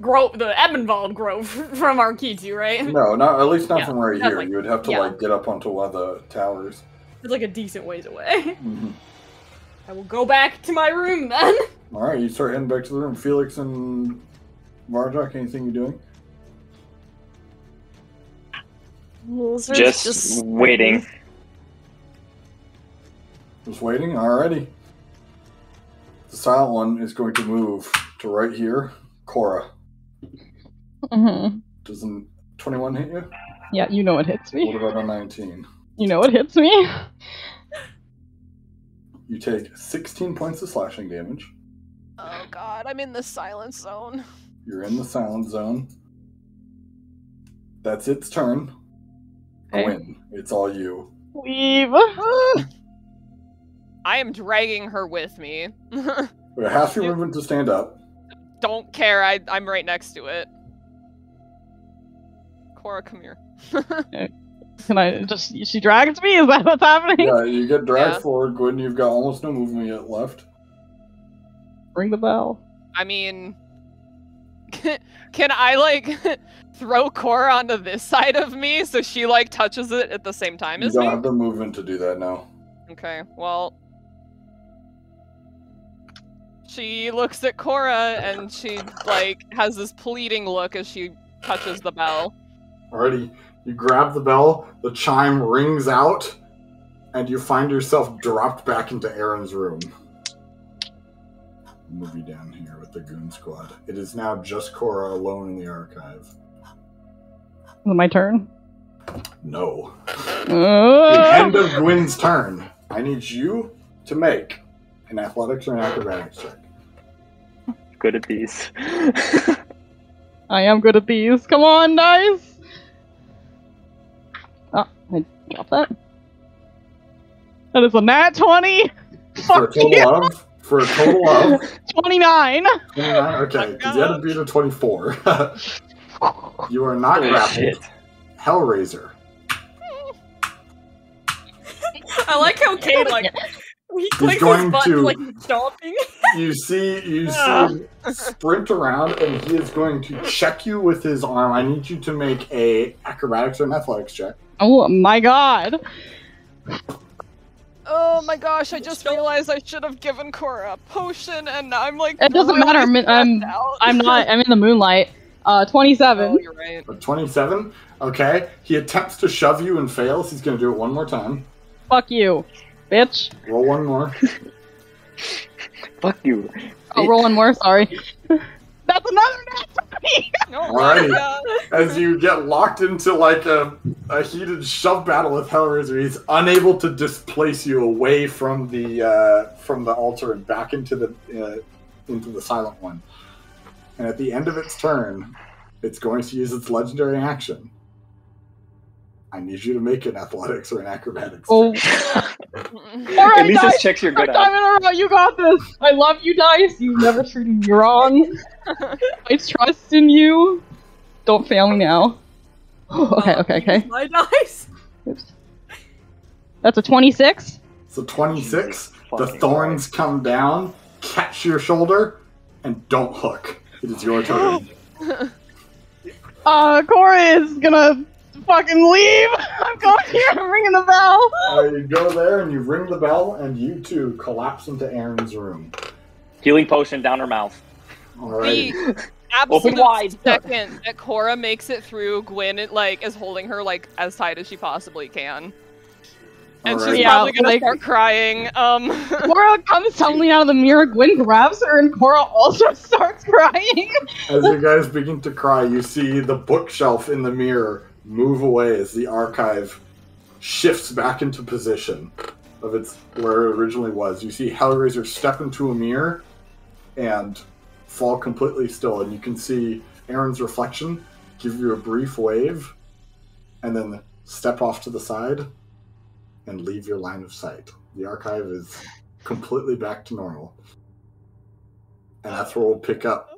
Ebenwald Grove from our key right? No, not at least not Yeah, from right that's here. like- You would have to yeah. like get up onto one of the towers. It's like a decent ways away. Mm-hmm. I will go back to my room then. All right, you start heading back to the room. Feliccs and Varjung, anything you're doing? Just waiting. Just waiting? Alrighty. The silent one is going to move to right here. Korrah. Mm-hmm. Doesn't 21 hit you? Yeah, you know it hits What me. about a 19? You know it hits me. You take 16 points of slashing damage. oh God, I'm in the silence zone. You're in the silent zone. That's its turn. Okay. Win. It's all you. Leave. I am dragging her with me. Wait, half your movement to stand up. Don't care. I'm right next to it. Korrah, come here. Can I just... She drags me? Is that what's happening? Yeah, you get dragged Yeah. forward, Guin. You've got almost no movement yet left. Ring the bell. I mean, can I like throw Korrah onto this side of me so she like touches it at the same time You as don't me? have the movement to do that now. Okay, well, she looks at Korrah and she like has this pleading look as she touches the bell. Alrighty, you grab the bell, the chime rings out, and you find yourself dropped back into Aeron's room. Move you down here with the goon squad. It is now just Korrah alone in the archive. Is it my turn? No. The end of Gwyn's turn. I need you to make an athletics or an acrobatics check. Good at these. I am good at these. Come on, dice! Oh, I dropped that. That is a nat 20! For a Fuck you! total of 29! 29. Okay, because you had to beat a 24. You are not Holy grappled. shit. Hellraiser. I like how Kate like he clicks going his button to- like he's stomping. You see him sprint around, and he is going to check you with his arm. I need you to make a acrobatics or an athletics check. Oh my god! Oh my gosh, I just realized I should have given Korrah a potion and now I'm like It doesn't really matter, I'm stressed out. I'm in the moonlight. 27. Oh, you're right. A 27. Okay. He attempts to shove you and fails. He's going to do it one more time. Fuck you, bitch. Roll one more. Fuck you. Oh, roll one more, sorry. That's another nat 20! Oh my Alrighty. god. As you get locked into like a heated shove battle with Hellraiser, he's unable to displace you away from the altar and back into the silent one. And at the end of its turn, it's going to use its legendary action. I need you to make an athletics or an acrobatics. Oh. At least dice! this checks you're good Third time at. in a row, you got this! I love you, Dice. You never treated me wrong. I trust in you. Don't fail me now. Okay. My dice. Oops. That's a 26. So 26, Jesus the fucking thorns come down, catch your shoulder, and don't hook. It is your turn. Korrah is gonna fucking leave. I'm going here. I'm ringing the bell. You go there and you ring the bell, and you two collapse into Aeron's room. Healing potion down her mouth. Alright. absolute wide. second that Korrah makes it through, Guin is holding her as tight as she possibly can. And Alright. she's probably gonna start crying. Korrah comes tumbling out of the mirror, Guin grabs her, and Korrah also starts crying. As you guys begin to cry, you see the bookshelf in the mirror move away as the archive shifts back into position of its where it originally was. You see Hellraiser step into a mirror and fall completely still, and you can see Aeron's reflection give you a brief wave and then step off to the side and leave your line of sight. The archive is completely back to normal. And that's where we'll pick up